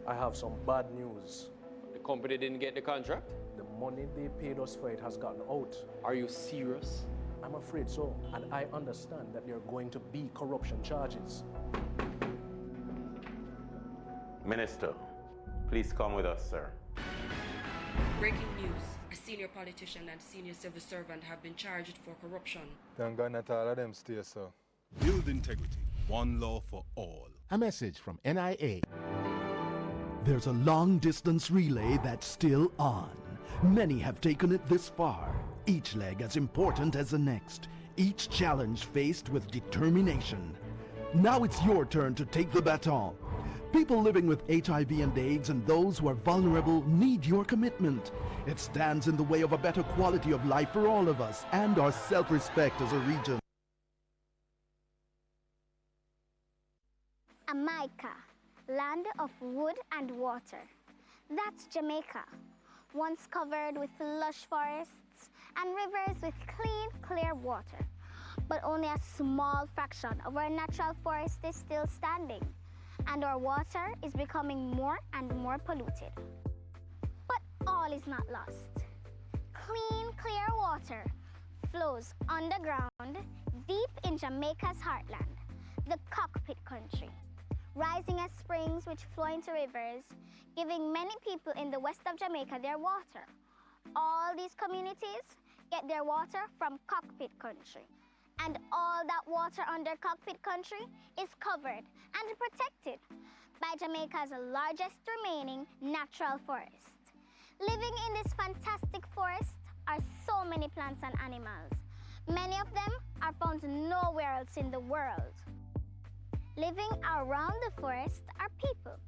I have some bad news. The company didn't get the contract? The money they paid us for it has gotten out. Are you serious? I'm afraid so, and I understand that there are going to be corruption charges. Minister, please come with us, sir. Breaking news. A senior politician and senior civil servant have been charged for corruption. Thank God not all of them stay, sir. Build integrity. One law for all. A message from NIA. There's a long-distance relay that's still on. Many have taken it this far, each leg as important as the next, each challenge faced with determination. Now it's your turn to take the baton. People living with HIV and AIDS and those who are vulnerable need your commitment. It stands in the way of a better quality of life for all of us and our self-respect as a region. Jamaica, land of wood and water. That's Jamaica, once covered with lush forests and rivers with clean, clear water. But only a small fraction of our natural forest is still standing, and our water is becoming more and more polluted. But all is not lost. Clean, clear water flows underground deep in Jamaica's heartland, the cockpit country, rising as springs which flow into rivers, giving many people in the west of Jamaica their water. All these communities get their water from cockpit country. And all that water under cockpit country is covered and protected by Jamaica's largest remaining natural forest. Living in this fantastic forest are so many plants and animals. Many of them are found nowhere else in the world. Living around the forest are people.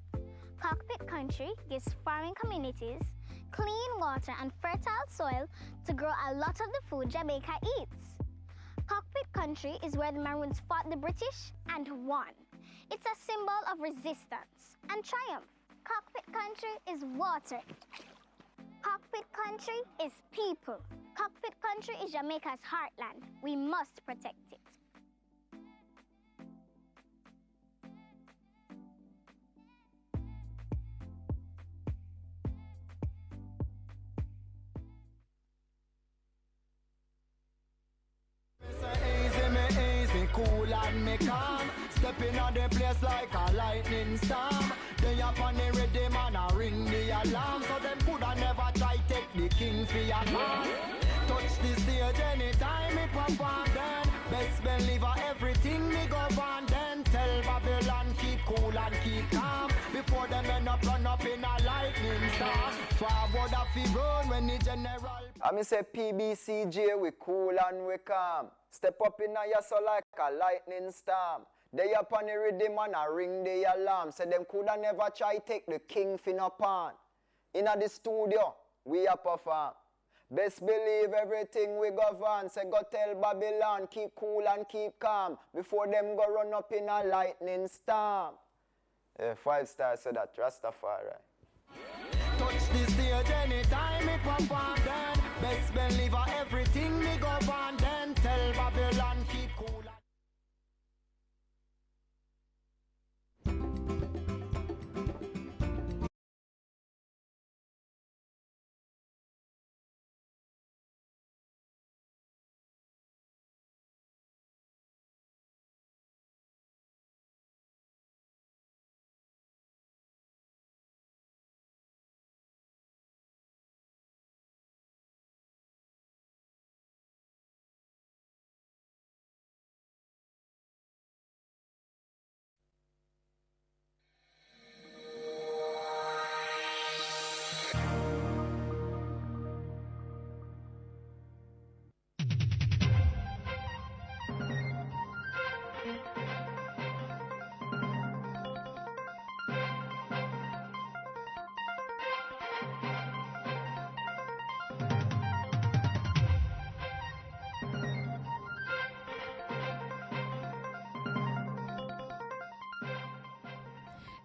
Cockpit country gives farming communities clean water and fertile soil to grow a lot of the food Jamaica eats. Cockpit country is where the Maroons fought the British and won. It's a symbol of resistance and triumph. Cockpit country is water. Cockpit country is people. Cockpit country is Jamaica's heartland. We must protect it. Cool and me calm. Stepping on the place like a lightning storm. They up on the ready man a ring the alarm. So them coulda never try take the king for your man. Touch the stage anytime me perform then. Best believer everything me go on then. Tell Babylon keep cool and keep calm. Before them end up run up in a lightning storm. Forward a fi run when the general. I me say PBCJ we cool and we calm. Step up in a so like a lightning storm. They up on the rhythm and a ring the alarm. Say them coulda never try take the king fin upon. Inna the studio, we a perform. Best believe everything we govern. Say go tell Babylon, keep cool and keep calm. Before them go run up in a lightning storm. 5 stars said that, Rastafari. Touch the stage anytime me perform then. Best believer everything me go on then. Tell Babylon keep cool.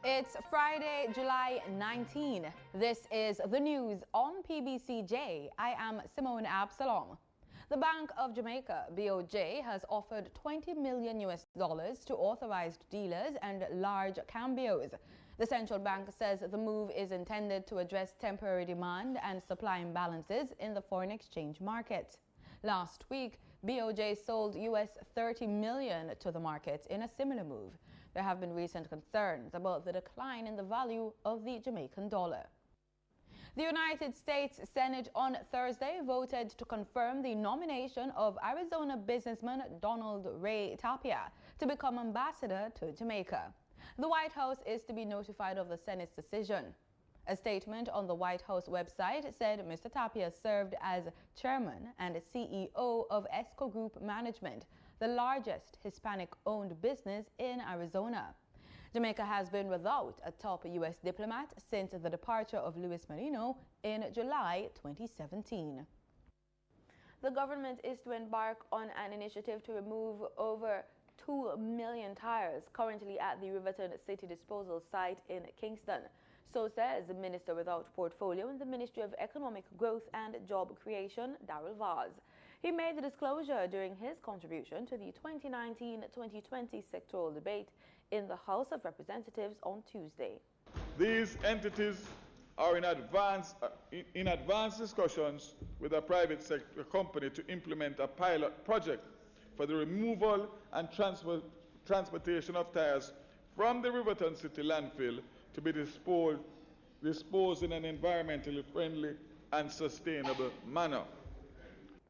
It's Friday, July 19. This is the news on PBCJ. I am Simone Absalom. The Bank of Jamaica, BOJ, has offered $20 million to authorized dealers and large cambios. The central bank says the move is intended to address temporary demand and supply imbalances in the foreign exchange market. Last week, BOJ sold US $30 million to the market in a similar move. There have been recent concerns about the decline in the value of the Jamaican dollar. The United States Senate on Thursday voted to confirm the nomination of Arizona businessman Donald Ray Tapia to become ambassador to Jamaica. The White House is to be notified of the Senate's decision. A statement on the White House website said Mr. Tapia served as chairman and CEO of Esco Group Management, the largest Hispanic-owned business in Arizona. Jamaica has been without a top U.S. diplomat since the departure of Luis Marino in July 2017. The government is to embark on an initiative to remove over 2 million tires currently at the Riverton City Disposal site in Kingston. So says the Minister without Portfolio in the Ministry of Economic Growth and Job Creation, Darrell Vaz. He made the disclosure during his contribution to the 2019-2020 sectoral debate in the House of Representatives on Tuesday. These entities are in advanced discussions with a private sector company to implement a pilot project for the removal and transportation of tires from the Riverton City landfill to be disposed in an environmentally friendly and sustainable manner.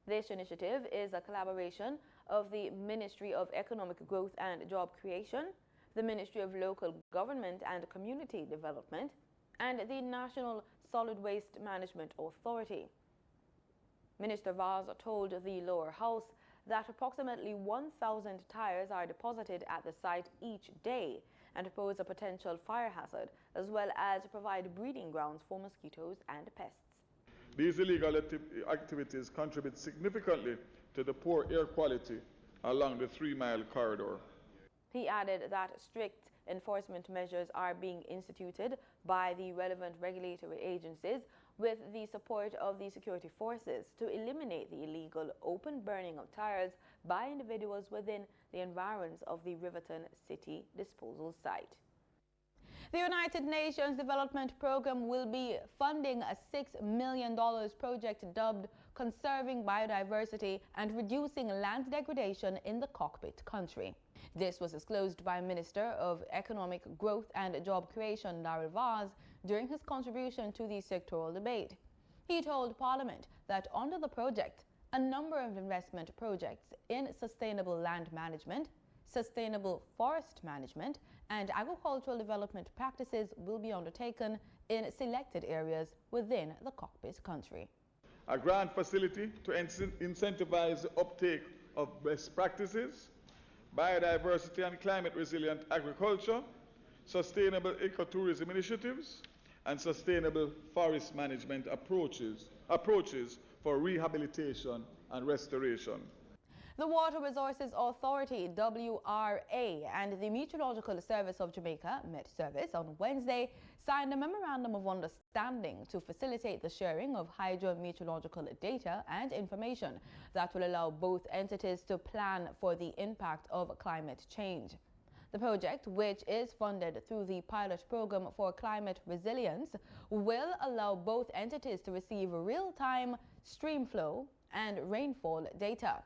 This initiative is a collaboration of the Ministry of Economic Growth and Job Creation, the Ministry of Local Government and Community Development, and the National Solid Waste Management Authority. Minister Vaz told the lower house that approximately 1,000 tires are deposited at the site each day and pose a potential fire hazard, as well as provide breeding grounds for mosquitoes and pests. These illegal activities contribute significantly to the poor air quality along the 3-mile corridor. He added that strict enforcement measures are being instituted by the relevant regulatory agencies with the support of the security forces to eliminate the illegal open burning of tires by individuals within the environs of the Riverton City disposal site. The United Nations Development Programme will be funding a $6 million project dubbed Conserving Biodiversity and Reducing Land Degradation in the Cockpit Country. This was disclosed by Minister of Economic Growth and Job Creation, Darrell Vaz, during his contribution to the sectoral debate. He told Parliament that under the project, a number of investment projects in sustainable land management, sustainable forest management, and agricultural development practices will be undertaken in selected areas within the Cockpit Country. A grant facility to incentivize the uptake of best practices, biodiversity and climate resilient agriculture, sustainable ecotourism initiatives, and sustainable forest management approaches for rehabilitation and restoration. The Water Resources Authority, WRA, and the Meteorological Service of Jamaica, Met Service, on Wednesday signed a memorandum of understanding to facilitate the sharing of hydrometeorological data and information that will allow both entities to plan for the impact of climate change. The project, which is funded through the Pilot Program for Climate Resilience, will allow both entities to receive real-time stream flow and rainfall data.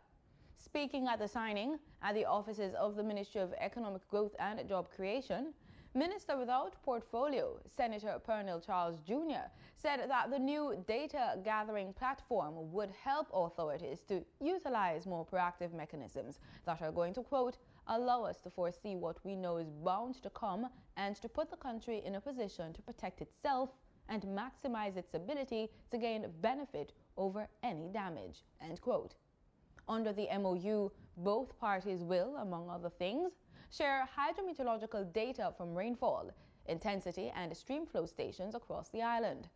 Speaking at the signing at the offices of the Ministry of Economic Growth and Job Creation, Minister without Portfolio, Senator Pernell Charles Jr., said that the new data gathering platform would help authorities to utilize more proactive mechanisms that are going to, quote, allow us to foresee what we know is bound to come and to put the country in a position to protect itself and maximize its ability to gain benefit over any damage, end quote. Under the MOU, both parties will, among other things, share hydrometeorological data from rainfall, intensity and stream flow stations across the island,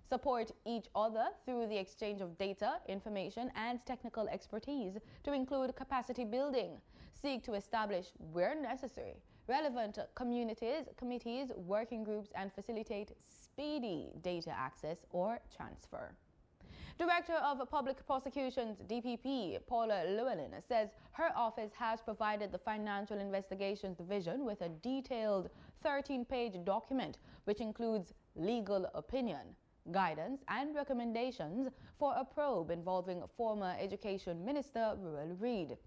support each other through the exchange of data, information and technical expertise to include capacity building, seek to establish, where necessary, relevant communities, committees, working groups and facilitate speedy data access or transfer. Director of Public Prosecutions, DPP, Paula Llewellyn, says her office has provided the Financial Investigations Division with a detailed 13-page document which includes legal opinion, guidance and recommendations for a probe involving former Education Minister Ruel Reid.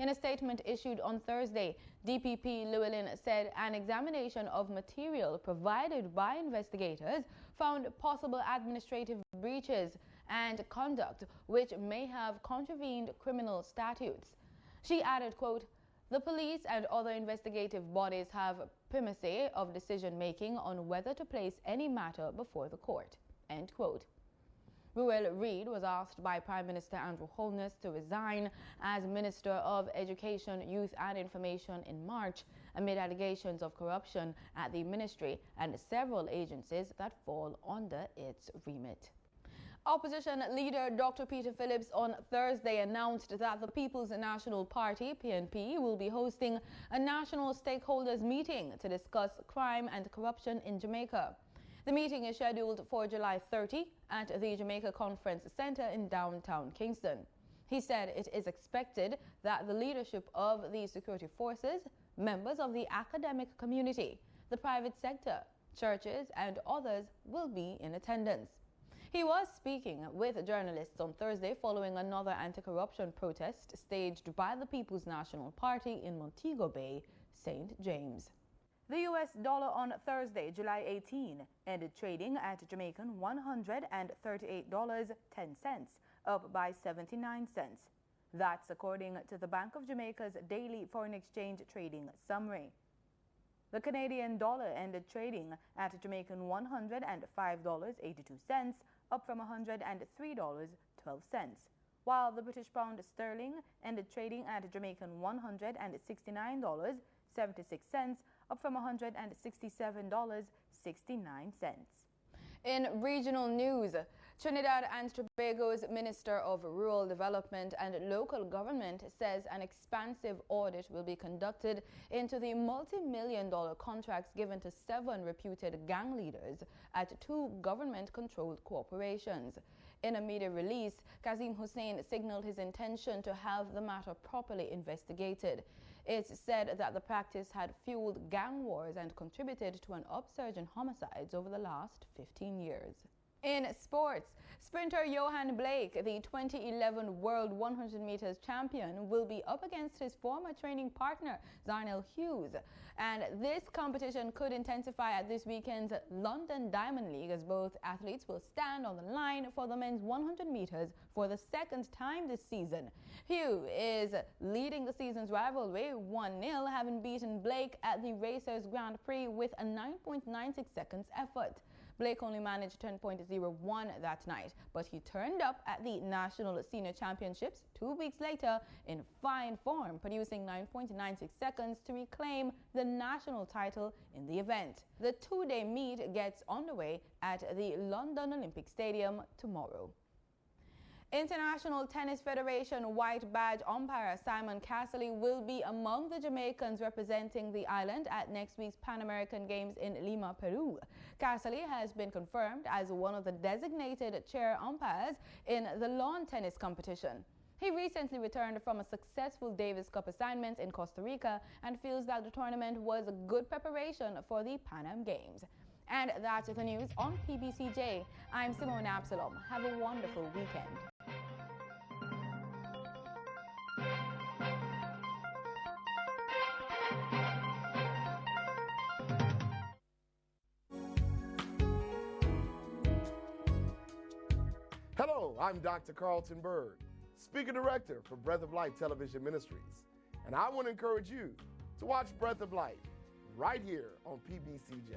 In a statement issued on Thursday, DPP Llewellyn said an examination of material provided by investigators found possible administrative breaches and conduct which may have contravened criminal statutes. She added, quote, "The police and other investigative bodies have primacy of decision-making on whether to place any matter before the court," end quote. Ruel Reid was asked by Prime Minister Andrew Holness to resign as Minister of Education, Youth and Information in March amid allegations of corruption at the ministry and several agencies that fall under its remit. Opposition leader Dr. Peter Phillips on Thursday announced that the People's National Party, PNP, will be hosting a national stakeholders meeting to discuss crime and corruption in Jamaica. The meeting is scheduled for July 30 at the Jamaica Conference Center in downtown Kingston. He said it is expected that the leadership of the security forces, members of the academic community, the private sector, churches, and others will be in attendance. He was speaking with journalists on Thursday following another anti-corruption protest staged by the People's National Party in Montego Bay, St. James. The US dollar on Thursday, July 18, ended trading at Jamaican $138.10, up by 79 cents. That's according to the Bank of Jamaica's daily foreign exchange trading summary. The Canadian dollar ended trading at Jamaican $105.82, up from $103.12, while the British pound sterling ended trading at Jamaican $169.76, up from $167.69. In regional news, Trinidad and Tobago's Minister of Rural Development and Local Government says an expansive audit will be conducted into the multi-million-dollar contracts given to 7 reputed gang leaders at 2 government-controlled corporations. In a media release, Kazim Hussein signaled his intention to have the matter properly investigated. It's said that the practice had fueled gang wars and contributed to an upsurge in homicides over the last 15 years. In sports, sprinter Johan Blake, the 2011 World 100 meters champion, will be up against his former training partner, Zarnell Hughes. And this competition could intensify at this weekend's London Diamond League, as both athletes will stand on the line for the men's 100 meters for the 2nd time this season. Hughes is leading the season's rivalry 1-0, having beaten Blake at the Racers Grand Prix with a 9.96 seconds effort. Blake only managed 10.01 that night, but he turned up at the National Senior Championships 2 weeks later in fine form, producing 9.96 seconds to reclaim the national title in the event. The 2-day meet gets underway at the London Olympic Stadium tomorrow. International Tennis Federation white badge umpire Simon Casserly will be among the Jamaicans representing the island at next week's Pan American Games in Lima, Peru. Casserly has been confirmed as one of the designated chair umpires in the lawn tennis competition. He recently returned from a successful Davis Cup assignment in Costa Rica and feels that the tournament was a good preparation for the Pan Am Games. And that's the news on PBCJ. I'm Simone Absalom. Have a wonderful weekend. Hello, I'm Dr. Carlton Bird, Speaker Director for Breath of Life Television Ministries, and I want to encourage you to watch Breath of Life right here on PBCJ.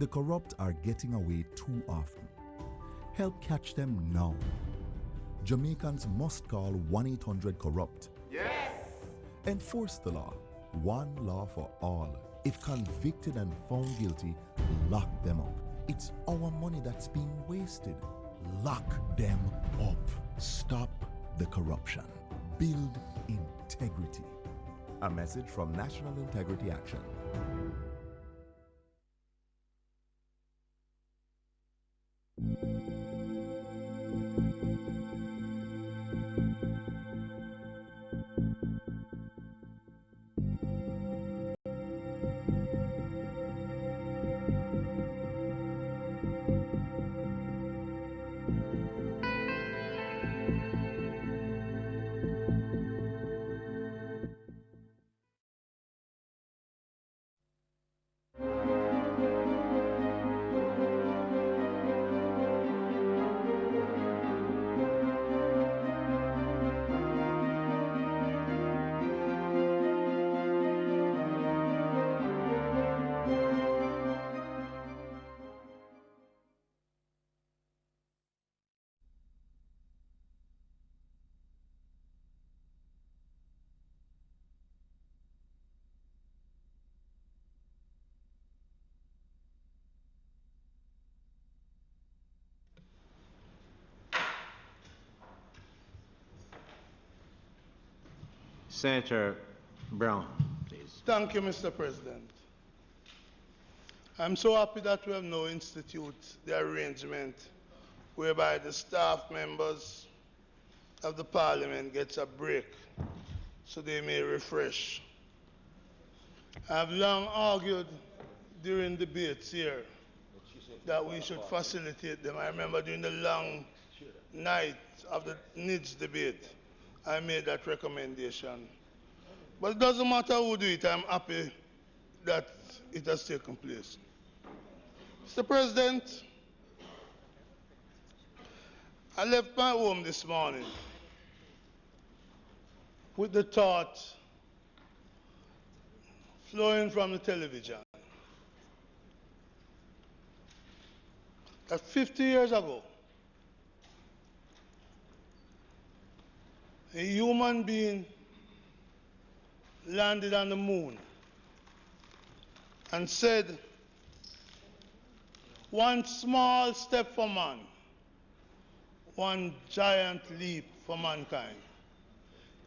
The corrupt are getting away too often. Help catch them now. Jamaicans must call 1-800-CORRUPT. Yes! Enforce the law. One law for all. If convicted and found guilty, lock them up. It's our money that's being wasted. Lock them up. Stop the corruption. Build integrity. A message from National Integrity Action. Senator Brown, please. Thank you, Mr. President. I'm so happy that we have now instituted the arrangement whereby the staff members of the Parliament gets a break so they may refresh. I've long argued during debates here that we should facilitate them. I remember during the long night of the NIDS debate, I made that recommendation. But it doesn't matter who do it, I'm happy that it has taken place. Mr. President, I left my home this morning with the thought flowing from the television that 50 years ago, a human being landed on the moon and said, one small step for man, one giant leap for mankind.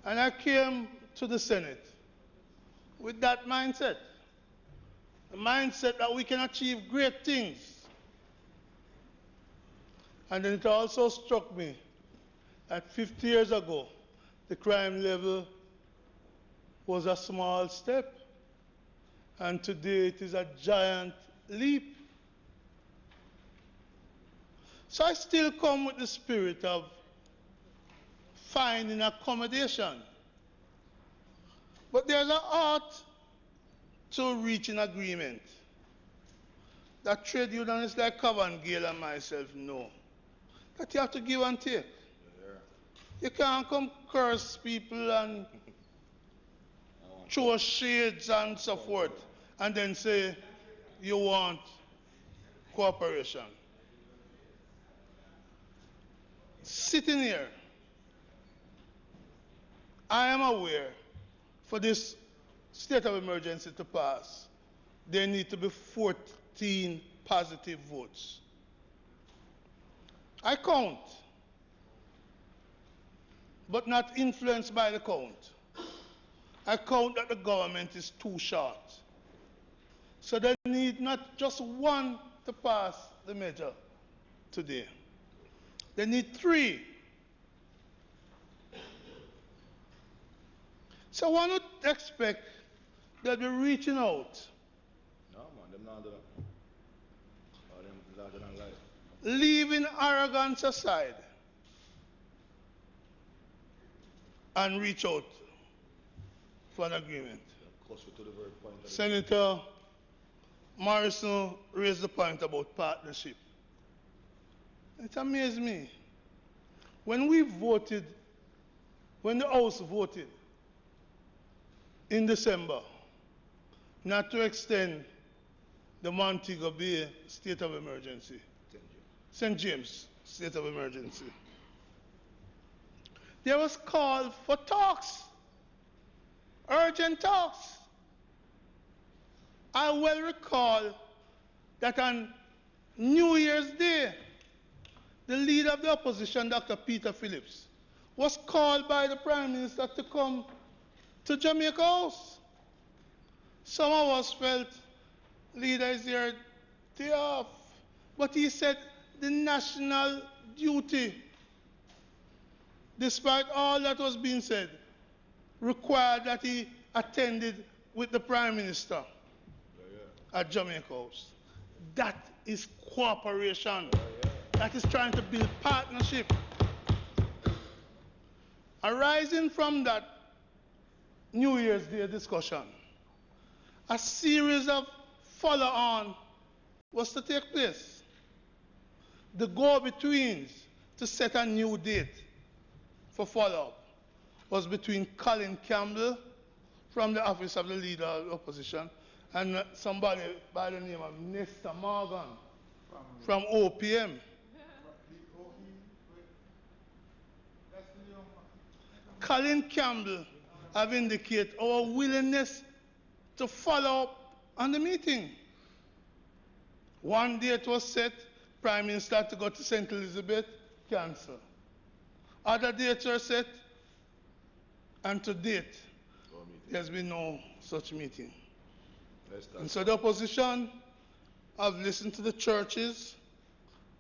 And I came to the Senate with that mindset, the mindset that we can achieve great things. And then it also struck me that 50 years ago, the crime level was a small step, and today it is a giant leap. So I still come with the spirit of finding accommodation. But there's an art to reach an agreement that trade unionists like Cavangale and myself know that you have to give and take. You can't come curse people and throw shades and so forth and then say you want cooperation. Sitting here, I am aware for this state of emergency to pass, there need to be 14 positive votes. I count, but not influenced by the count. I count that the government is too short. So they need not just one to pass the measure today. They need 3. So why not expect that we're reaching out? No, man, them not do that. Oh, them larger than life. Leaving arrogance aside and reach out for an agreement. Senator Morrison raised the point about partnership. It amazed me. When we voted, when the House voted in December not to extend the Montego Bay state of emergency. St. James state of emergency. There was call for talks, urgent talks. I well recall that on New Year's Day, the leader of the opposition, Dr. Peter Phillips, was called by the Prime Minister to come to Jamaica House. Some of us felt, leader is here, day off. But he said the national duty, despite all that was being said, required that he attended with the Prime Minister at Jamaica House. That is cooperation. That is trying to build partnership. Arising from that New Year's Day discussion, a series of follow-on was to take place. The go-betweens to set a new date for follow-up was between Colin Campbell from the office of the leader of the opposition and somebody by the name of Nestor Morgan from OPM. Colin Campbell have indicated our willingness to follow up on the meeting. One date was set, Prime Minister to go to St. Elizabeth, cancel. Other dates are set, and to date, there's been no such meeting. And so the opposition have listened to the churches,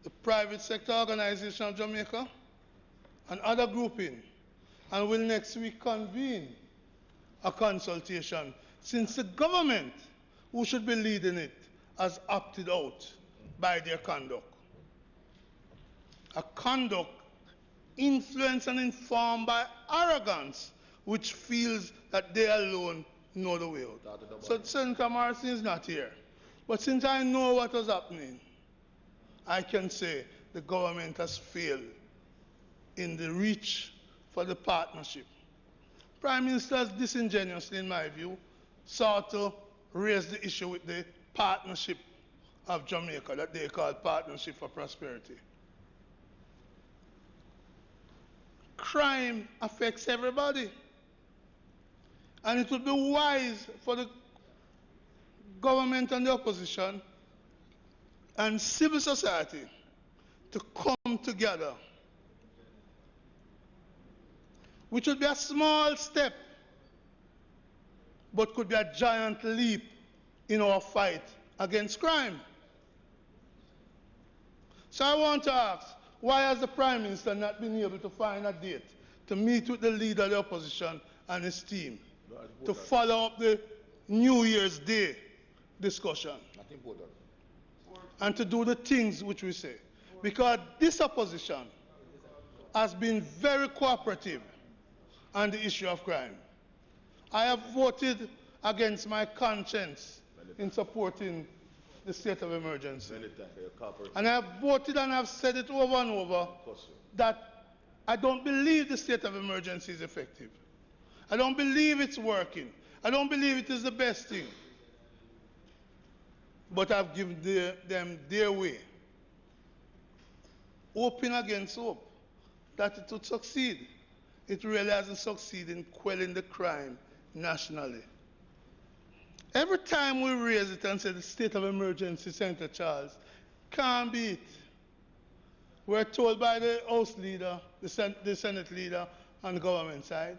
the private sector organization of Jamaica, and other grouping, and will next week convene a consultation, since the government, who should be leading it, has opted out by their conduct. A conduct influenced and informed by arrogance, which feels that they alone know the way out. So Senator Morrison is not here. But since I know what was happening, I can say the government has failed in the reach for the partnership. Prime Minister has disingenuously, in my view, sought to raise the issue with the partnership of Jamaica that they call Partnership for Prosperity. Crime affects everybody. And it would be wise for the government and the opposition and civil society to come together, which would be a small step, but could be a giant leap in our fight against crime. So I want to ask, why has the Prime Minister not been able to find a date to meet with the leader of the opposition and his team to follow up the New Year's Day discussion and to do the things which we say? Because this opposition has been very cooperative on the issue of crime. I have voted against my conscience in supporting the state of emergency. And I have voted and I have said it over and over that I don't believe the state of emergency is effective. I don't believe it's working. I don't believe it is the best thing. But I've given them their way, hoping against hope that it would succeed. It really hasn't succeeded in quelling the crime nationally. Every time we raise it and say the state of emergency, Senator Charles, can't be it. We're told by the House leader, the Senate leader on the government side,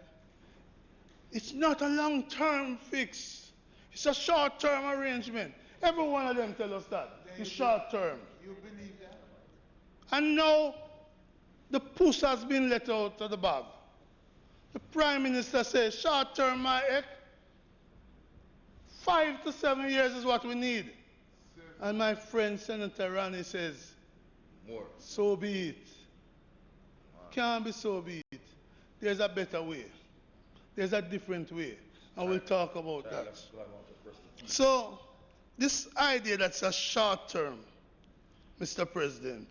it's not a long-term fix. It's a short-term arrangement. Every one of them tell us that. It's short-term. You believe that? And now the puss has been let out of the bag. The Prime Minister says, short-term, my heck, 5 to 7 years is what we need. And my friend Senator Ronnie says, more. So be it. Can't be so be it. There's a better way. There's a different way. And we'll talk about that. So, this idea that's a short term, Mr. President,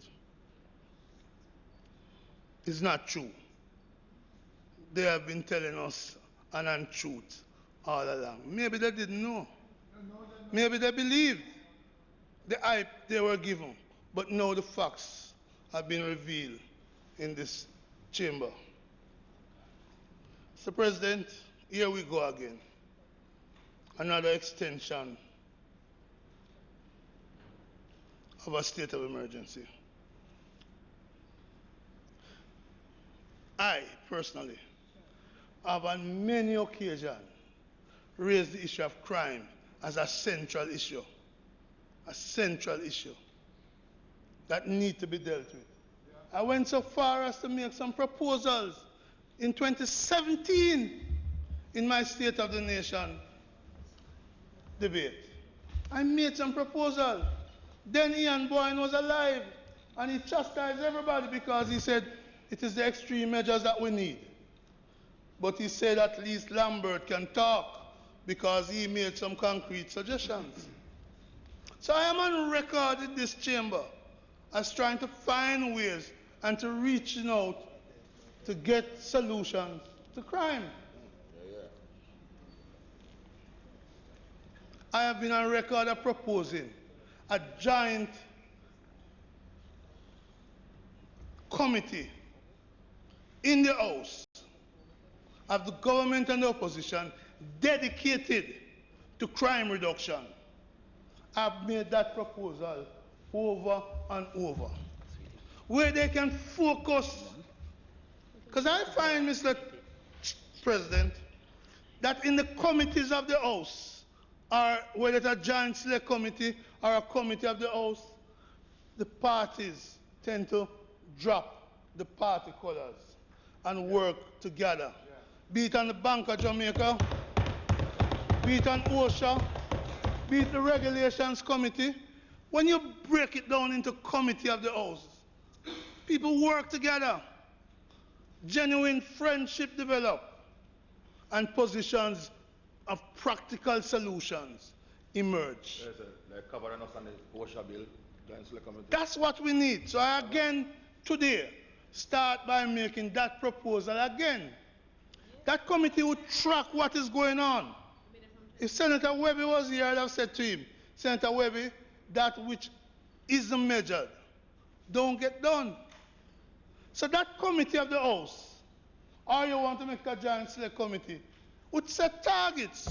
is not true. They have been telling us an untruth all along. Maybe they didn't know. Maybe they believed. the hype they were given, but now the facts have been revealed in this chamber. Mr. President, here we go again. Another extension of a state of emergency. I, personally, have on many occasions raised the issue of crime as a central issue that need to be dealt with. I went so far as to make some proposals in 2017 in my State of the Nation debate. I made some proposals. Then Ian Boyne was alive, and he chastised everybody because he said it is the extreme measures that we need. But he said at least Lambert can talk because he made some concrete suggestions. So I am on record in this chamber as trying to find ways and to reach out to get solutions to crime. I have been on record of proposing a giant committee in the House of the government and the opposition dedicated to crime reduction. I've made that proposal over and over, where they can focus. Because I find, Mr. President, that in the committees of the House, or whether it's a joint select committee or a committee of the House, the parties tend to drop the party colors and work together. Be it on the Bank of Jamaica, be it on OSHA, be it the Regulations Committee. When you break it down into committee of the House, people work together, genuine friendship develop, and positions of practical solutions emerge. That's what we need. So I again today start by making that proposal again. That committee would track what is going on. If Senator Webby was here, I'd have said to him, Senator Webby, that which isn't measured don't get done. So that committee of the House, or you want to make a giant select committee, would set targets,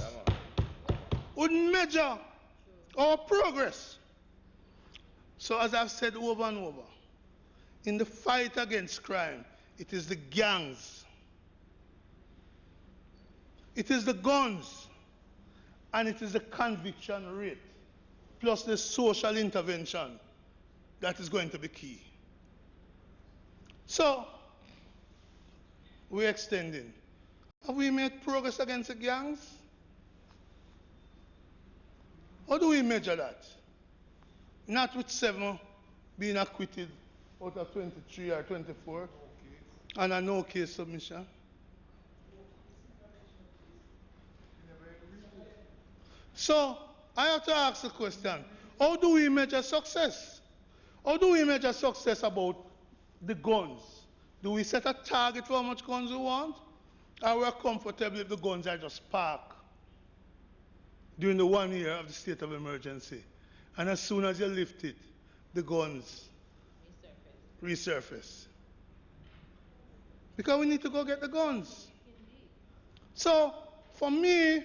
would measure our progress. So as I've said over and over, in the fight against crime, it is the gangs, it is the guns, and it is the conviction rate, plus the social intervention that is going to be key. So, we're extending. Have we made progress against the gangs? How do we measure that? Not with 7 being acquitted out of 23 or 24, and a no-case submission. So, I have to ask the question, how do we measure success? How do we measure success about the guns? Do we set a target for how much guns we want? Or we're comfortable if the guns are just parked during the 1 year of the state of emergency? And as soon as you lift it, the guns resurface. Because we need to go get the guns. So, for me,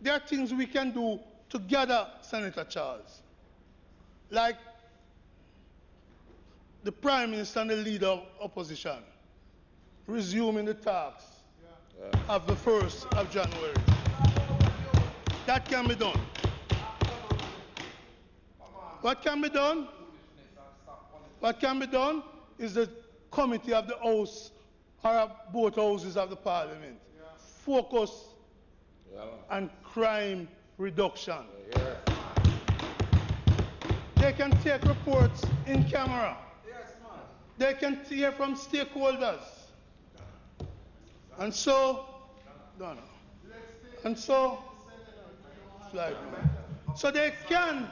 there are things we can do together, Senator Charles. Like the Prime Minister and the leader of opposition resuming the talks of the 1st of January. That can be done. What can be done? What can be done is the committee of the House or both houses of the Parliament focus on crime reduction. They can take reports in camera. They can hear from stakeholders. And so, so they can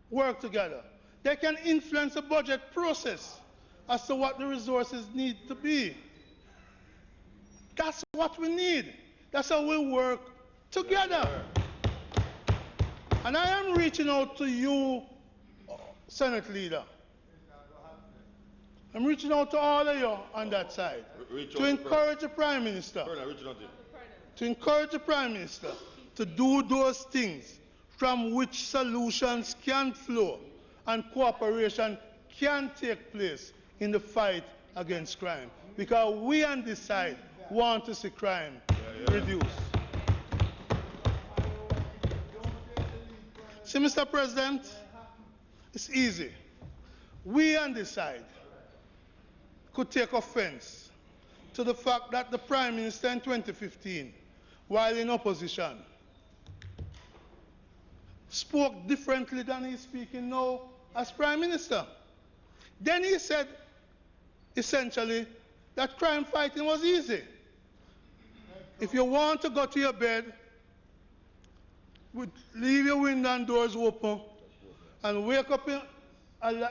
work together. They can influence the budget process as to what the resources need to be. That's what we need. That's how we work together. And I am reaching out to you, Senate leader. I'm reaching out to all of you on that side to encourage the Prime Minister. To encourage the Prime Minister to do those things from which solutions can flow and cooperation can take place in the fight against crime. Because we on this side want to see crime reduced. See, Mr. President, it's easy. We on this side could take offense to the fact that the Prime Minister in 2015, while in opposition, spoke differently than he's speaking now as Prime Minister. Then he said, essentially, that crime fighting was easy. If you want to go to your bed, leave your window and doors open, and wake up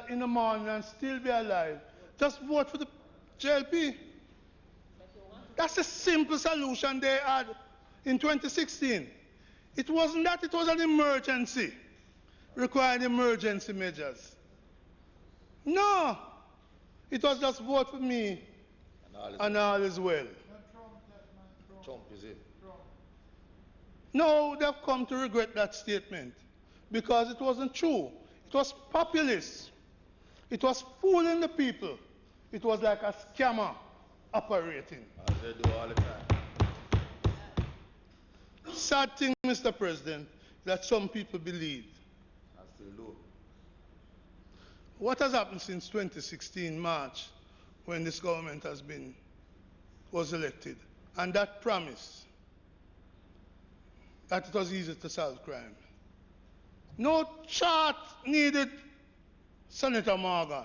in the morning and still be alive, just vote for the JLP. That's a simple solution they had in 2016. It wasn't that, it was an emergency, required emergency measures. No, it was just vote for me and all is well. Trump is it? No, they've come to regret that statement because it wasn't true. It was populist. It was fooling the people. It was like a scammer operating. As they do all the time. Sad thing, Mr. President, that some people believe. I still do. What has happened since 2016 March, when this government was elected, and that promise that it was easy to solve crime? No chart needed, Senator Morgan.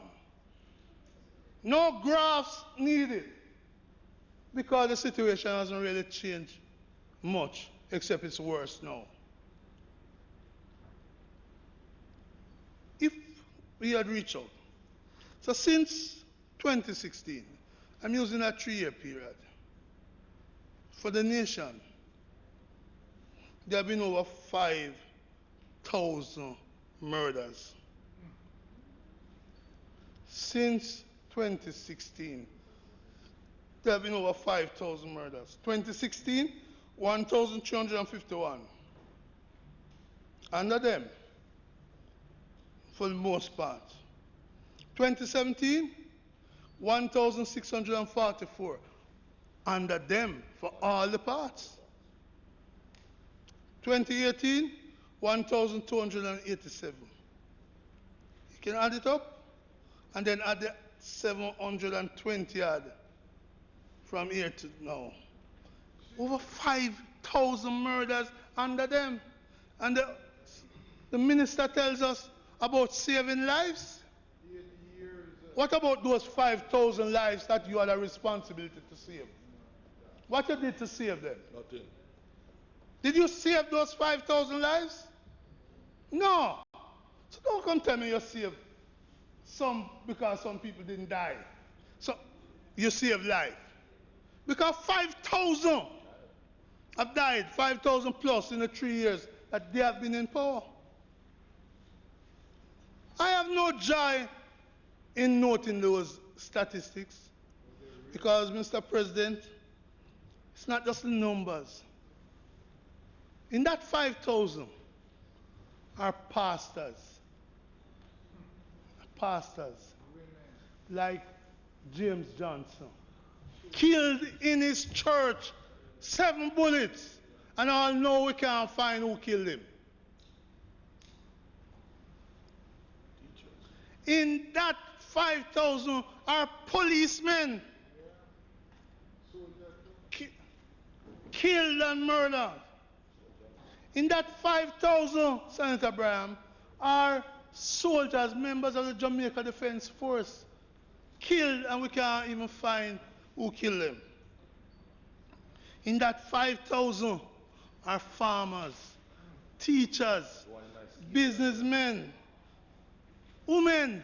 No graphs needed, because the situation hasn't really changed much, except it's worse now. If we had reached out, so since 2016, I'm using a 3-year period, for the nation, there have been over 5,000 murders. Since 2016, there have been over 5,000 murders. 2016, 1,351. Under them, for the most part. 2017, 1,644. Under them, for all the parts. 2018, 1,287. You can add it up, and then add the 720 odd from here to now. Over 5,000 murders under them. And the minister tells us about saving lives. What about those 5,000 lives that you had a responsibility to save? What you did to save them? Nothing. Did you save those 5,000 lives? No. So don't come tell me you saved some because some people didn't die. So you saved life. Because 5,000 have died, 5,000 plus in the 3 years that they have been in power. I have no joy in noting those statistics because, Mr. President, it's not just the numbers. In that 5,000 are pastors. Pastors like James Johnson, killed in his church, 7 bullets, and all know we can't find who killed him. In that 5,000 are policemen killed and murdered. In that 5,000, Senator Braham, are soldiers, members of the Jamaica Defense Force, killed and we can't even find who killed them. In that 5,000 are farmers, teachers, businessmen, women.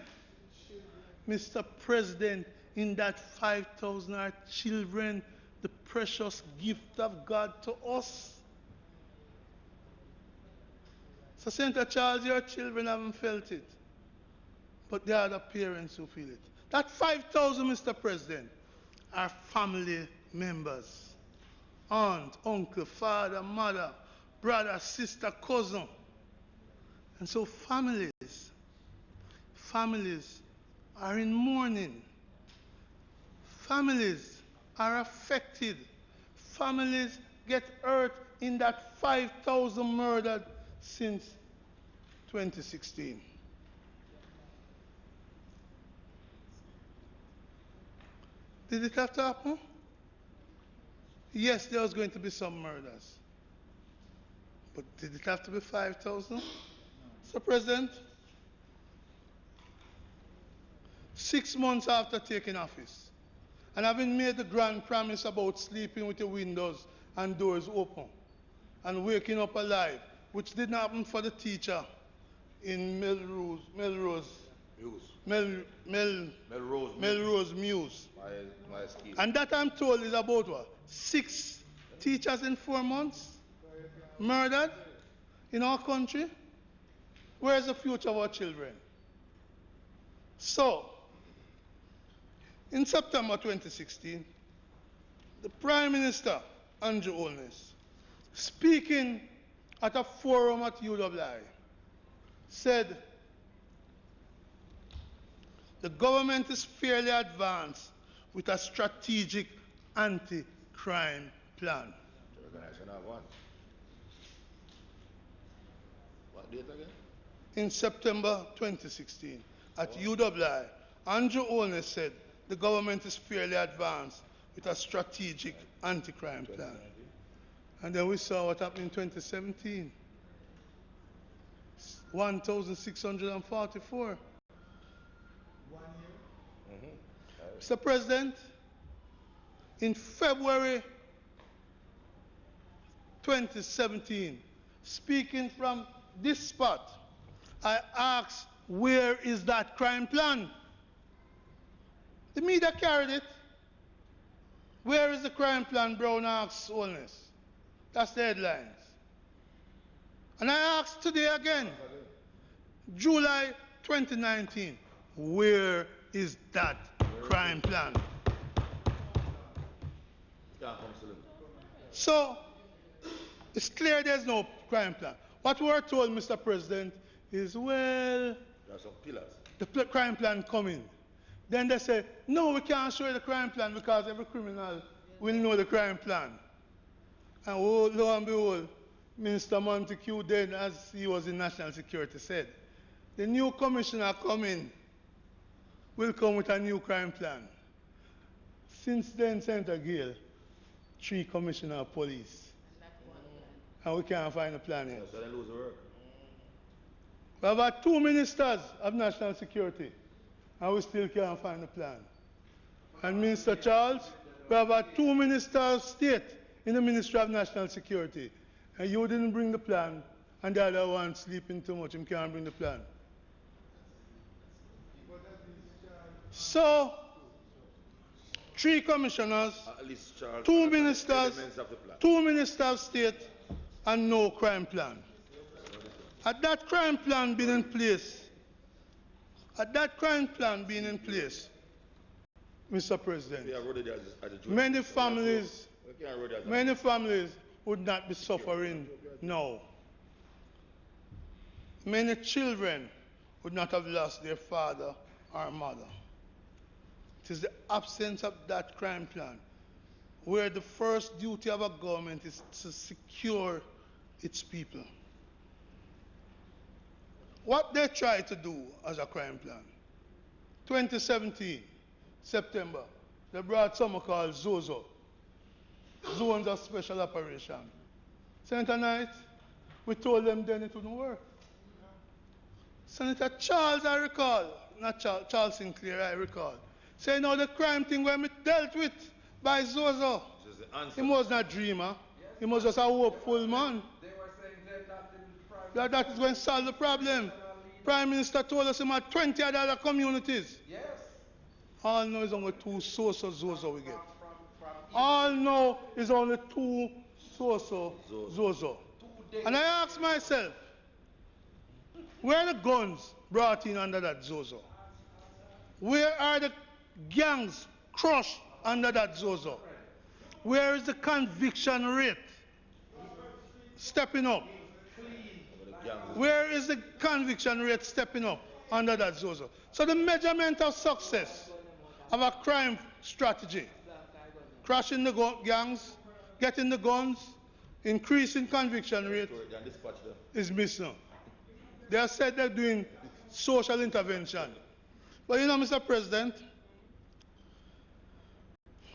Mr. President, in that 5,000 are children, the precious gift of God to us. So Senator Charles, your children haven't felt it. But there are the parents who feel it. That 5,000, Mr. President, are family members. Aunt, uncle, father, mother, brother, sister, cousin. And so families are in mourning. Families are affected. Families get hurt in that 5,000 murdered since 2016. Did it have to happen? Yes, there was going to be some murders. But did it have to be 5,000? Mr. President, 6 months after taking office, and having made the grand promise about sleeping with the windows and doors open, and waking up alive, which didn't happen for the teacher in Melrose Muse. And that, I'm told, is about what? 6 teachers in 4 months murdered in our country? Where's the future of our children? So, in September 2016, the Prime Minister, Andrew Holness, speaking at a forum at UWI, said, the government is fairly advanced with a strategic anti-crime plan. What date again? In September 2016, at UWI, Andrew Holness said the government is fairly advanced with a strategic anti-crime plan. And then we saw what happened in 2017. 1,644. Mr. President, in February 2017, speaking from this spot, I asked, where is that crime plan? The media carried it. Where is the crime plan, Brown asks Holness? That's the headlines. And I asked today again, July 2019, where is that crime plan? So, it's clear there's no crime plan. What we're told, Mr. President, is, well, there are some pillars. The crime plan coming. Then they say, no, we can't show you the crime plan because every criminal will know the crime plan. And lo and behold, Minister Montague then, as he was in National Security, said, the new commissioner coming will come with a new crime plan. Since then, Senator Gale, 3 commissioner of police. And we can't find a plan yet. So they lose the work. We have had 2 ministers of national security, and we still can't find a plan. And Minister Charles, we have had 2 ministers of state in the Ministry of National Security, and you didn't bring the plan, and the other one sleeping too much, and can't bring the plan. So, 3 commissioners, 2 ministers, 2 ministers of state, and no crime plan. Had that crime plan been in place, Mr. President, many families would not be suffering now. Many children would not have lost their father or mother. It is the absence of that crime plan where the first duty of a government is to secure its people. What they try to do as a crime plan. 2017, September, they brought something called ZOZO, Zones of Special Operation. Senator Knight, we told them then it wouldn't work. Senator Charles, I recall, not Charles Sinclair, I recall, saying, no, the crime thing when we dealt with by ZOZO. He was not a dreamer. He was just a hopeful man. That is going to solve the problem. Prime Minister told us he had 20 other communities. Yes. All know is only 2 sources ZOZO we get. All know is only 2 sources ZOZO. And I ask myself, Where are the guns brought in under that Zozo? Where are the gangs crushed under that Zozo? Where is the conviction rate stepping up? Where is the conviction rate stepping up under that Zozo? So the measurement of success of a crime strategy, crushing the gangs, getting the guns, increasing conviction rate, is missing. They have said they're doing social intervention. But you know, Mr. President,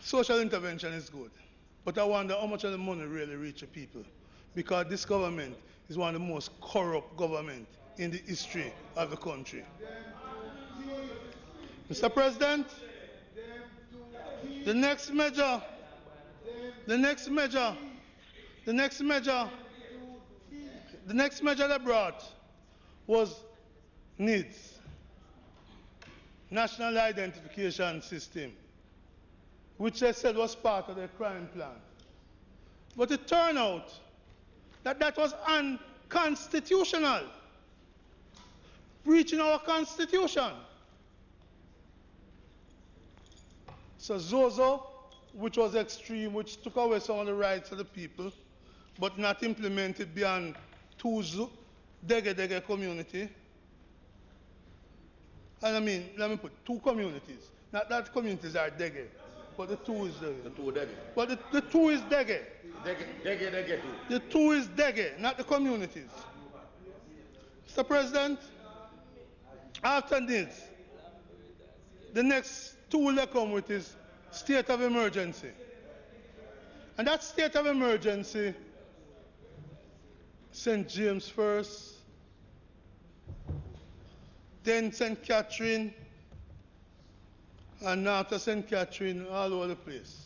social intervention is good. But I wonder how much of the money really reach the people. Because this government is one of the most corrupt governments in the history of the country. Mr. President, the next measure they brought was NIDS, National Identification System, which they said was part of their crime plan. But it turned out that that was unconstitutional, breaching our constitution. So Zozo, which was extreme, which took away some of the rights of the people, but not implemented beyond two Dege community. And I mean, let me put two communities. Not that communities are Dege, but the two is Dege. The two Dege. But the two is Dege. Dege too. The two is Dege, not the communities. Mr. President, after this, the next tool they come with is state of emergency. And that state of emergency, St. James first, then St. Catherine, and after St. Catherine, all over the place.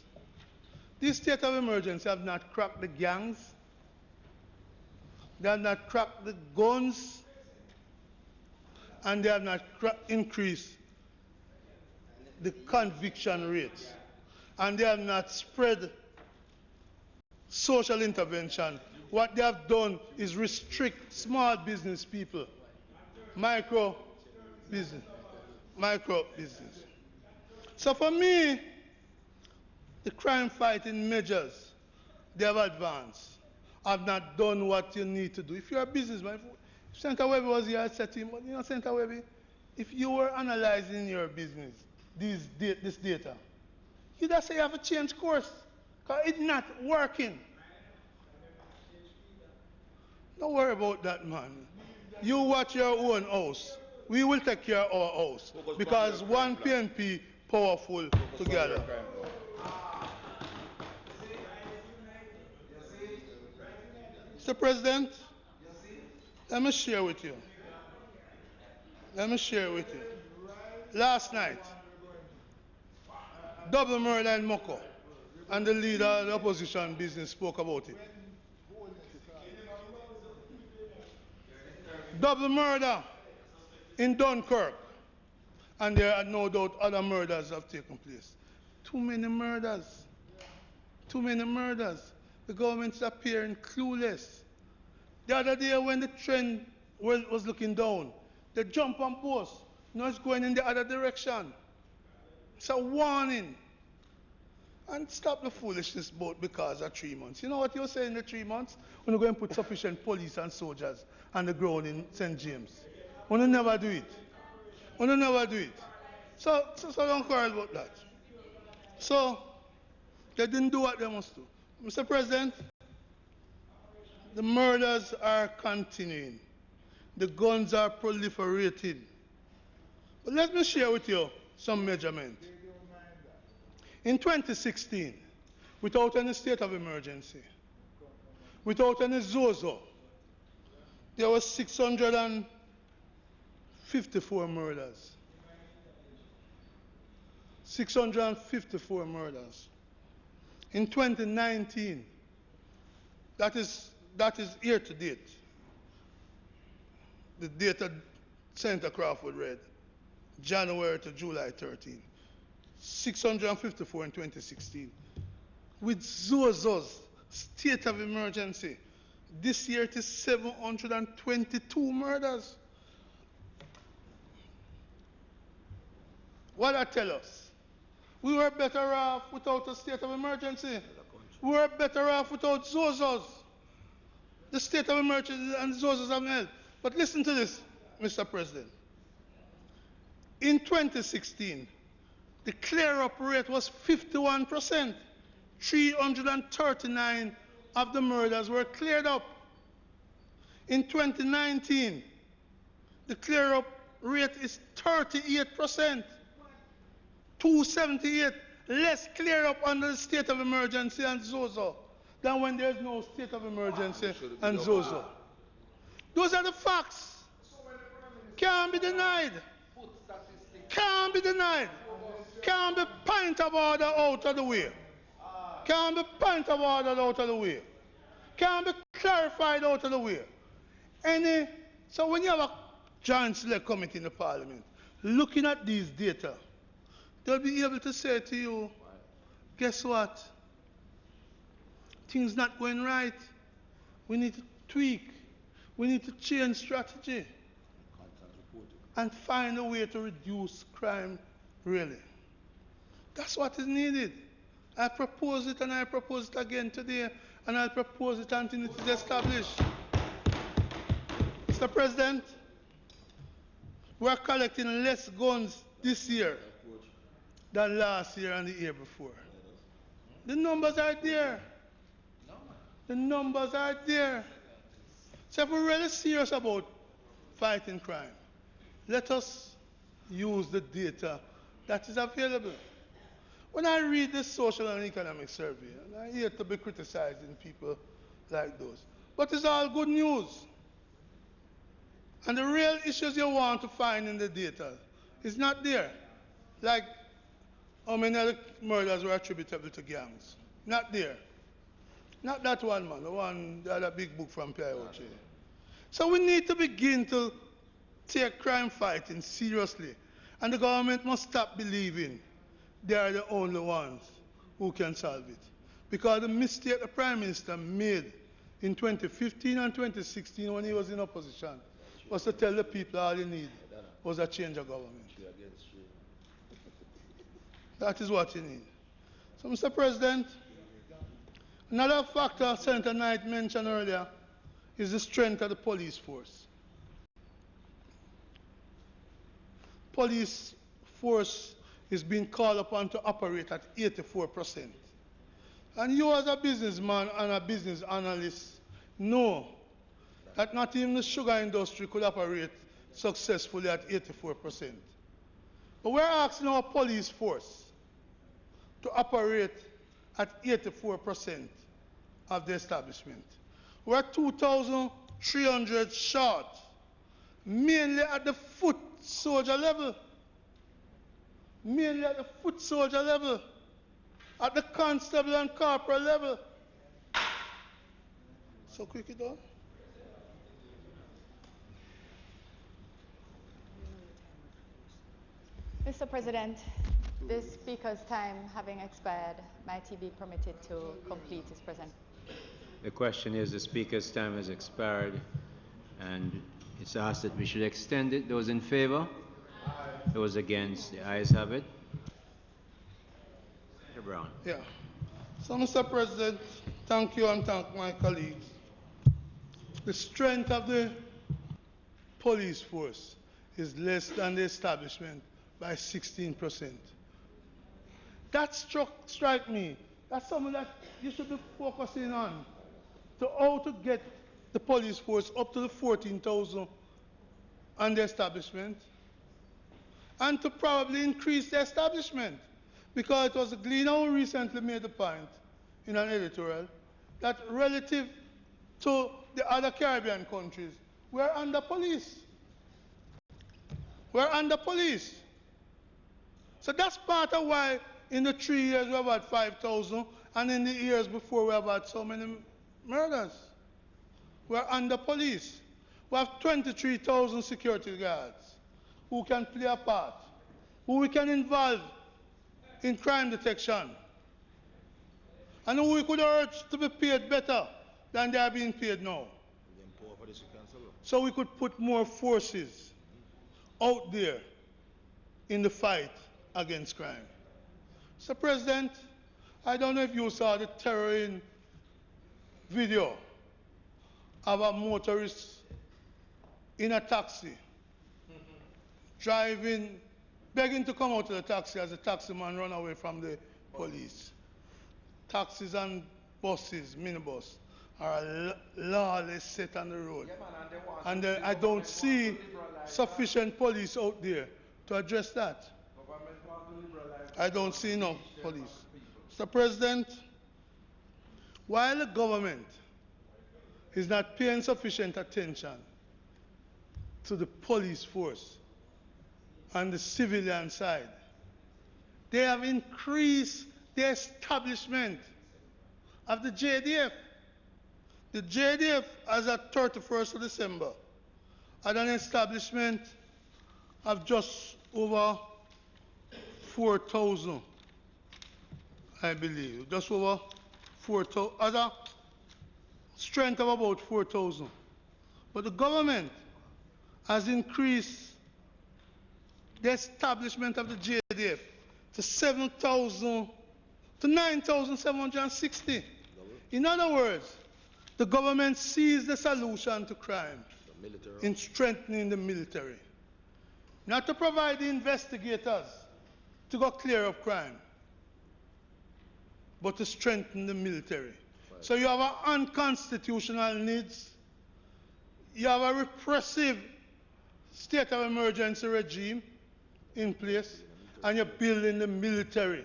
This state of emergency have not cracked the gangs, they have not cracked the guns, and they have not increased the conviction rates. And they have not spread social intervention. What they have done is restrict small business people, micro business. So for me, the crime fighting measures they have advanced have not done what you need to do. If you're a businessman, if Senator Webby was here, I'd say to him, but you know, Senator Webby, if you were analyzing your business, this data, you just say you have to change course, because it's not working. Don't worry about that, man. You watch your own house. We will take care of our house, because one PNP powerful together. Mr. President, let me share with you. Last night, double murder in Moko, and the leader of the opposition business spoke about it. Double murder in Dunkirk, and there are no doubt other murders have taken place. Too many murders. The government's appearing clueless. The other day when the trend was looking down, they jump on post. Now it's going in the other direction. It's a warning. And stop the foolishness about because of 3 months. You know what you're saying in the 3 months? We're going to put sufficient police and soldiers on the ground in St. James. We'll never do it. So don't worry about that. So they didn't do what they must do. Mr. President, the murders are continuing. The guns are proliferating. But let me share with you some measurement. In 2016, without any state of emergency, without any Zozo, there were 654 murders. 654 murders. In 2019, that is year to date, the data Senator Crawford read, January to July 13, 654 in 2016. With Zozo's state of emergency, this year it is 722 murders. what I tell us? We were better off without a state of emergency. We were better off without Zozos. The state of emergency and Zozos have helped. But listen to this, Mr. President. In 2016, the clear-up rate was 51%. 339 of the murders were cleared up. In 2019, the clear-up rate is 38%. 278 less clear-up under the state of emergency and Zozo than when there's no state of emergency and Zozo. Those are the facts. Can't be denied. Can't be denied. Can't be point of order out of the way. Can't be point of order out of the way. Can't be clarified out of the way. So when you have a joint select committee in the parliament, looking at these data, they'll be able to say to you, guess what? Things not going right. We need to tweak. We need to change strategy and find a way to reduce crime, really. That's what is needed. I propose it and I propose it again today, and I'll propose it until it is established. Mr. President, we're collecting less guns this year than last year and the year before. The numbers are there. The numbers are there. So if we're really serious about fighting crime, let us use the data that is available. When I read this social and economic survey, and I hate to be criticizing people like those, but it's all good news. And the real issues you want to find in the data is not there. Like how many other murders were attributable to gangs. Not there. Not that one, man. The other big book from PIOJ. So we need to begin to take crime fighting seriously. And the government must stop believing they are the only ones who can solve it. Because the mistake the Prime Minister made in 2015 and 2016 when he was in opposition was to tell the people all he needed was a change of government. That is what you need. So, Mr. President, another factor Senator Knight mentioned earlier is the strength of the police force. Police force is being called upon to operate at 84%. And you as a businessman and a business analyst know that not even the sugar industry could operate successfully at 84%. But we're asking our police force to operate at 84% of the establishment. We're 2,300 short, mainly at the foot soldier level. Mainly at the foot soldier level, at the constable and corporal level. So quick it down. Mr. President, the Speaker's time having expired, might he be permitted to complete his presentation? The question is, the Speaker's time has expired, and it's asked that we should extend it. Those in favor? Those against? The ayes have it. Mr. Brown. Yeah. So, Mr. President, thank you and thank my colleagues. The strength of the police force is less than the establishment by 16%. That strike me. That's something that you should be focusing on, to how to get the police force up to the 14,000 and the establishment, and to probably increase the establishment. Because it was Gleaner who recently made the point in an editorial that relative to the other Caribbean countries, we're under police. We're under police. So that's part of why in the 3 years we have had 5,000, and in the years before we have had so many murders. We're under police. We have 23,000 security guards who can play a part, who we can involve in crime detection, and who we could urge to be paid better than they are being paid now. So we could put more forces out there in the fight against crime. Mr. President, I don't know if you saw the terroring video of a motorist in a taxi driving, begging to come out of the taxi as the taxi man run away from the police. Taxis and buses, minibus, are a lawless set on the road. And I don't see sufficient police out there to address that. I don't see enough police. Mr. President, while the government is not paying sufficient attention to the police force on the civilian side, they have increased the establishment of the JDF. The JDF, as at 31st of December, had an establishment of just over 4,000, I believe. Just over 4,000, as a strength of about 4,000. But the government has increased the establishment of the JDF to 7,000 to 9,760. In other words, the government sees the solution to crime in strengthening the military. Not to provide the investigators to go clear of crime, but to strengthen the military. So you have an unconstitutional needs, you have a repressive state of emergency regime in place, and you're building the military,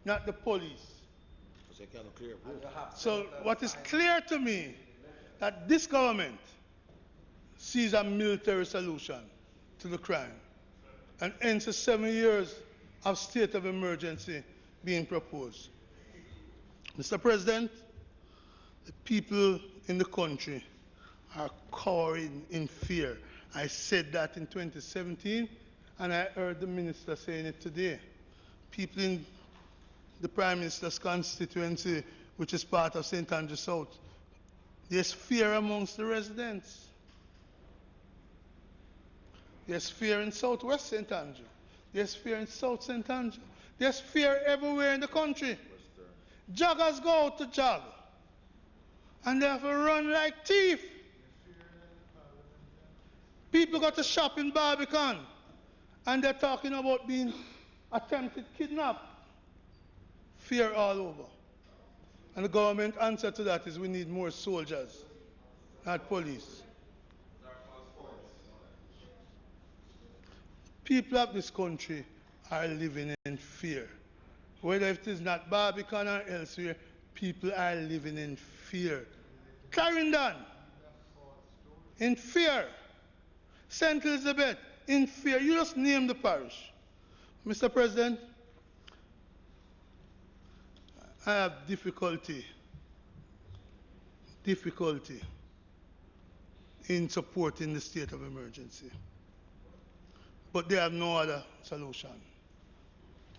not the police. So what is clear to me, that this government sees a military solution to the crime, and hence the 7 years of state of emergency being proposed. Mr. President, the people in the country are cowering in fear. I said that in 2017, and I heard the minister saying it today. People in the Prime Minister's constituency, which is part of St. Andrew South, there's fear amongst the residents. There's fear in Southwest St. Andrew. There's fear in South St. Andrew. There's fear everywhere in the country. Joggers go out to jog, and they have to run like thieves. People got to shop in Barbican, and they're talking about being attempted kidnapped. Fear all over. And the government answer to that is we need more soldiers, not police. People of this country are living in fear. Whether it is not Barbican or elsewhere, people are living in fear. Clarendon, in fear. St. Elizabeth, in fear. You just name the parish. Mr. President, I have difficulty in supporting the state of emergency. But they have no other solution.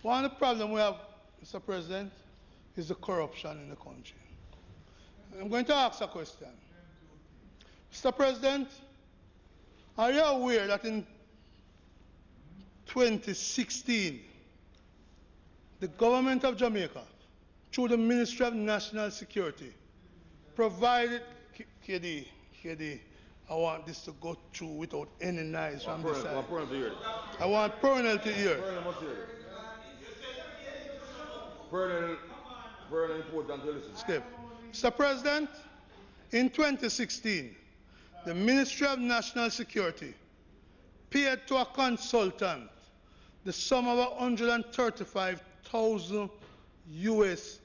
One of the problems we have, Mr. President, is the corruption in the country. I'm going to ask a question. Mr. President, are you aware that in 2016, the government of Jamaica, through the Ministry of National Security, provided, KD, I want this to go through without any noise from this side. I want Pernell to hear. Pernell important to listen. Skip. Mr. President, in 2016, the Ministry of National Security paid to a consultant the sum of $135,000 US,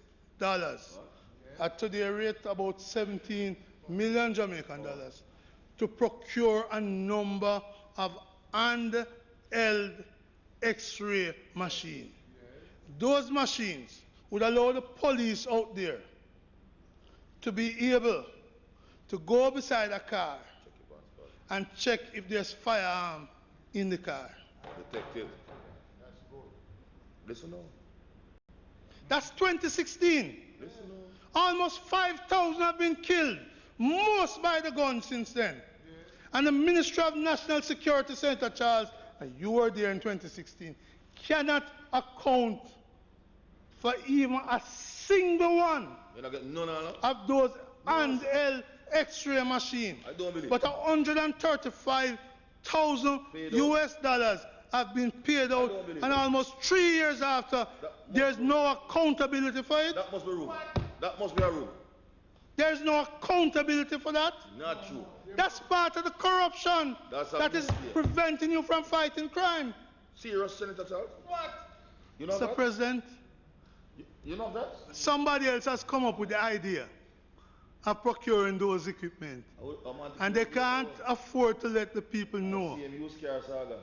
at today's rate about 17 million Jamaican dollars, to procure a number of handheld X-ray machines. Those machines would allow the police out there to be able to go beside a car and check if there's firearm in the car. Detective. Listen now. That's 2016. Listen now. Almost 5,000 have been killed, most by the gun since then. And the Ministry of National Security, Senator Charles, and you were there in 2016, cannot account for even a single one You don't get none of that? of those handheld X-ray machines. I don't believe. But $135,000 US dollars have been paid out, and almost 3 years after, there's no accountability for it. That must be rule. That must be a rule. There's no accountability for that. Not true. That's part of the corruption that is preventing you from fighting crime. Serious, Senator Charles? What? You know Mr. that? President, You know that? somebody else has come up with the idea of procuring those equipment. And they can't afford to let the people know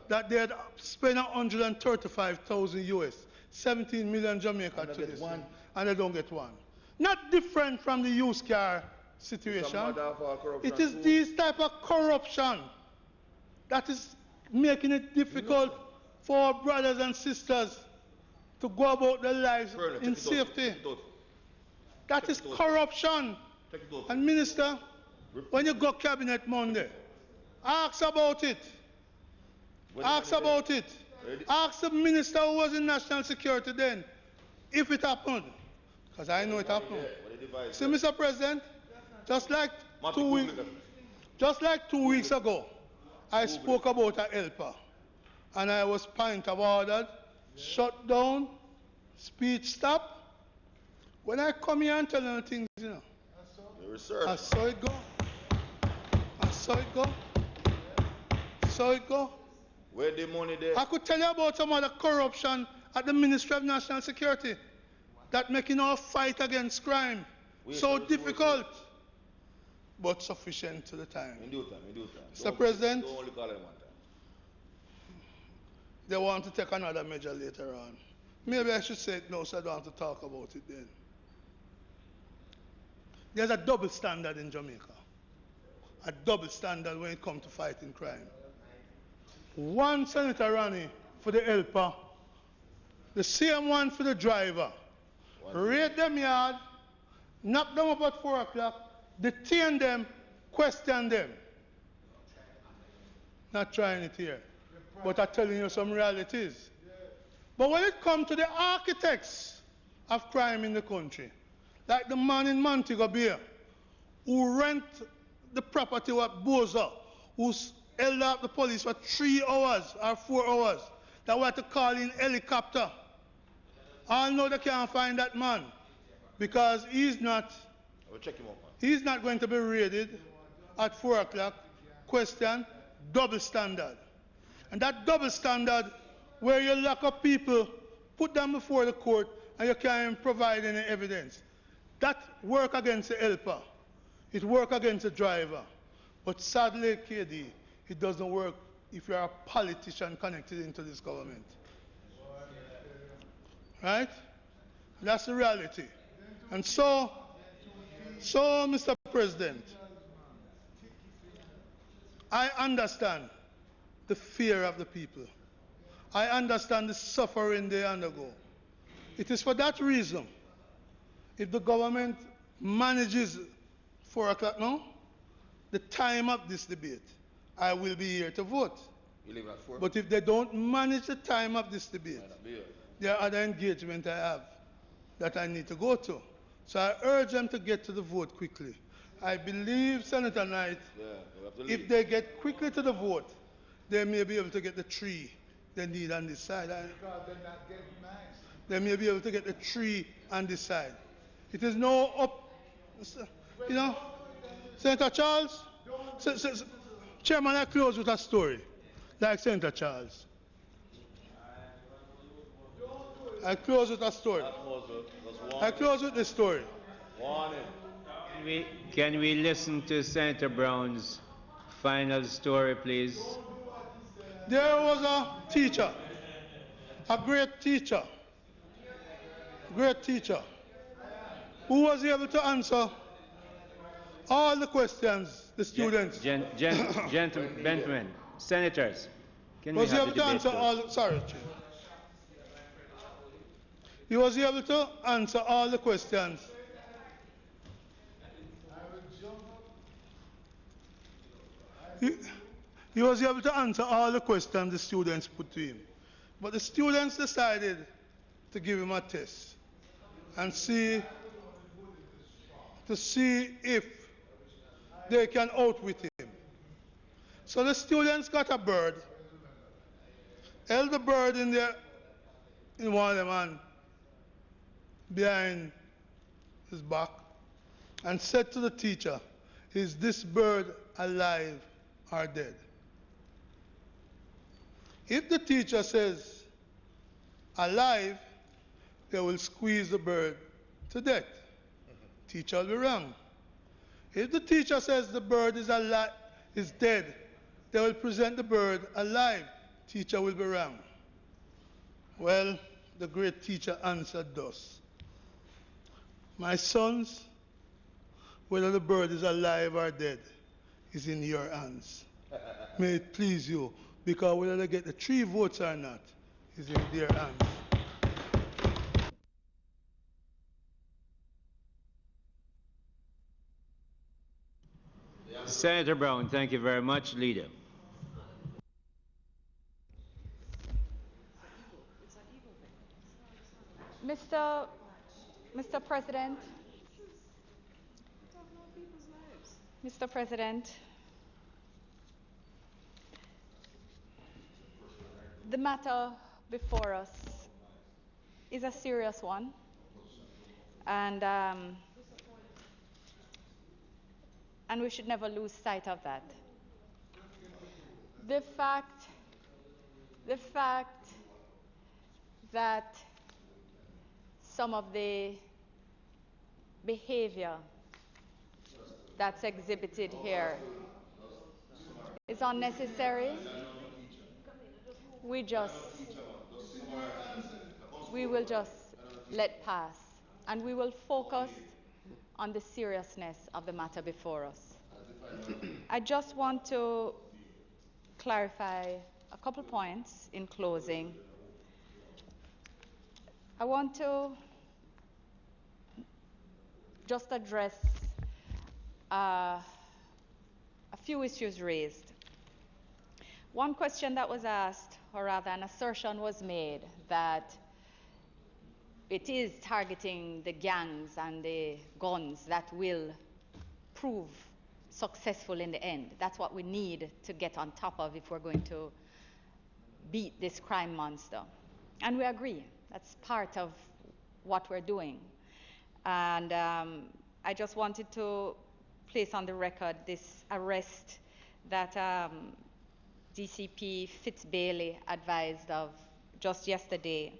that they had spent $135,000 US, 17 million Jamaica to this, and they don't get one. Not different from the used car situation. It is this type of corruption that is making it difficult for our brothers and sisters to go about their lives in safety. That is corruption. And Minister, when you go cabinet Monday, ask about it. Ask about it. Ask the minister who was in national security then if it happened. Because I know it happened. See, Mr. President, just like 2 weeks ago, I spoke about a helper. And I was point of order, shut down, speech stop. When I come here and tell you things, you know, I saw it go. I saw it go. Saw it go. Where the money there? I could tell you about some other corruption at the Ministry of National Security that making our fight against crime so difficult, but sufficient to the time. In due time, in due time. Mr. President, Don't only call him one time. they want to take another measure later on. Maybe I should say it now so I don't have to talk about it then. There's a double standard in Jamaica. A double standard when it comes to fighting crime. One Senator Ronnie for the helper, the same one for the driver. Raid them yard, knock them up at 4 o'clock, detain them, question them. Not trying it here, but I'm telling you some realities. But when it comes to the architects of crime in the country, like the man in Montego Bay, who rent the property at Boza, who's held up the police for 3 hours or 4 hours, that we had to call in helicopter. I know they can't find that man because he's not going to be raided at 4 o'clock. Question, double standard. And that double standard where you lock up people, put them before the court, and you can't even provide any evidence. That work against the helper. It work against the driver. But sadly, KD, it doesn't work if you're a politician connected into this government. Right? That's the reality. And so, Mr. President, I understand the fear of the people. I understand the suffering they undergo. It is for that reason, if the government manages 4 o'clock now, the time of this debate, I will be here to vote. You leave at 4? But if they don't manage the time of this debate, there are other engagements I have that I need to go to. So I urge them to get to the vote quickly. I believe, Senator Knight, if they get quickly to the vote, they may be able to get the 3 they need on this side. They may be able to get the 3 on this side. It is no up, you know, Senator Charles, Chairman, I close with a story, like Senator Charles. I close with a story. I close with this story. Can we listen to Senator Brown's final story, please? There was a teacher, a great teacher, who was able to answer all the questions the students. Gentlemen, senators, can we was have able the to debate answer all. Sorry, Chief. He was able to answer all the questions. He was able to answer all the questions the students put to him. But the students decided to give him a test and see if they can outwit him. So the students got a bird, held the bird in one of them hand behind his back, and said to the teacher, "Is this bird alive or dead?" If the teacher says alive, they will squeeze the bird to death. Teacher will be wrong. If the teacher says the bird is dead, they will present the bird alive. Teacher will be wrong. Well, the great teacher answered thus: "My sons, whether the bird is alive or dead is in your hands. May it please you, because whether they get the 3 votes or not is in their hands." Senator Brown, thank you very much. Leader. Mr. President, Mr. President, the matter before us is a serious one, and we should never lose sight of that. The fact that some of the behavior that's exhibited here is unnecessary. We will just let pass, and we will focus on the seriousness of the matter before us. I just want to clarify a couple points in closing. I want to just address a few issues raised. One question that was asked, or rather an assertion was made, that it is targeting the gangs and the guns that will prove successful in the end. That's what we need to get on top of if we're going to beat this crime monster. And we agree. That's part of what we're doing. And I just wanted to place on the record this arrest that DCP Fitz-Bailey advised of just yesterday.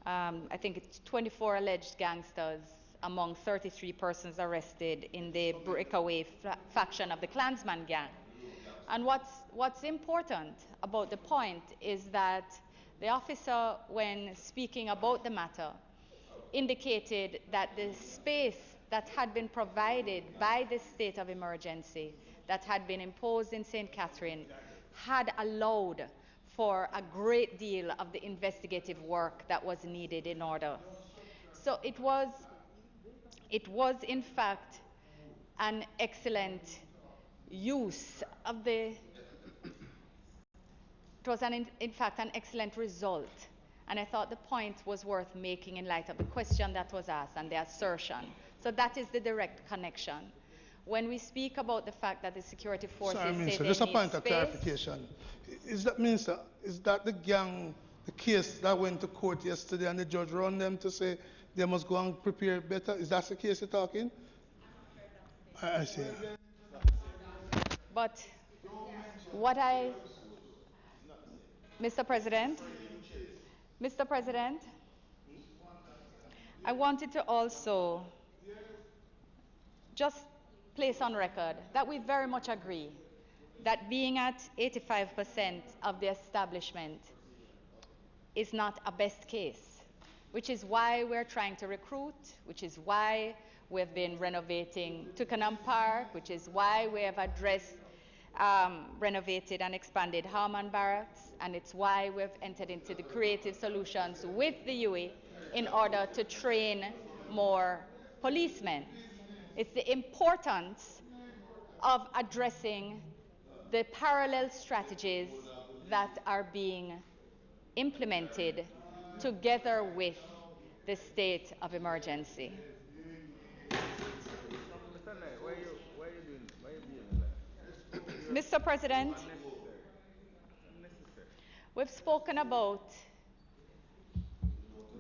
I think it's 24 alleged gangsters among 33 persons arrested in the breakaway faction of the Klansman gang. And what's important about the point is that the officer, when speaking about the matter, indicated that the space that had been provided by the state of emergency that had been imposed in St. Catherine had allowed for a great deal of the investigative work that was needed in order. So it was in fact an excellent use of the, it was in fact an excellent result. And I thought the point was worth making in light of the question that was asked and the assertion. So that is the direct connection. When we speak about the fact that the security forces Sorry, say Minister, they just a need point of space, clarification. Is that, Minister, is that the gang, the case that went to court yesterday and the judge run them to say they must go and prepare better? Is that the case you're talking? I see. but Mr. President, I wanted to also just place on record that we very much agree that being at 85% of the establishment is not a best case, which is why we're trying to recruit, which is why we've been renovating Twickenham Park, which is why we have addressed, renovated and expanded Harman Barracks, and it's why we've entered into the creative solutions with the UE in order to train more policemen. It's the importance of addressing the parallel strategies that are being implemented together with the state of emergency. Mr. President, we've spoken about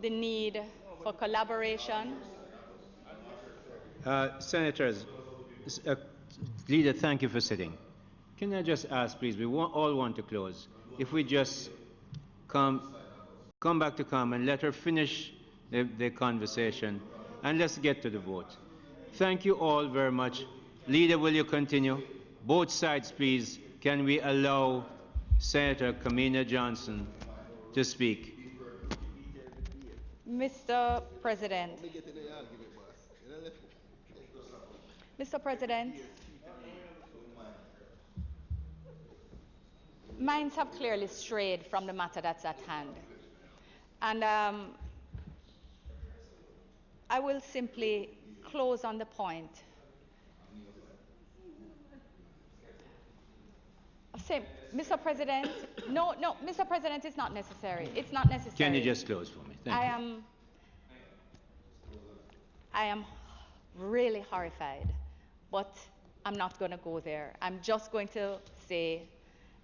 the need for collaboration. Senators, Leader, thank you for sitting. Can I just ask, please, we all want to close. If we just come back to come and let her finish the conversation, and let's get to the vote. Thank you all very much. Leader, will you continue? Both sides, please. Can we allow Senator Kamina Johnson to speak? Mr. President, minds have clearly strayed from the matter that's at hand. And I will simply close on the point. Mr. President, no, Mr. President, it's not necessary. It's not necessary. Can you just close for me? Thank you. I am really horrified, but I'm not going to go there. I'm just going to say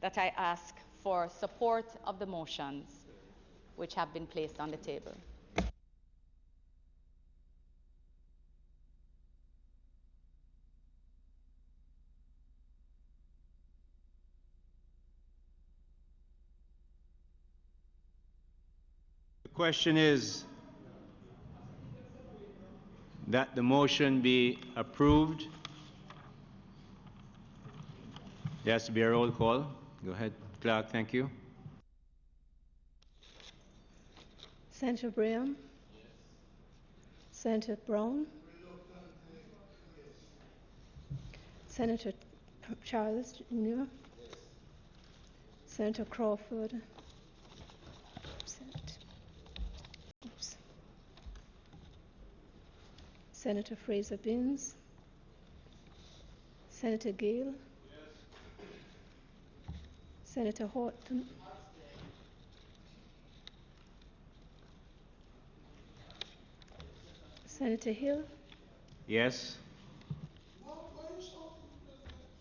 that I ask for support of the motions which have been placed on the table. The question is that the motion be approved. There has to be a roll call. Go ahead, Clerk, thank you. Senator Graham? Yes. Senator Brown? Senator Charles Jr.? Yes. Senator Crawford? Senator Fraser Binns? Senator Gale? Yes. Senator Horton? Senator Hill? Yes.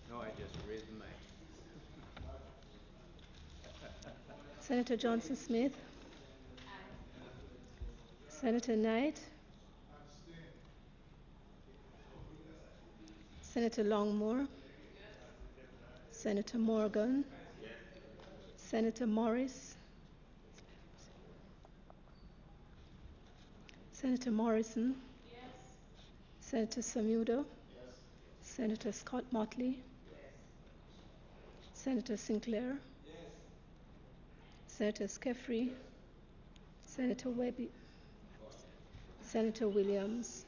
No, I just raised the mic. Senator Johnson Smith? Senator Knight? Senator Longmore? Senator Morgan? Senator Morris? Senator Morrison? Senator Samudo? Senator Scott Motley? Senator Sinclair? Senator Skeffrey? Senator Webby? Senator Williams?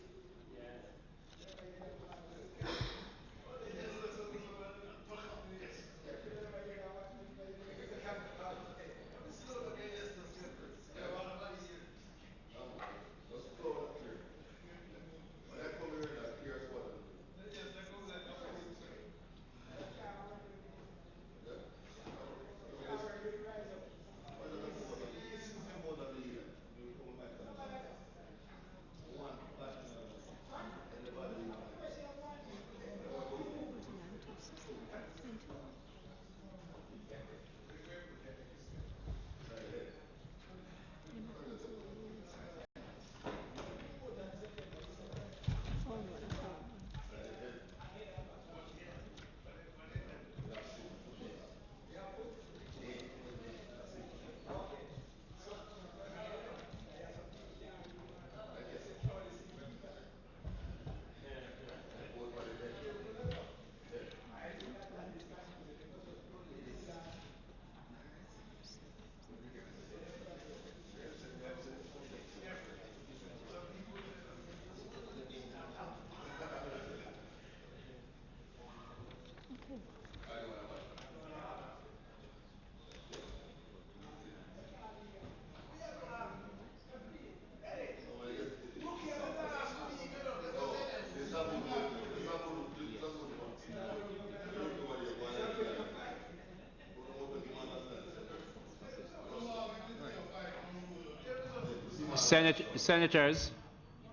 Senators,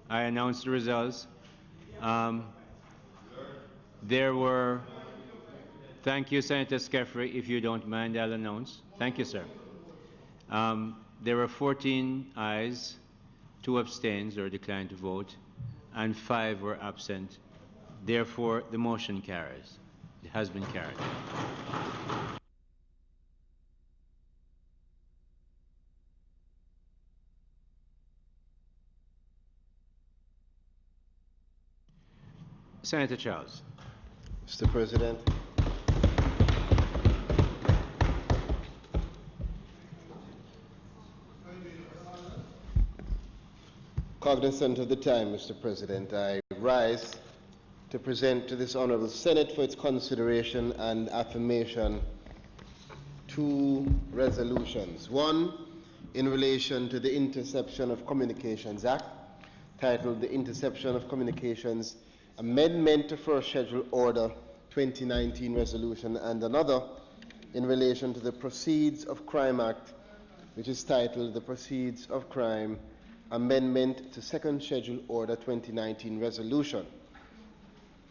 I announced the results. There were, thank you, Senator Skeffrey. If you don't mind, I'll announce. Thank you, sir. There were 14 ayes, 2 abstains or declined to vote, and 5 were absent. Therefore, the motion carries. It has been carried. Senator Charles. Mr. President. Cognizant of the time, Mr. President, I rise to present to this Honorable Senate for its consideration and affirmation 2 resolutions. One, in relation to the Interception of Communications Act, titled the Interception of Communications Amendment to First Schedule Order 2019 Resolution, and another in relation to the Proceeds of Crime Act, which is titled the Proceeds of Crime Amendment to Second Schedule Order 2019 Resolution.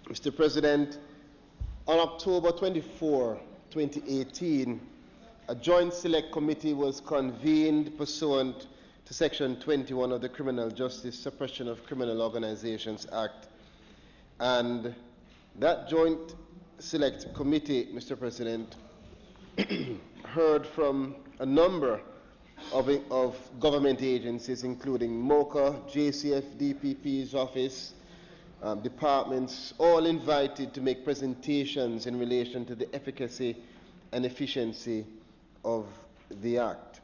Mr. President, on October 24, 2018, a joint select committee was convened pursuant to Section 21 of the Criminal Justice Suppression of Criminal Organizations Act. And that joint select committee, Mr. President, heard from a number of government agencies, including MOCA, JCF, DPP's office, departments, all invited to make presentations in relation to the efficacy and efficiency of the Act.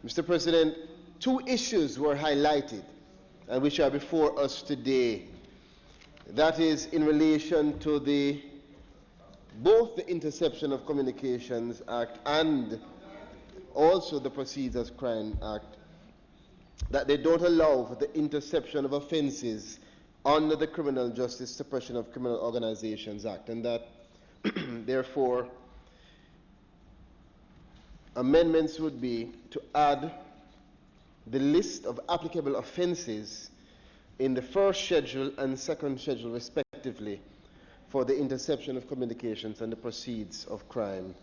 Mr. President, 2 issues were highlighted and which are before us today. That is in relation to both the Interception of Communications Act and also the Proceeds of Crime Act, that they don't allow for the interception of offenses under the Criminal Justice Suppression of Criminal Organizations Act, and that therefore amendments would be to add the list of applicable offenses in the first schedule and second schedule respectively for the Interception of Communications and the Proceeds of Crime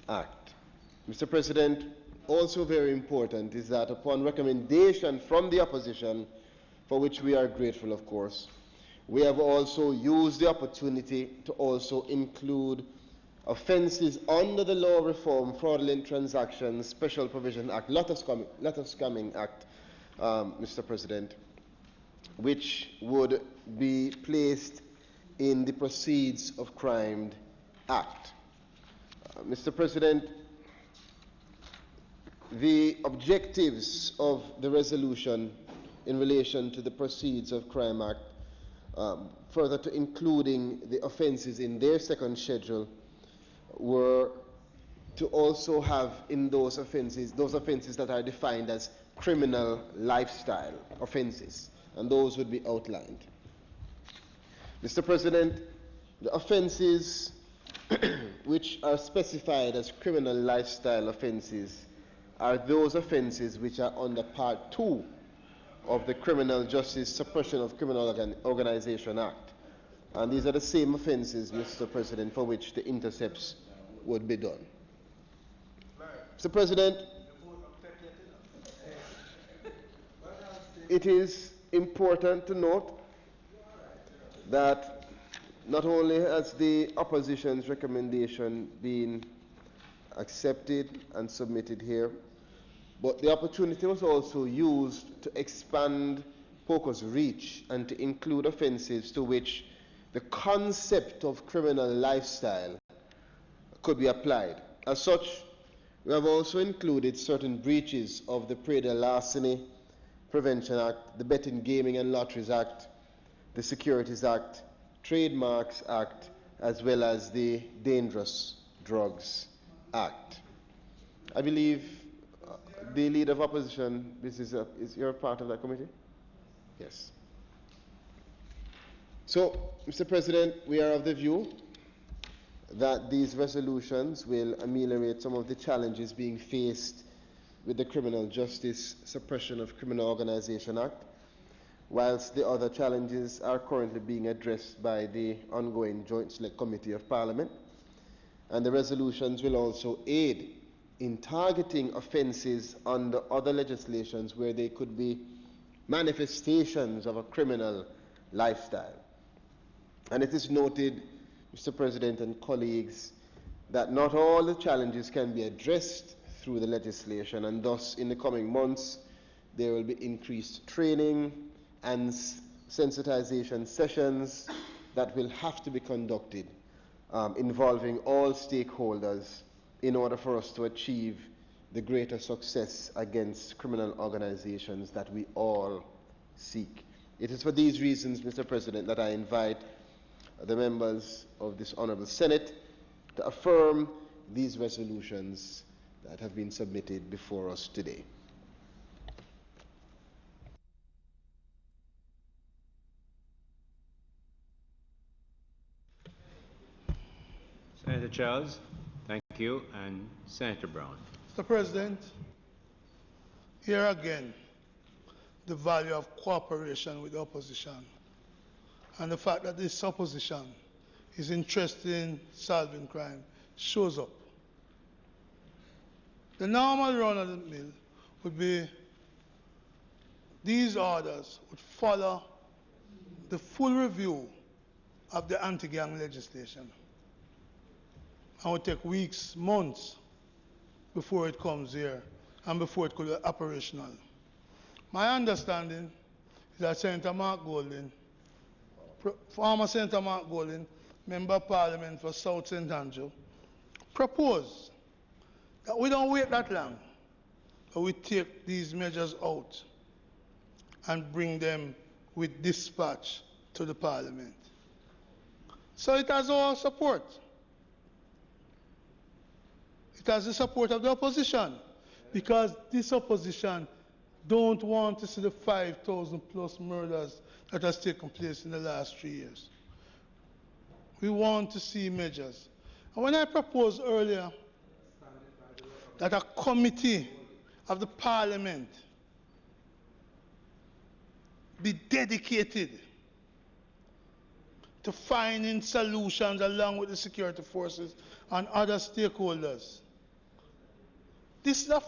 Act. Mr. President, also very important is that upon recommendation from the opposition, for which we are grateful of course, we have also used the opportunity to also include offenses under the Law Reform Fraudulent Transactions Special Provision Act, Lot of Scamming Act, Mr. President, which would be placed in the Proceeds of Crime Act. Mr. President, the objectives of the resolution in relation to the Proceeds of Crime Act, further to including the offenses in their second schedule, were to also have in those offenses that are defined as criminal lifestyle offenses, and those would be outlined. Mr. President, the offenses which are specified as criminal lifestyle offenses are those offenses which are under Part 2 of the Criminal Justice Suppression of Criminal Organization Act. And these are the same offenses, Mr. President, for which the intercepts would be done. Mr. President, it is important to note that not only has the opposition's recommendation been accepted and submitted here, but the opportunity was also used to expand POCO's reach and to include offenses to which the concept of criminal lifestyle could be applied. As such, we have also included certain breaches of the Preda Larceny Prevention Act, the Betting, Gaming and Lotteries Act, the Securities Act, Trademarks Act, as well as the Dangerous Drugs Act. I believe the Leader of Opposition, is you're part of that committee? Yes. So, Mr. President, we are of the view that these resolutions will ameliorate some of the challenges being faced with the Criminal Justice Suppression of Criminal Organization Act, whilst the other challenges are currently being addressed by the ongoing Joint Select Committee of Parliament. And the resolutions will also aid in targeting offences under other legislations where they could be manifestations of a criminal lifestyle. And it is noted, Mr. President and colleagues, that not all the challenges can be addressed through the legislation, and thus in the coming months there will be increased training and sensitization sessions that will have to be conducted involving all stakeholders in order for us to achieve the greater success against criminal organizations that we all seek. It is for these reasons, Mr. President, that I invite the members of this Honorable Senate to affirm these resolutions that have been submitted before us today. Senator Charles, thank you, and Senator Brown. Mr. President, here again, the value of cooperation with the opposition and the fact that this opposition is interested in solving crime shows up. The normal run of the mill would be these orders would follow the full review of the anti-gang legislation. And would take weeks, months before it comes here and before it could be operational. My understanding is that Senator Mark Golding, former Senator Mark Golding, Member of Parliament for South St. Andrew, proposed that we don't wait that long, but we take these measures out and bring them with dispatch to the Parliament. So it has our support. It has the support of the opposition, because this opposition don't want to see the 5,000 plus murders that has taken place in the last 3 years. We want to see measures. And when I proposed earlier that a committee of the Parliament be dedicated to finding solutions along with the security forces and other stakeholders, this is an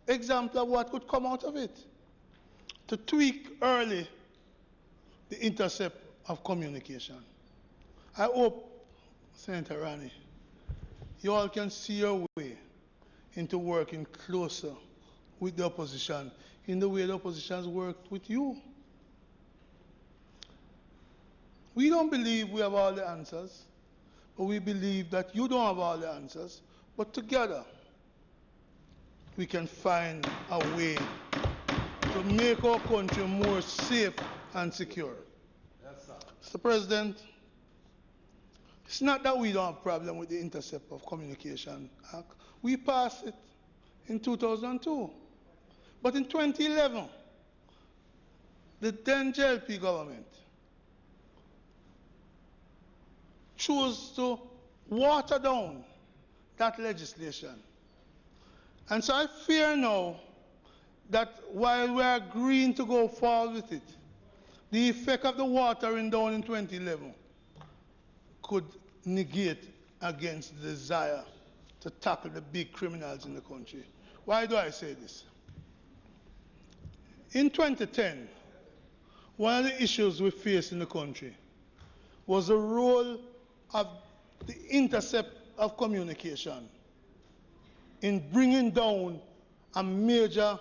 example of what could come out of it. To tweak early the intercept of communication. I hope, Senator Rani, you all can see your way into working closer with the opposition in the way the opposition has worked with you. We don't believe we have all the answers, but we believe that you don't have all the answers, but together we can find a way to make our country more safe and secure. Yes, sir. Mr. President, it's not that we don't have a problem with the Intercept of Communication Act. We passed it in 2002. But in 2011, the then JLP government chose to water down that legislation. And so I fear now that while we are agreeing to go forward with it, the effect of the watering down in 2011 could negate against the desire to tackle the big criminals in the country. Why do I say this? In 2010, one of the issues we faced in the country was the role of the intercept of communication in bringing down a major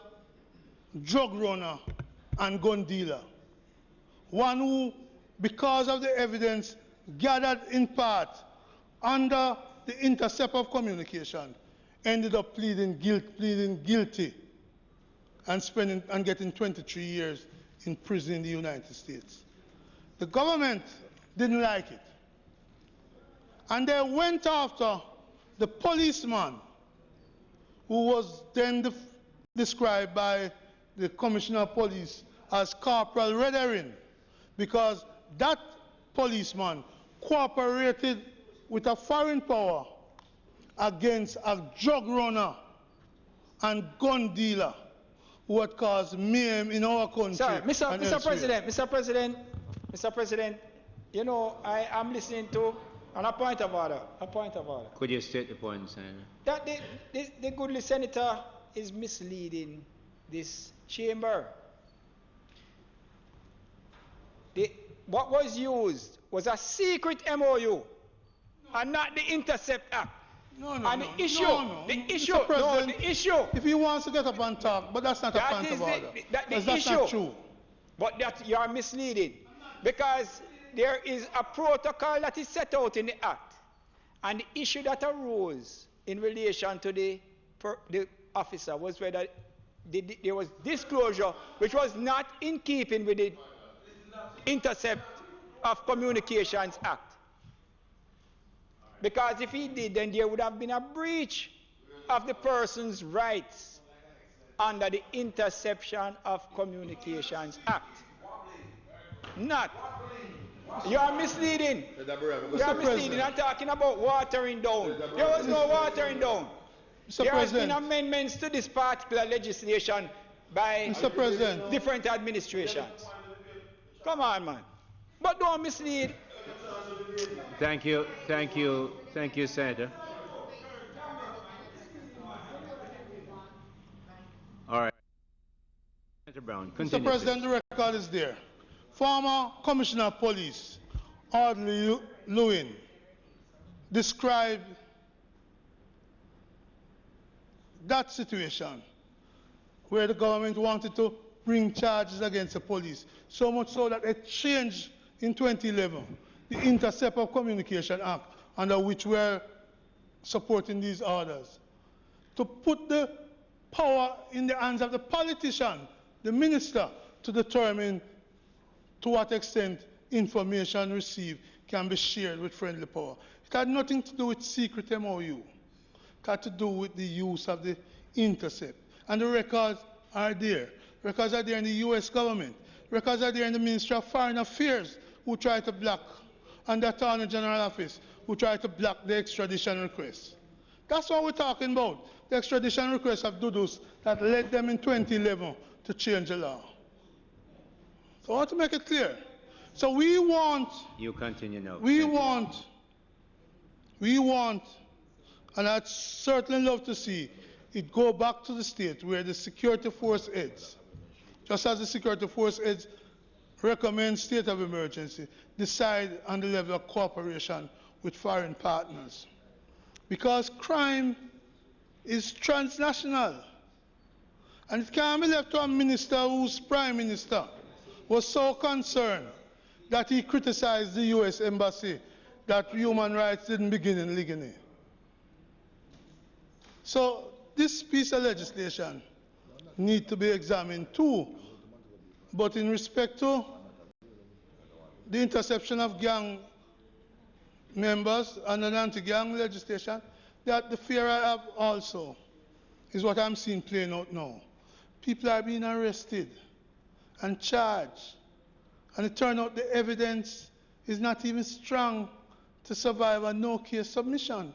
drug runner and gun dealer. One who, because of the evidence gathered in part under the intercept of communication, ended up pleading guilty and getting 23 years in prison in the United States. The government didn't like it. And they went after the policeman who was then described by the Commissioner of Police as Corporal Red Herring, because that policeman cooperated with a foreign power against a drug runner and gun dealer who had caused mayhem in our country. Sir, Mr. and Mr. elsewhere. Mr. President, you know, I am listening to, on a point of order. Could you state the point, Senator? That the goodly senator is misleading this chamber. What was used was a secret MOU and not the Intercept Act. The issue. If he wants to get up and talk, but that's not a point of order. That's not true. But that you are misleading, because there is a protocol that is set out in the Act, and the issue that arose in relation to the officer was whether there was disclosure which was not in keeping with the Intercept of Communications Act. Because if he did, then there would have been a breach of the person's rights under the Interception of Communications Act. Not. You are misleading. You are misleading. I'm talking about watering down. There was no watering down. There has been amendments to this particular legislation by different administrations. Come on, man. But don't mislead. Thank you, Senator. All right. Senator Brown, continue. Mr. President, the record is there. Former Commissioner of Police, Audley Lewin, described that situation where the government wanted to bring charges against the police, so much so that it changed in 2011 the Intercept of Communication Act, under which we're supporting these orders, to put the power in the hands of the politician, the minister, to determine to what extent information received can be shared with friendly power. It had nothing to do with secret MOU. It had to do with the use of the Intercept. And the records are there. Records are there in the US government. Records are there in the Ministry of Foreign Affairs, who tried to block, and the Attorney General Office, who tried to block the extradition request. That's what we're talking about. The extradition request of Dudus that led them in 2011 to change the law. So I want to make it clear. So we want... You continue now. We want, and I'd certainly love to see it go back to the state where the security force heads, just as the security force heads recommend state of emergency, decide on the level of cooperation with foreign partners. Because crime is transnational. And it can't be left to a minister whose prime minister was so concerned that he criticized the US embassy that human rights didn't begin in Ligony. So this piece of legislation needs to be examined too. But in respect to the interception of gang members and an anti-gang legislation, that the fear I have also is what I'm seeing playing out now. People are being arrested and charged, and it turned out the evidence is not even strong to survive a no-case submission.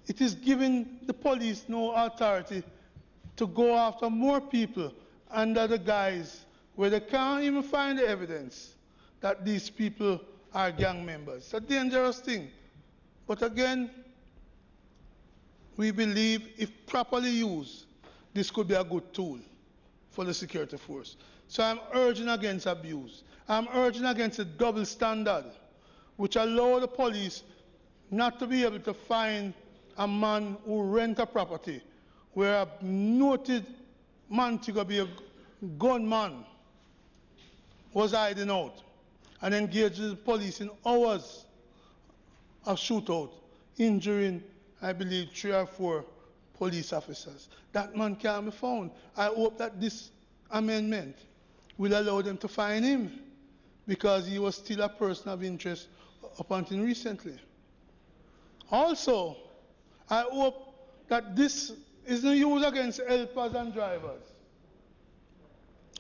It is giving the police no authority to go after more people under the guise where they can't even find the evidence that these people are gang members. It's a dangerous thing. But again, we believe if properly used, this could be a good tool for the security force. So I'm urging against abuse. I'm urging against a double standard, which allow the police not to be able to find a man who rent a property where a noted man to be a gunman was hiding out and engaged the police in hours of shootout, injuring, I believe, 3 or 4 police officers. That man can't be found. I hope that this amendment will allow them to find him, because he was still a person of interest up until recently. Also, I hope that this isn't used against helpers and drivers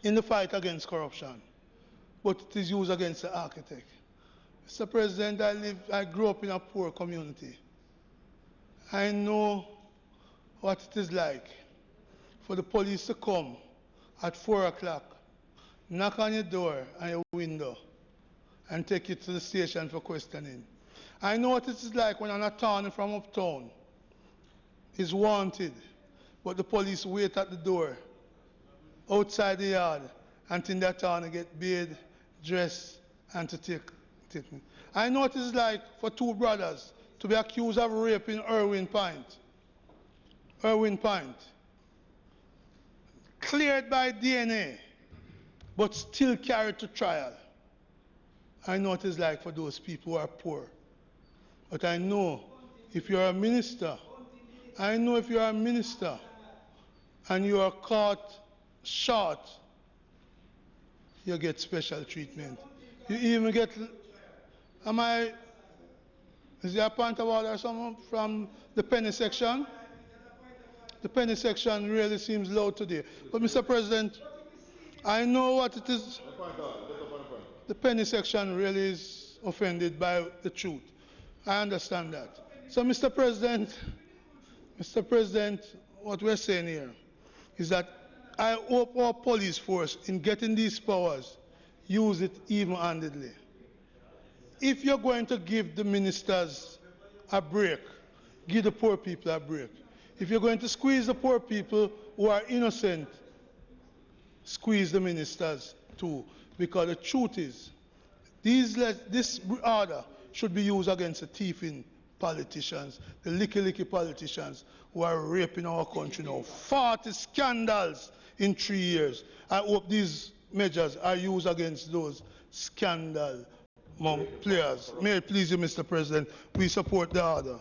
in the fight against corruption, but it is used against the architect. Mr. President, I grew up in a poor community. I know what it is like for the police to come at 4 o'clock, knock on your door and your window, and take you to the station for questioning. I know what it is like when an attorney from uptown is wanted, but the police wait at the door, outside the yard, until the attorney get bathed, dressed, and to take me. I know what it is like for two brothers to be accused of rape in Irwin Point. Cleared by DNA, but still carried to trial. I know what it's like for those people who are poor. But I know if you're a minister, and you are caught short, you get special treatment. You even get, is there a point of order or something from the penny section? The penny section really seems low today. But Mr. President, I know what it is. The penny section really is offended by the truth. I understand that. So, Mr. President, what we're saying here is that I hope our police force, in getting these powers, use it even-handedly. If you're going to give the ministers a break, give the poor people a break. If you're going to squeeze the poor people who are innocent, squeeze the ministers too. Because the truth is, this order should be used against the thieving politicians, the licky politicians who are raping our country now. 40 scandals in 3 years. I hope these measures are used against those scandal players. May it please you, Mr. President, we support the order.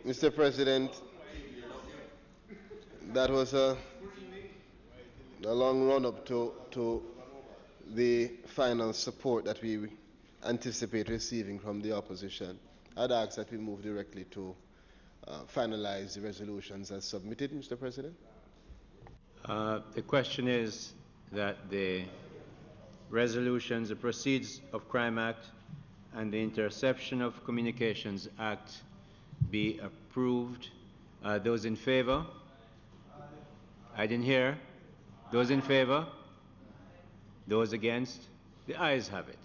Mr. President, that was a long run-up to the final support that we anticipate receiving from the opposition. I'd ask that we move directly to finalize the resolutions as submitted, Mr. President. The question is that the resolutions, the Proceeds of Crime Act and the Interception of Communications Act be approved. Those in favor? I didn't hear. Those in favor? Those against? The ayes have it.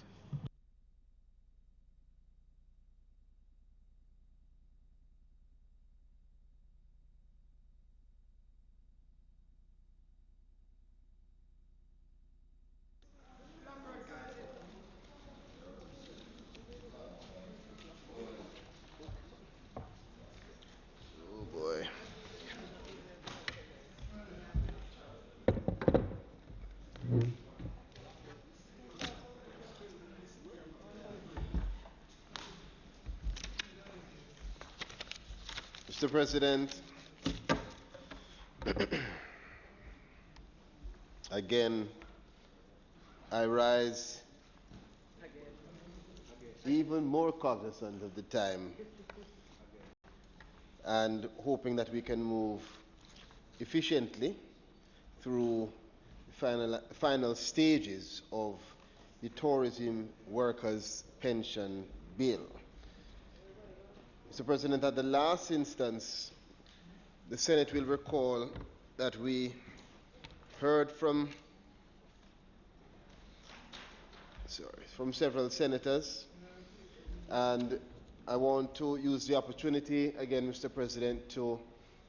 Oh boy. Mr. President, again, I rise even more cognizant of the time and hoping that we can move efficiently through final stages of the Tourism Workers' Pension Bill. Mr. President, at the last instance, the Senate will recall that we heard from several senators, and I want to use the opportunity again, Mr. President, to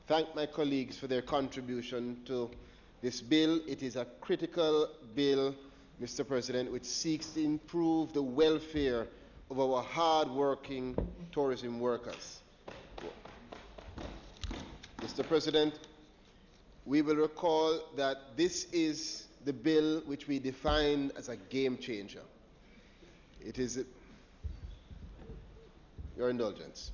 thank my colleagues for their contribution to this bill. It is a critical bill, Mr. President, which seeks to improve the welfare of our hard-working tourism workers. Mr. President, we will recall that this is the bill which we defined as a game changer. It is your indulgence.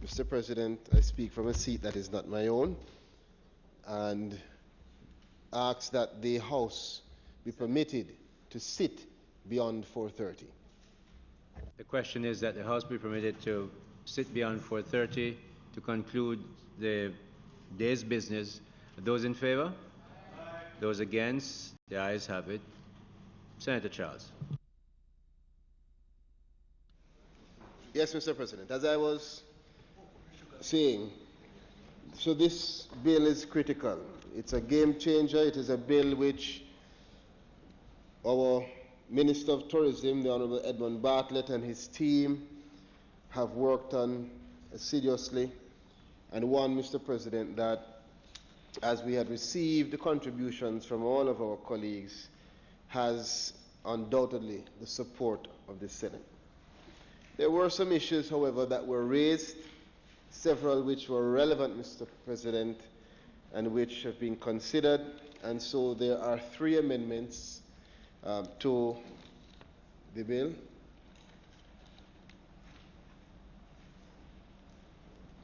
Mr. President, I speak from a seat that is not my own and ask that the House be permitted to sit beyond 4:30. The question is that the House be permitted to sit beyond 4:30 to conclude the day's business. Those in favor? Those against? The ayes have it. Senator Charles. Yes, Mr. President. As I was saying, so this bill is critical. It's a game changer. It is a bill which our Minister of Tourism, the Honorable Edmund Bartlett, and his team have worked on assiduously, and one, Mr. President, that as we had received the contributions from all of our colleagues, has undoubtedly the support of the Senate. There were some issues, however, that were raised, several which were relevant, Mr. President, and which have been considered, and so there are 3 amendments to the bill.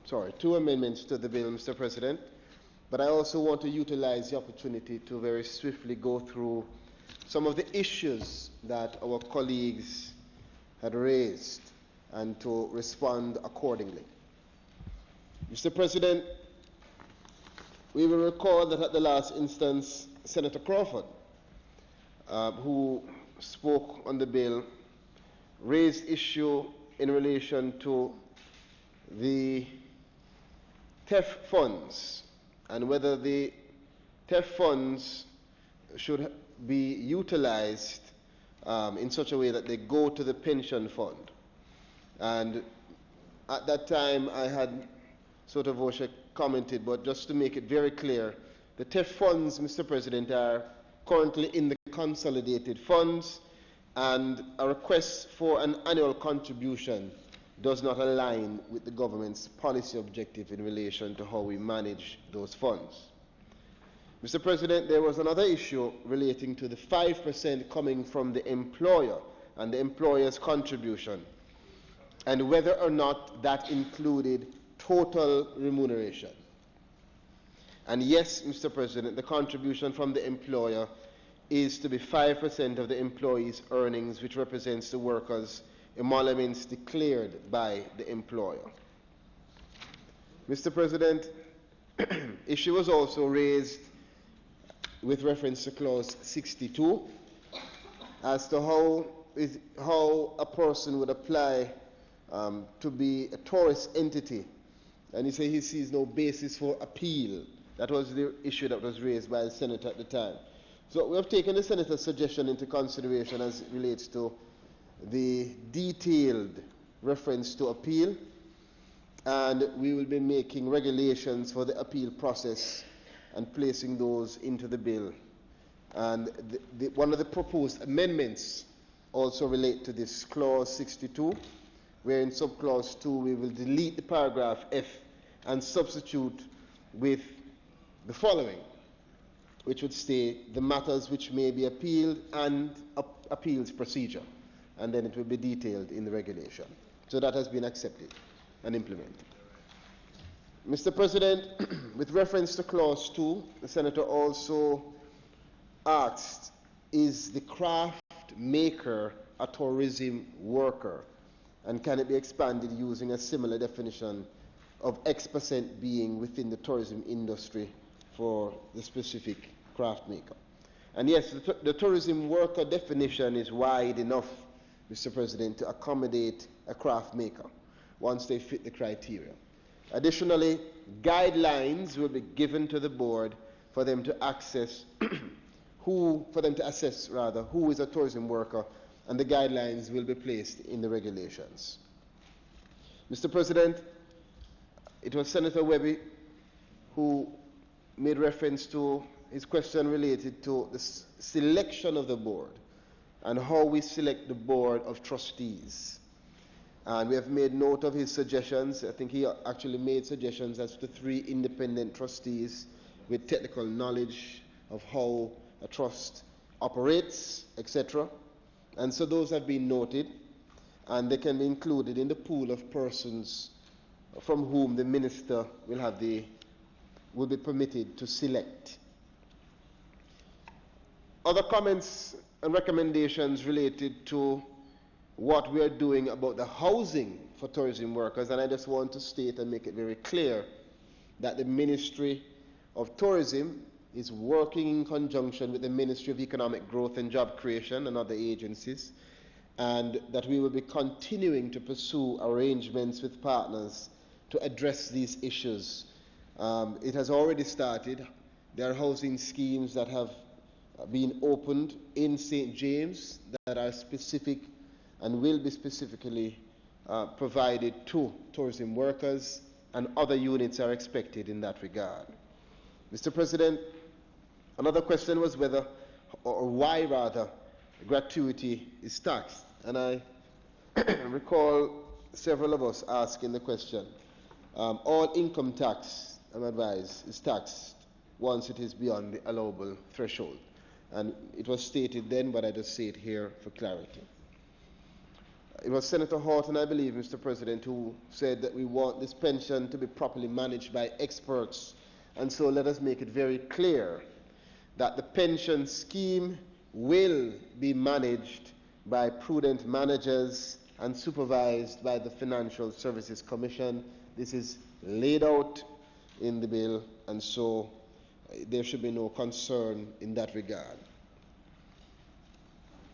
Sorry, 2 amendments to the bill, Mr. President, but I also want to utilize the opportunity to very swiftly go through some of the issues that our colleagues had raised and to respond accordingly. Mr. President, we will recall that at the last instance, Senator Crawford, who spoke on the bill, raised issue in relation to the TEF funds and whether the TEF funds should be utilized in such a way that they go to the pension fund. And at that time, I had sort of commented, but just to make it very clear, the TEF funds, Mr. President, are currently in the consolidated funds, and a request for an annual contribution does not align with the government's policy objective in relation to how we manage those funds. Mr. President, there was another issue relating to the 5% coming from the employer and the employer's contribution, and whether or not that included total remuneration. And yes, Mr. President, the contribution from the employer is to be 5% of the employee's earnings, which represents the workers' emoluments declared by the employer. Mr. President, issue was also raised with reference to clause 62 as to how a person would apply to be a tourist entity, and he said he sees no basis for appeal. That was the issue that was raised by the Senate at the time. So we have taken the Senator's suggestion into consideration as it relates to the detailed reference to appeal, and we will be making regulations for the appeal process and placing those into the bill. And one of the proposed amendments also relate to this clause 62, where in subclause 2 we will delete the paragraph F and substitute with the following, which would state the matters which may be appealed and appeals procedure, and then it will be detailed in the regulation. So that has been accepted and implemented. Mr. President, with reference to clause 2, the Senator also asked, is the craft maker a tourism worker, and can it be expanded using a similar definition of X% being within the tourism industry for the specific craft maker? And yes, the tourism worker definition is wide enough, Mr. President, to accommodate a craft maker once they fit the criteria. Additionally, guidelines will be given to the board for them to assess who is a tourism worker, and the guidelines will be placed in the regulations. Mr. President, it was Senator Webby who made reference to his question related to the selection of the board and how we select the board of trustees. And we have made note of his suggestions. I think he actually made suggestions as to 3 independent trustees with technical knowledge of how a trust operates, etc. And so those have been noted, and they can be included in the pool of persons from whom the minister will be permitted to select. Other comments and recommendations related to what we are doing about the housing for tourism workers, and I just want to state and make it very clear that the Ministry of Tourism is working in conjunction with the Ministry of Economic Growth and Job Creation and other agencies, and that we will be continuing to pursue arrangements with partners to address these issues. It has already started. There are housing schemes that have been opened in St. James that are specific and will be specifically provided to tourism workers, and other units are expected in that regard. Mr. President, another question was whether, or why rather, gratuity is taxed. And I recall several of us asking the question. All income tax, I'm advised, is taxed once it is beyond the allowable threshold. And it was stated then, but I just say it here for clarity. It was Senator Horton, I believe, Mr. President, who said that we want this pension to be properly managed by experts. And so let us make it very clear that the pension scheme will be managed by prudent managers and supervised by the Financial Services Commission. This is laid out in the bill, and so there should be no concern in that regard.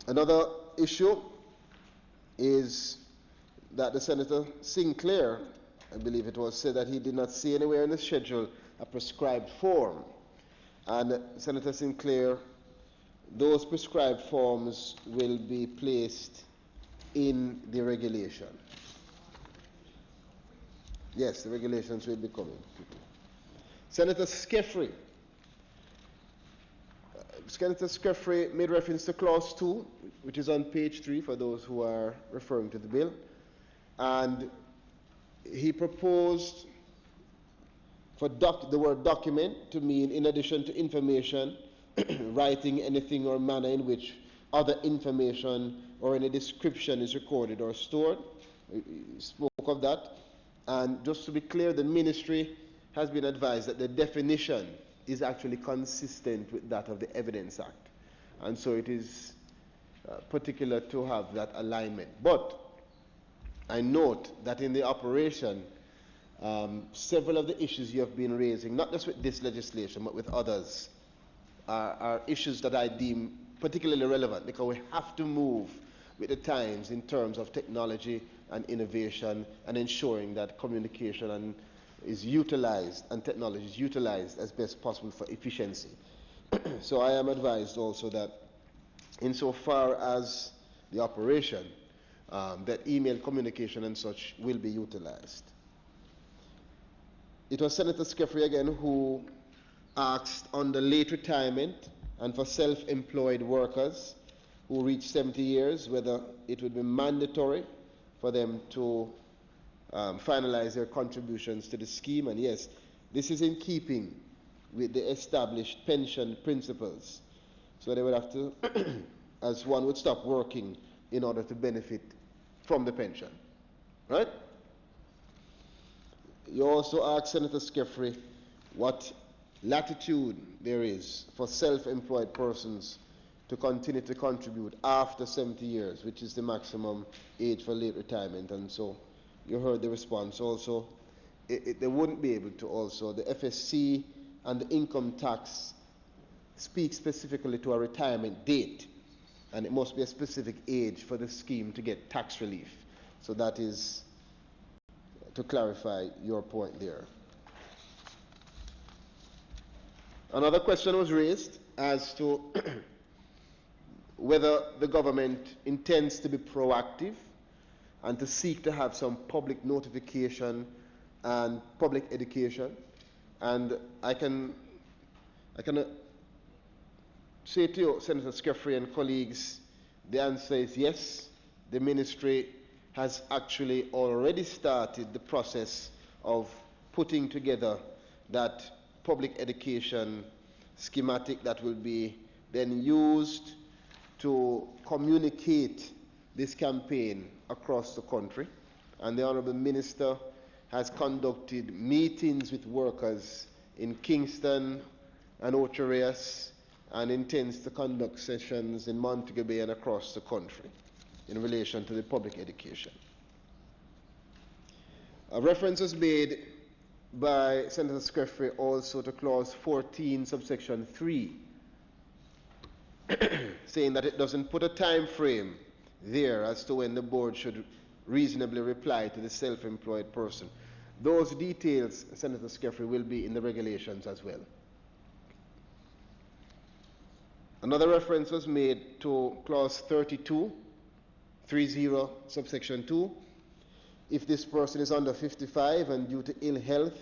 Another issue is that the Senator Sinclair, I believe it was, said that he did not see anywhere in the schedule a prescribed form. And Senator Sinclair, those prescribed forms will be placed in the regulation. Yes, the regulations will be coming. Senator Skeffrey. Senator Skeffrey made reference to Clause 2, which is on page 3 for those who are referring to the bill. And he proposed for the word document to mean, in addition to information, writing anything or manner in which other information or any description is recorded or stored. He spoke of that. And just to be clear, the ministry has been advised that the definition is actually consistent with that of the Evidence Act. And so it is particular to have that alignment. But I note that in the operation, several of the issues you have been raising, not just with this legislation, but with others, are issues that I deem particularly relevant, because we have to move with the times in terms of technology and innovation and ensuring that communication is utilized and technology is utilized as best possible for efficiency. So I am advised also that insofar as the operation, that email communication and such will be utilized. It was Senator Skeffrey again who asked on the late retirement and for self-employed workers who reach 70 years whether it would be mandatory for them to finalize their contributions to the scheme. And yes, this is in keeping with the established pension principles. So they would have to, as one would stop working in order to benefit from the pension. Right? You also asked Senator Skeffrey what latitude there is for self-employed persons to continue to contribute after 70 years, which is the maximum age for late retirement. And so you heard the response also. They wouldn't be able to also. The FSC and the income tax speak specifically to a retirement date, and it must be a specific age for the scheme to get tax relief. So that is to clarify your point there. Another question was raised as to whether the government intends to be proactive and to seek to have some public notification and public education. And I can say to you, Senator Skeffrey and colleagues, the answer is yes. The ministry has actually already started the process of putting together that public education schematic that will be then used to communicate this campaign across the country. And the Honourable Minister has conducted meetings with workers in Kingston and Ocho Rios and intends to conduct sessions in Montego Bay and across the country in relation to the public education. A reference was made by Senator Screffrey also to clause 14 subsection 3 saying that it doesn't put a time frame there as to when the board should reasonably reply to the self-employed person. Those details, Senator Screffrey, will be in the regulations as well. Another reference was made to clause 32, 30, subsection 2. If this person is under 55 and due to ill health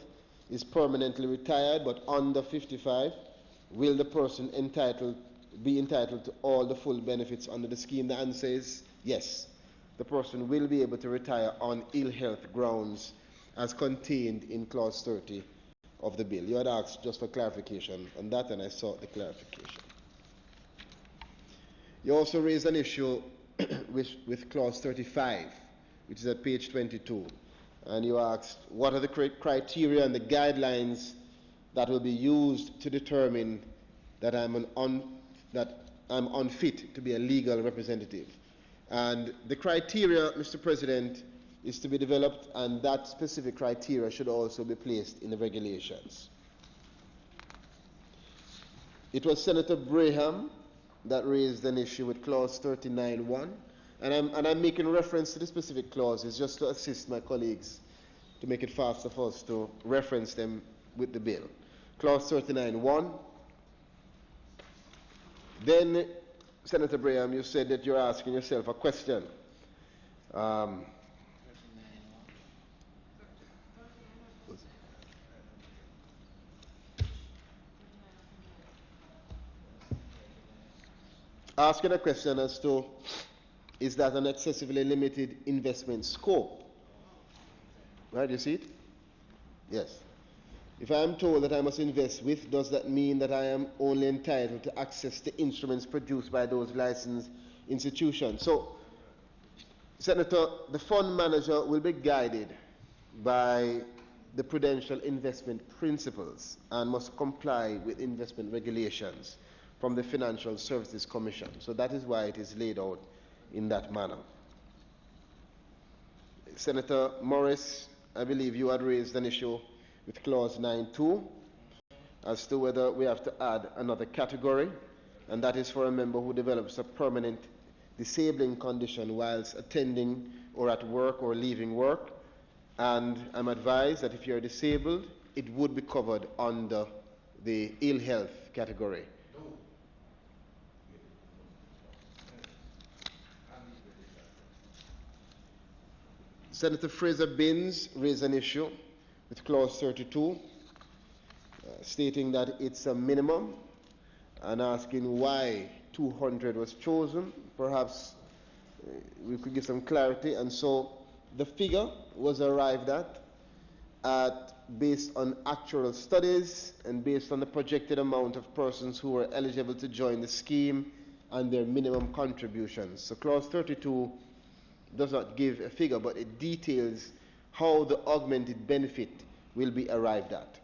is permanently retired but under 55, will the person be entitled to all the full benefits under the scheme? The answer is yes. The person will be able to retire on ill health grounds as contained in clause 30 of the bill. You had asked just for clarification on that, and I sought the clarification. You also raised an issue with clause 35, which is at page 22, and you asked what are the criteria and the guidelines that will be used to determine that I'm unfit to be a legal representative. And the criteria, Mr. President, is to be developed, and that specific criteria should also be placed in the regulations. It was Senator Braham that raised an issue with clause 39.1, and I'm making reference to the specific clauses just to assist my colleagues to make it faster for us to reference them with the bill. Clause 39.1. Then, Senator Braham, you said that you're asking yourself a question. Asking a question as to, is that an excessively limited investment scope? Right, you see it? Yes. If I am told that I must invest with, does that mean that I am only entitled to access the instruments produced by those licensed institutions? So, Senator, the fund manager will be guided by the prudential investment principles and must comply with investment regulations from the Financial Services Commission. So that is why it is laid out in that manner. Senator Morris, I believe you had raised an issue with clause 9.2 as to whether we have to add another category, and that is for a member who develops a permanent disabling condition whilst attending or at work or leaving work. And I'm advised that if you're disabled, it would be covered under the ill health category. Senator Fraser Binns raised an issue with clause 32, stating that it's a minimum and asking why 200 was chosen. Perhaps we could give some clarity. And so the figure was arrived at based on actual studies and based on the projected amount of persons who were eligible to join the scheme and their minimum contributions. So clause 32 does not give a figure, but it details how the augmented benefit will be arrived at.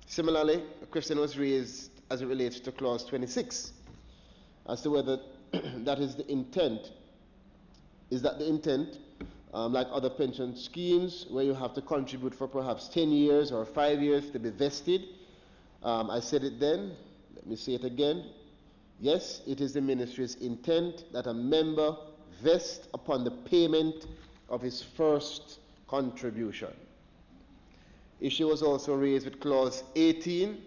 Similarly, a question was raised as it relates to clause 26 as to whether that is the intent. Is that the intent, like other pension schemes, where you have to contribute for perhaps 10 years or 5 years to be vested? I said it then, let me say it again. Yes, it is the ministry's intent that a member vest upon the payment of his first contribution. Issue was also raised with clause 18.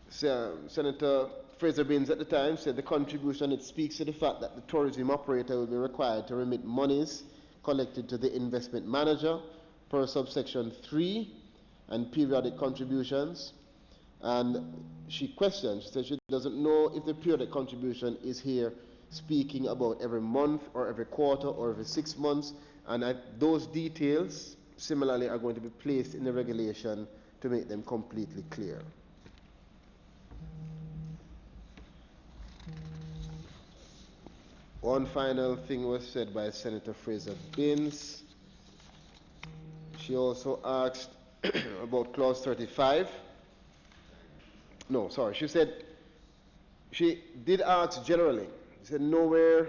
Senator Fraser Binns at the time said the contribution, it speaks to the fact that the tourism operator will be required to remit monies collected to the investment manager per subsection 3 and periodic contributions. And she questioned, she said she doesn't know if the periodic contribution is here speaking about every month or every quarter or every 6 months, and those details similarly are going to be placed in the regulation to make them completely clear. One final thing was said by Senator Fraser Binns. She also asked about clause 35. No, sorry, she said, she did ask generally. She said nowhere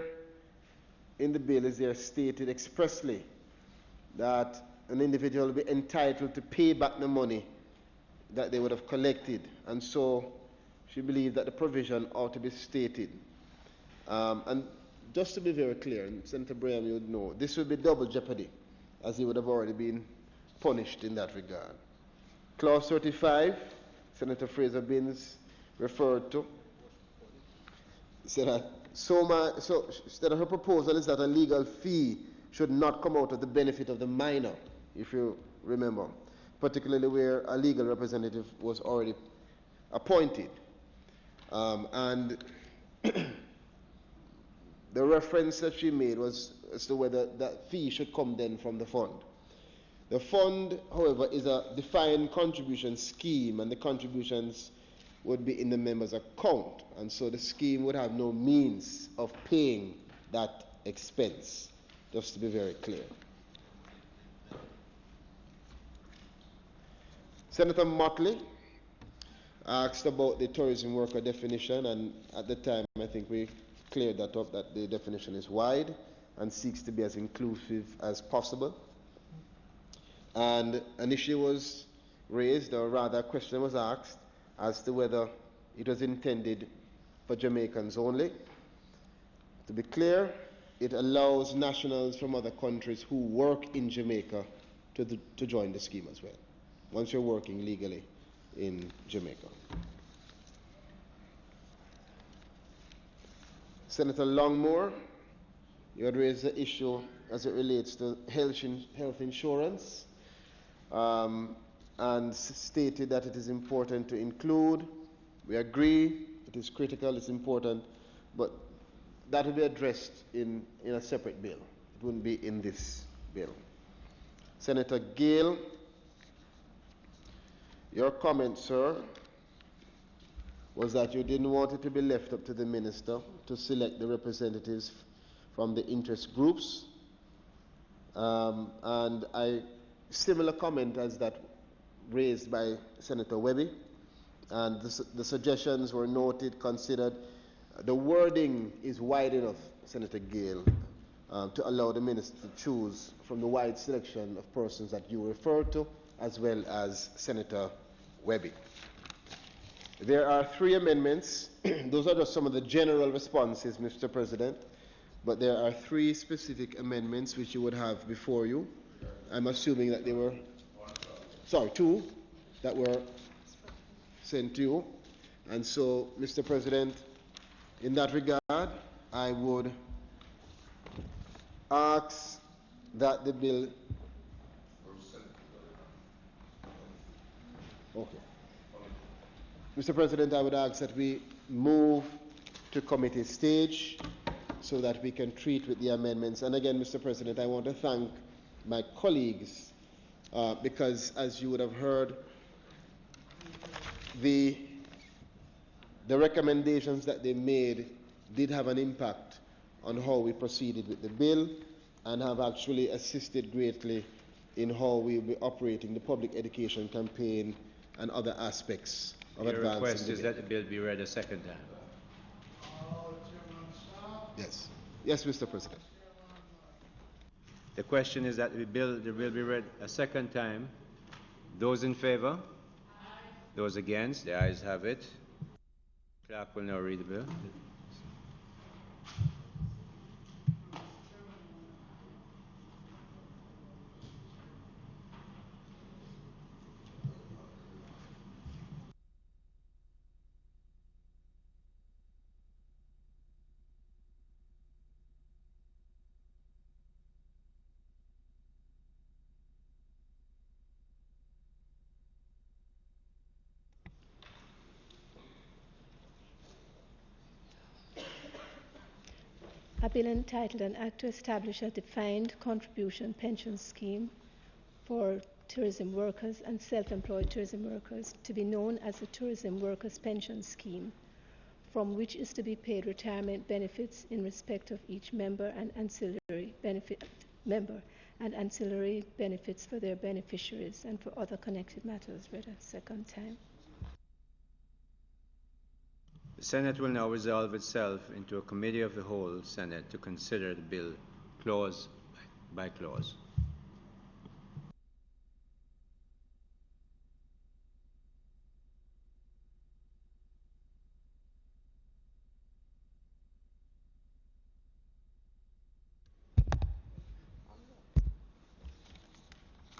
in the bill is there stated expressly that an individual will be entitled to pay back the money that they would have collected. And so she believed that the provision ought to be stated. And just to be very clear, and Senator Braham, you would know, this would be double jeopardy, as he would have already been punished in that regard. Clause 35, Senator Fraser Binns referred to, said that her proposal is that a legal fee should not come out of the benefit of the minor, if you remember, particularly where a legal representative was already appointed. And the reference that she made was as to whether that fee should come then from the fund. The fund, however, is a defined contribution scheme, and the contributions would be in the member's account, and so the scheme would have no means of paying that expense, just to be very clear. Senator Motley asked about the tourism worker definition, and at the time I think we cleared that up, that the definition is wide and seeks to be as inclusive as possible. And an issue was raised, or rather a question was asked, as to whether it was intended for Jamaicans only. To be clear, it allows nationals from other countries who work in Jamaica to join the scheme as well, once you're working legally in Jamaica. Senator Longmore, you had raised the issue as it relates to health insurance, and stated that it is important to include. We agree, it is critical, it's important, but that will be addressed in a separate bill. It wouldn't be in this bill. Senator Gale, your comment, sir, was that you didn't want it to be left up to the minister to select the representatives from the interest groups. And similar comment as that raised by Senator Webby, and the suggestions were noted, considered. The wording is wide enough, Senator Gale, to allow the minister to choose from the wide selection of persons that you referred to, as well as Senator Webby. There are 3 amendments. Those are just some of the general responses, Mr. President, but there are 3 specific amendments which you would have before you. I'm assuming that they were, 2 that were sent to you. And so, Mr. President, in that regard, I would ask that the bill... Okay. Mr. President, I would ask that we move to committee stage so that we can treat with the amendments. And again, Mr. President, I want to thank my colleagues because, as you would have heard, the recommendations that they made did have an impact on how we proceeded with the bill, and have actually assisted greatly in how we will be operating the public education campaign and other aspects of advancing the bill. Your request is that the bill be read a second time. Yes. Yes, Mr. President. The question is that the bill be read a second time. Those in favor? Those against? The ayes have it. Clerk will now read the bill. A bill entitled An Act to Establish a Defined Contribution Pension Scheme for Tourism Workers and Self-Employed Tourism Workers, to be known as the Tourism Workers Pension Scheme, from which is to be paid retirement benefits in respect of each member and ancillary benefit member, and ancillary benefits for their beneficiaries and for other connected matters. Read a second time. The Senate will now resolve itself into a committee of the whole Senate to consider the bill clause by clause.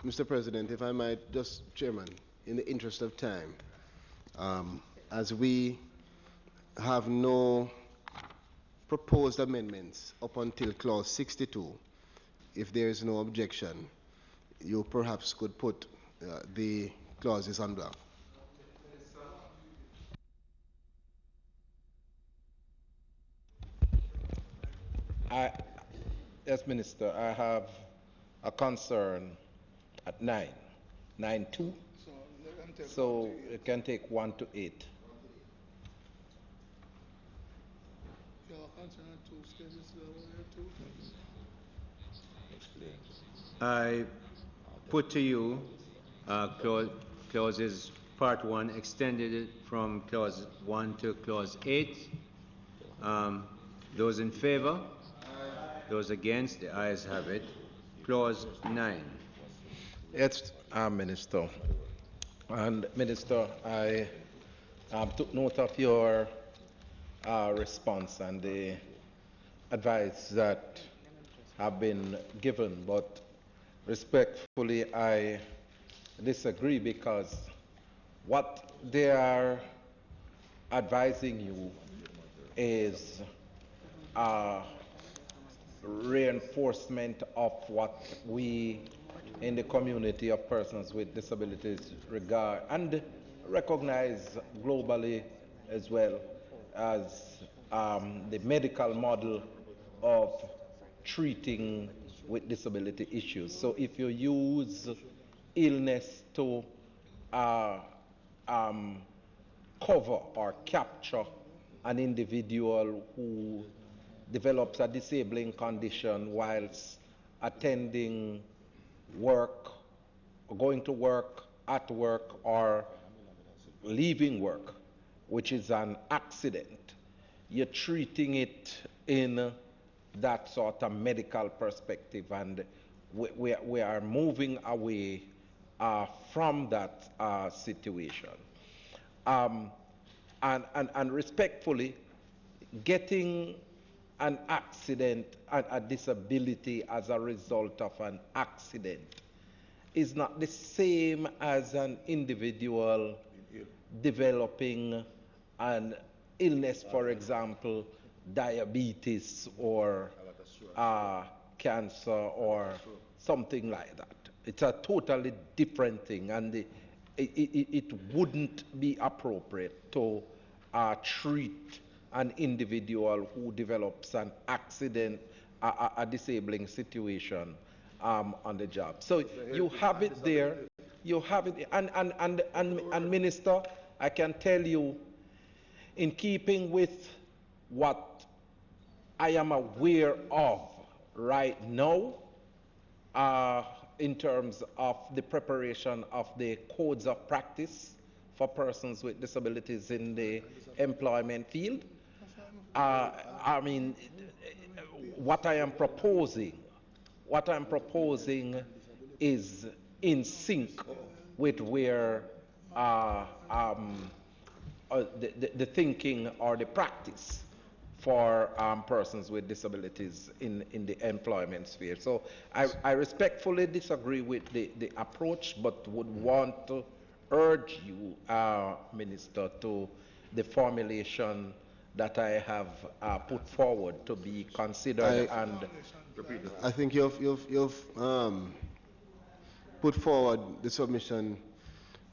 Mr. President, if I might, just, Chairman, in the interest of time, as we have no proposed amendments up until clause 62, if there is no objection, you perhaps could put the clauses on block. Yes, Minister, I have a concern at 9.2. So it can take 1 to 8. I put to you clauses part 1 extended it from clause 1 to clause 8. Those in favor? Those against? The ayes have it. Clause 9. Yes, Minister. And Minister, I took note of your response and the advice that have been given, but respectfully I disagree, because what they are advising you is reinforcement of what we in the community of persons with disabilities regard and recognize globally as well as the medical model of treating with disability issues. So if you use illness to cover or capture an individual who develops a disabling condition whilst attending work, or going to work, at work, or leaving work, which is an accident, you're treating it in that sort of medical perspective, and we are moving away from that situation. And respectfully, getting an accident and a disability as a result of an accident is not the same as an individual developing an illness, for example, diabetes or cancer or something like that. It's a totally different thing, and it wouldn't be appropriate to treat an individual who develops an accident, a disabling situation on the job. So you have it there, you have it, and Minister, I can tell you, in keeping with what I am aware of right now, in terms of the preparation of the codes of practice for persons with disabilities in the employment field, I mean, what I am proposing is in sync with where the thinking or the practice for persons with disabilities in the employment sphere. So I respectfully disagree with the approach, but would want to urge you, Minister, to the formulation that I have put forward to be considered and repeated. I think you've put forward the submission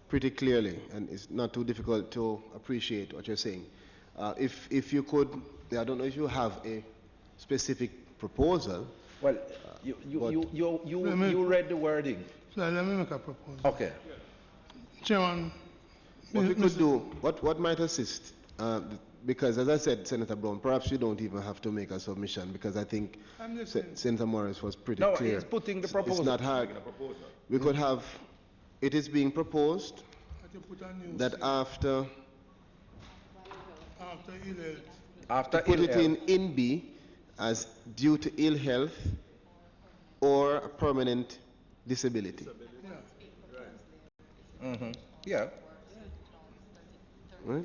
pretty clearly, and it's not too difficult to appreciate what you're saying. If you could, I don't know if you have a specific proposal. Well, you read the wording. So let me make a proposal. Okay. Chairman, what we could do, what might assist because as I said, Senator Brown, perhaps you don't even have to make a submission, because I think Senator Morris was pretty clear. No, he's putting the proposal. It's not hard. We could have, it is being proposed that after put it in B as due to ill health or a permanent disability. Yeah. Right?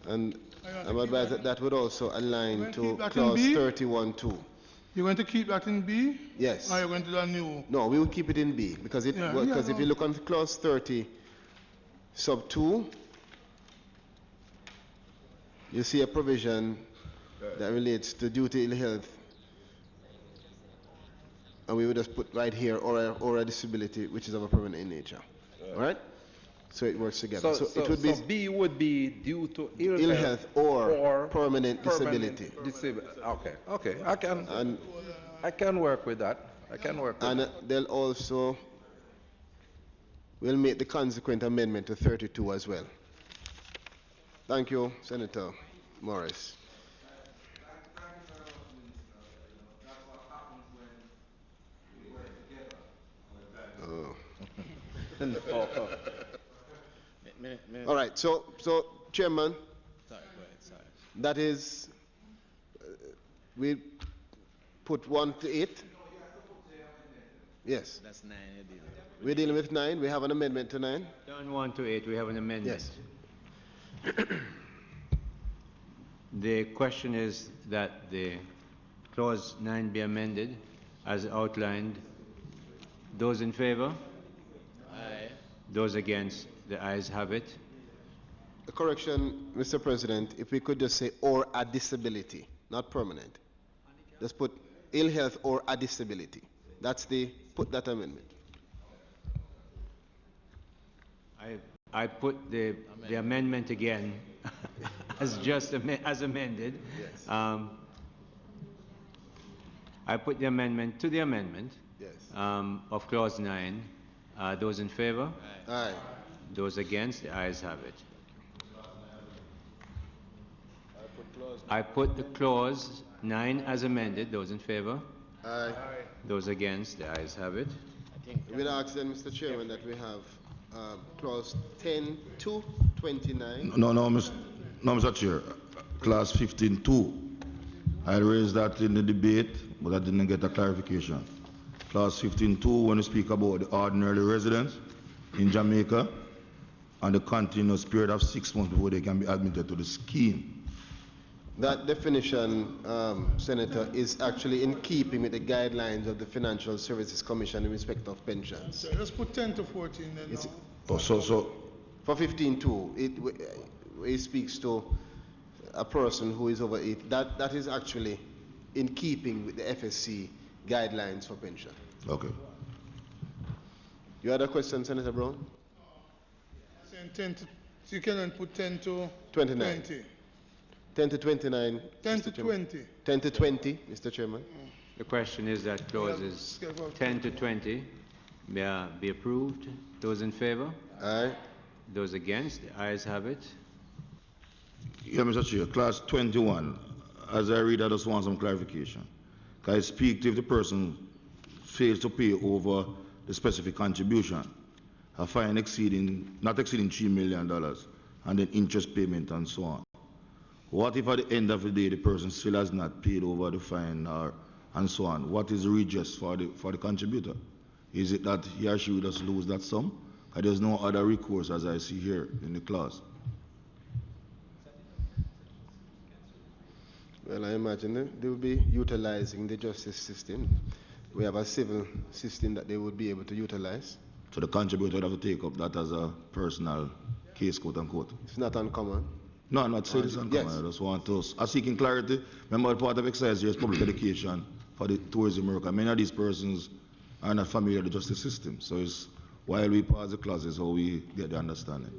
And I'm advised that that would also align to clause 31.2. You're going to keep that in B? Yes. Or you're going to do a new? No, we will keep it in B, because if you look on clause 30 sub 2, you see a provision that relates to due to ill health, and we would just put right here or a disability which is of a permanent nature. All right? So it works together. So it would be B would be due to ill health or permanent disability. Okay. I can work with that. And they'll also will make the consequent amendment to 32 as well. Thank you, Senator Morris. All right, so Chairman, that is, we put 1 to 8. Yes. That's 9. We're dealing with 9. We have an amendment to 9. Done 1 to 8. We have an amendment. Yes. The question is that the clause 9 be amended as outlined. Those in favor? Aye. Those against? The ayes have it. A correction, Mr. President, if we could just say or a disability, not permanent. Just put ill health or a disability. Put that amendment. I put the amendment again as amended. Yes. I put the amendment to the amendment. Yes. Of clause 9. Those in favor? Aye. Those against? The ayes have it. I put the clause 9 as amended. Those in favor? Aye. Those against? The ayes have it. We'll ask then, Mr. Chairman, that we have clause 10 to 29. No, Mr. Chair. Clause 15.2. I raised that in the debate, but I didn't get a clarification. Clause 15.2, when you speak about the ordinary residents in Jamaica and the continuous period of 6 months before they can be admitted to the scheme. That definition, Senator, is actually in keeping with the guidelines of the Financial Services Commission in respect of pensions. Let's put 10 to 14 then. For 15.2, it speaks to a person who is over 8. That is actually in keeping with the FSC guidelines for pension. Okay. You had a question, Senator Brown? You can put 10 to 29. 20. 10 to 29. 10 to 20. 10 to 20, Mr. Chairman. The question is that clauses 10 to 20 may be approved. Those in favor? Aye. Those against? The ayes have it. Yeah, Mr. Chair, clause 21. As I read, I just want some clarification. Can I speak to if the person fails to pay over the specific contribution, a fine not exceeding $3 million, and then interest payment and so on? What if at the end of the day the person still has not paid over the fine and so on? What is the redress for the contributor? Is it that he or she will just lose that sum? Or there's no other recourse as I see here in the clause? Well, I imagine they will be utilizing the justice system. We have a civil system that they would be able to utilize. So the contributor would have to take up that as a personal case, quote unquote. It's not uncommon. No, I'm not saying it's uncommon. Yes. I just want to, I'm seeking clarity. Remember, part of exercise here is public education for the tourism worker. Many of these persons are not familiar with the justice system. So it's while we pass the classes, how we get the understanding.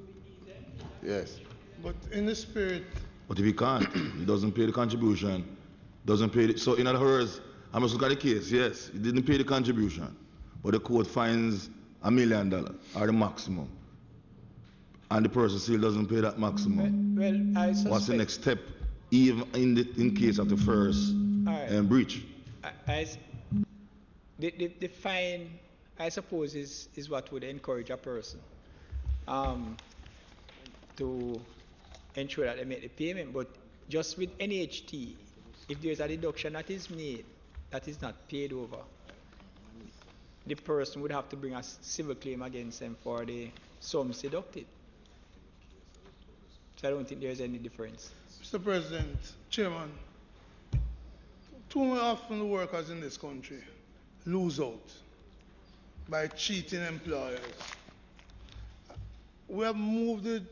Yes. But in the spirit. But if he can't, he doesn't pay the contribution, doesn't pay the, so in other words, I must look at the case. Yes, he didn't pay the contribution, but the court fines $1 million or the maximum, and the person still doesn't pay that maximum. Well, I suspect. What's the next step even in case of the first Alright. breach. The fine, I suppose, is what would encourage a person to ensure that they make the payment. But just with NHT, if there is a deduction that is made that is not paid over, the person would have to bring a civil claim against them for the sums deducted. So I don't think there's any difference. Mr. President, Chairman, too often the workers in this country lose out by cheating employers. We have moved the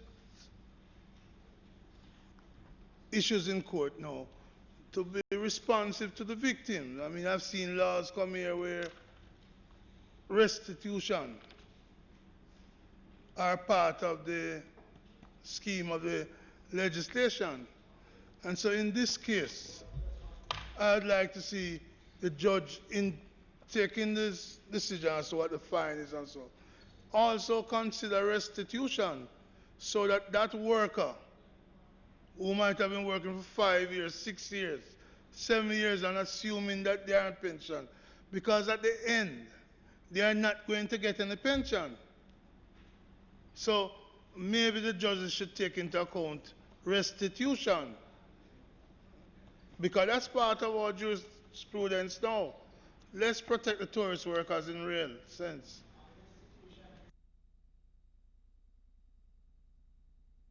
issues in court now to be responsive to the victim. I mean, I've seen laws come here where restitution are part of the scheme of the legislation. And so in this case, I'd like to see the judge in taking this decision as to what the fine is and so. Also consider restitution so that that worker who might have been working for 5 years, 6 years, 7 years and assuming that they are on pension, because at the end, they are not going to get any pension. So maybe the judges should take into account restitution, because that's part of our jurisprudence now. Let's protect the tourist workers in real sense.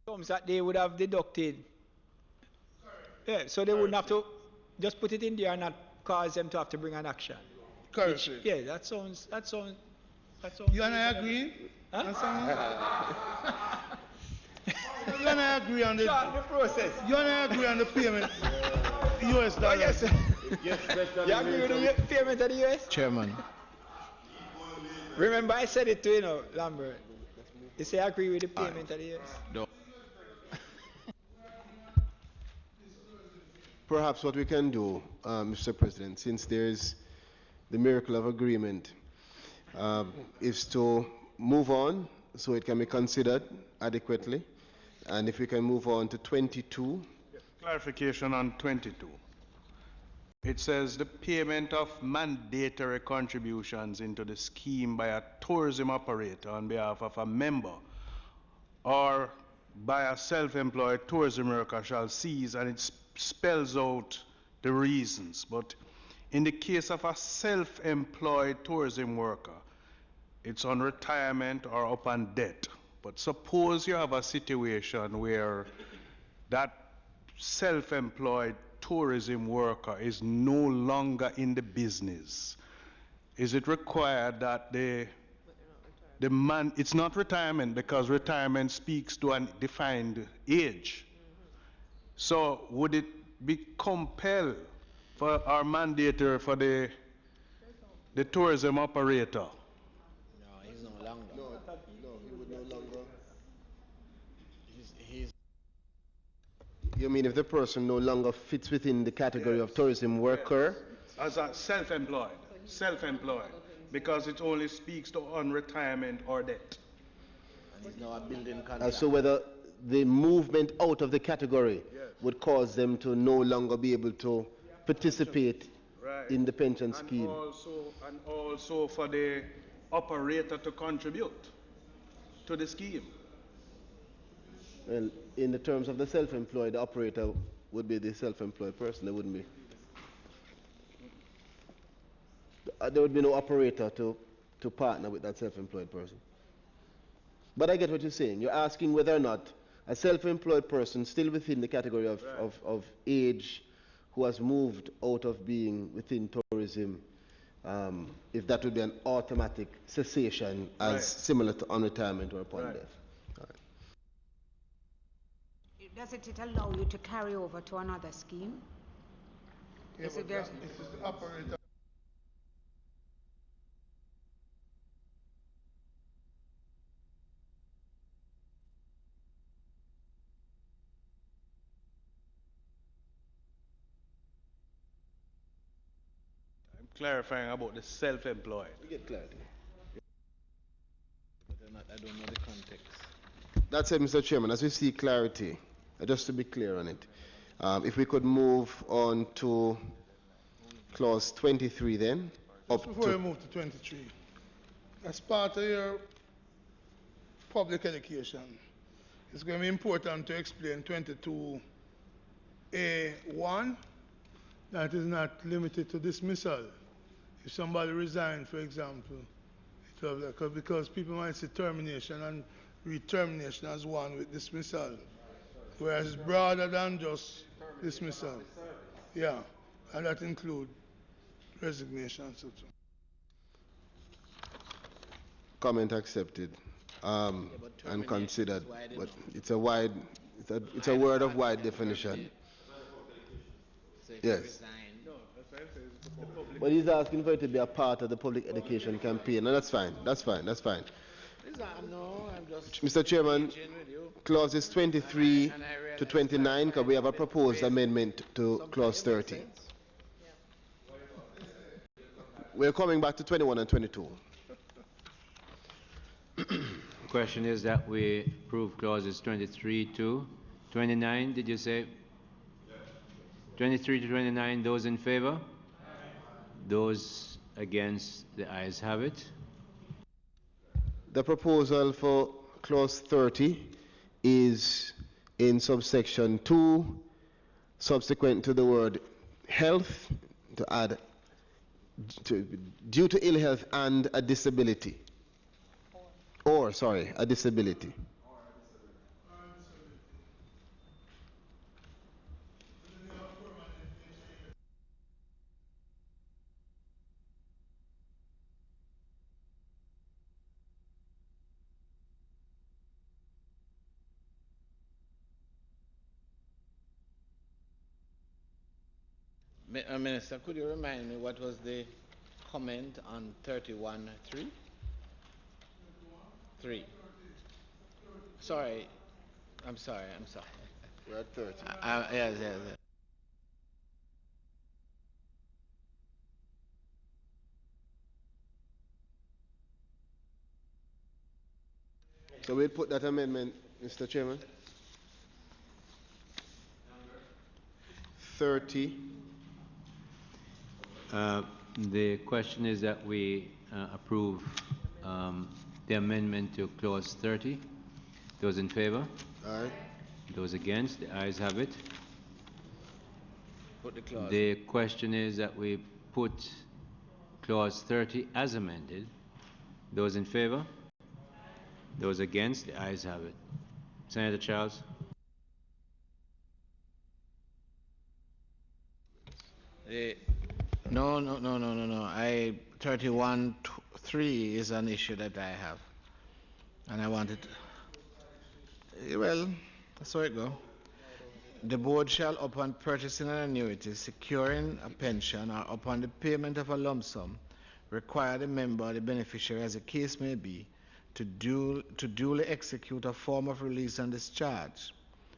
Sums that they would have deducted. Yeah, so they wouldn't have to just put it in there and not cause them to have to bring an action. Correct. Yeah, that sounds. You and I agree? Huh? You and I agree on the process. You and I agree on the payment. US dollars. Oh, yes. You agree with the payment of the US? Chairman. Remember I said it to you, Lambert. You say I agree with the payment of the US? No. Perhaps what we can do, Mr. President, since there's the miracle of agreement, is to move on so it can be considered adequately. And if we can move on to 22. Clarification on 22. It says the payment of mandatory contributions into the scheme by a tourism operator on behalf of a member or by a self-employed tourism worker shall cease, and it spells out the reasons. But in the case of a self-employed tourism worker, it's on retirement or upon death. But suppose you have a situation where that self-employed tourism worker is no longer in the business. Is it required that the man, it's not retirement because retirement speaks to a defined age. So would it be compelled for our mandatory for the tourism operator? No, he's no longer. No, he would no longer. You mean if the person no longer fits within the category of tourism worker? As a self-employed, because it only speaks to on retirement or death. And he's now a building contract. So whether the movement out of the category would cause them to no longer be able to participate in the pension scheme. And also for the operator to contribute to the scheme. Well, in the terms of the self-employed, the operator would be the self-employed person. There wouldn't be. There would be no operator to partner with that self-employed person. But I get what you're saying. You're asking whether or not a self-employed person still within the category of age who has moved out of being within tourism, if that would be an automatic cessation as similar to on retirement or upon death. Does it allow you to carry over to another scheme? Yeah, Is but it there? this is the operator. I'm clarifying about the self-employed. You get clarity. But I don't know the context. That's it, Mr. Chairman. As we see clarity, just to be clear on it, If we could move on to clause 23 then. Just before you move to 23, as part of your public education, it's going to be important to explain 22A1 that is not limited to dismissal. If somebody resigned, for example, because people might say termination and read termination as one with dismissal, whereas it's broader than just dismissal. Yeah, and that includes resignation, etc. Comment accepted and considered, but it's a word of wide definition. Yes. But he's asking for it to be a part of the public education campaign. No, that's fine. That's fine. That's fine. No, I'm just Mr. Chairman, clauses 23 to 29, because we have a proposed amendment to clause 30. We're coming back to 21 and 22. The question is that we approve clauses 23 to 29, did you say? 23 to 29, those in favor? Those against, the ayes have it. The proposal for clause 30 is in subsection 2, subsequent to the word health, to add due to ill health and a disability. A disability. Minister, could you remind me what was the comment on 31.3? 3. Sorry. I'm sorry. We're at 30. Yes. So we'll put that amendment, Mr. Chairman. 30. The question is that we approve the amendment to clause 30. Those in favor? Aye. Those against? The ayes have it. Put the clause. The question is that we put clause 30 as amended. Those in favor? Those against? The ayes have it. Senator Charles? No. 31.3 is an issue that I have. And I wanted well, that's how it goes. The board shall, upon purchasing an annuity, securing a pension, or upon the payment of a lump sum, require the member or the beneficiary, as the case may be, to duly execute a form of release and discharge.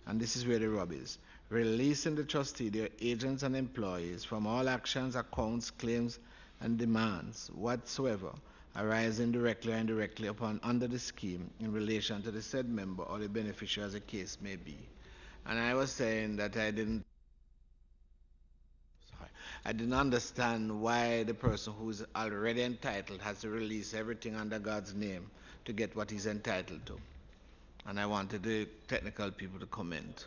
And this is where the rub is. Releasing the trustee, their agents and employees from all actions, accounts, claims, and demands whatsoever arising directly or indirectly upon under the scheme in relation to the said member or the beneficiary, as the case may be. And I was saying that I didn't understand why the person who is already entitled has to release everything under God's name to get what he's entitled to. And I wanted the technical people to comment.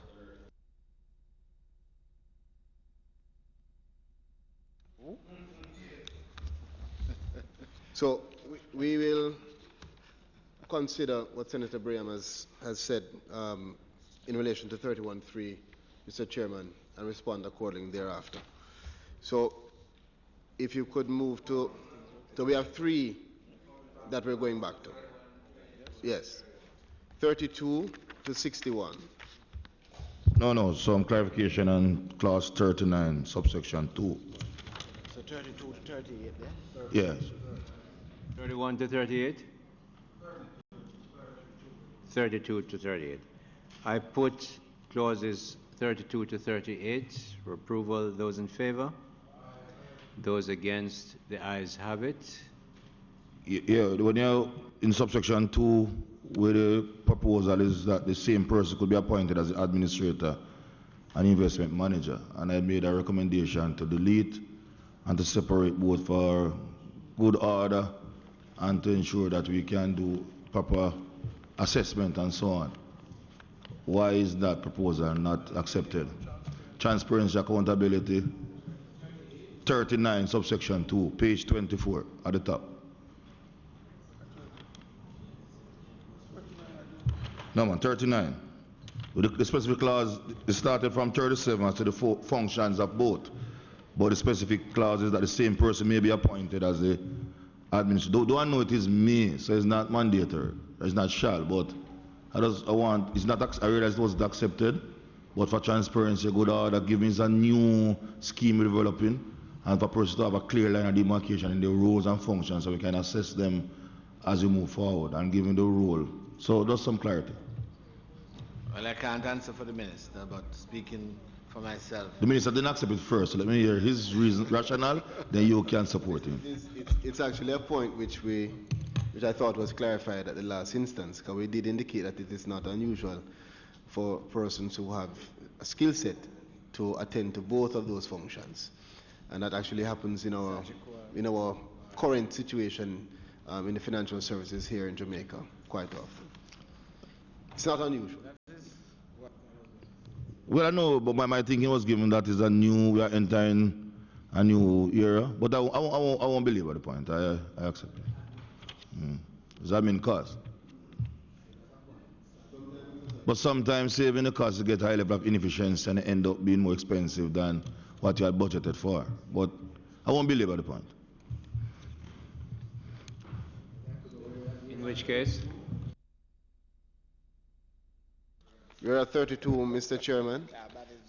So we will consider what Senator Braham has said in relation to 31.3, Mr. Chairman, and respond accordingly thereafter. So if you could move to, so we have 3 that we're going back to. Yes. 32 to 61. No, some clarification on clause 39, subsection 2. So 32 to 38, Yes. 31 to 38? 32 to 38. I put clauses 32 to 38 for approval. Those in favor? Those against? The ayes have it. Yeah, when you're in subsection 2, where the proposal is that the same person could be appointed as the administrator and investment manager. And I made a recommendation to delete and to separate both for good order and to ensure that we can do proper assessment and so on. Why is that proposal not accepted? Transparency, accountability, 39 subsection 2, page 24 at the top. No man, 39. The specific clause is started from 37 to the functions of both. But the specific clause is that the same person may be appointed as the administrator. Do I know it is me, so it's not mandatory, it's not shall, but I realize it wasn't accepted, but for transparency, good order, giving us a new scheme developing, and for persons to have a clear line of demarcation in the roles and functions so we can assess them as we move forward and giving the role. So just some clarity. Well, I can't answer for the minister, but speaking for myself. The minister didn't accept it first, so let me hear his rationale, then you can support him. It's actually a point which I thought was clarified at the last instance, because we did indicate that it is not unusual for persons who have a skill set to attend to both of those functions. And that actually happens in our current situation in the financial services here in Jamaica quite often. It's not unusual. Well, I know, but my thinking was given that is we are entering a new era, but I won't believe at the point. I accept it. Does that mean cost? But sometimes saving the cost to get a high level of inefficiency and end up being more expensive than what you had budgeted for. But I won't believe at the point. In which case? We're at 32, Mr. Chairman,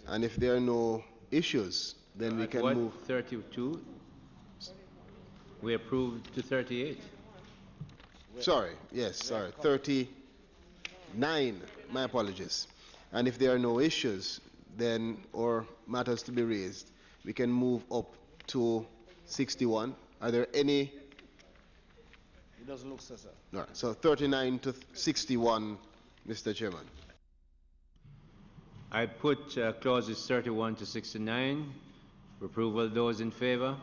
and if there are no issues, then we can move. 32? We approved to 38. Sorry, 39, my apologies. And if there are no issues, then, or matters to be raised, we can move up to 61. Are there any? It doesn't look so, sir. All right, so 39 to 61, Mr. Chairman. I put clauses 31 to 69 for approval. Those in favor?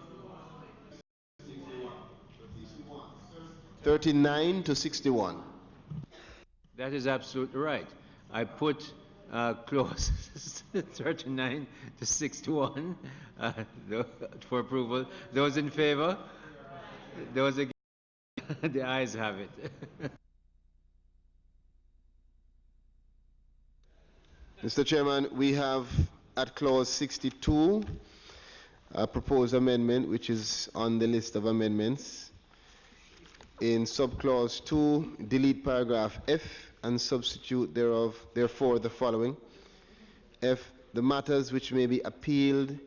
39 to 61. That is absolutely right. I put clauses 39 to 61 for approval. Those in favor? Those against? The ayes have it. Mr. Chairman, we have at clause 62 a proposed amendment which is on the list of amendments. In subclause 2, delete paragraph F and substitute therefore the following. F, the matters which may be appealed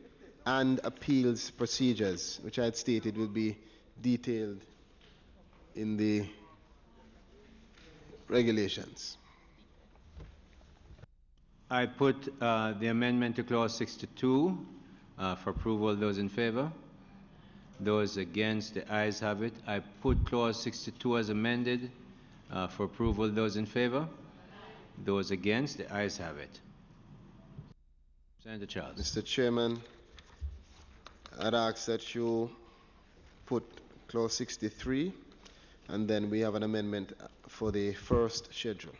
and appeals procedures, which I had stated will be detailed in the regulations. I put the amendment to clause 62 for approval. Those in favor? Those against? The ayes have it. I put clause 62 as amended for approval. Those in favor? Those against? The ayes have it. Senator Charles. Mr. Chairman, I'd ask that you put clause 63, and then we have an amendment for the first schedule.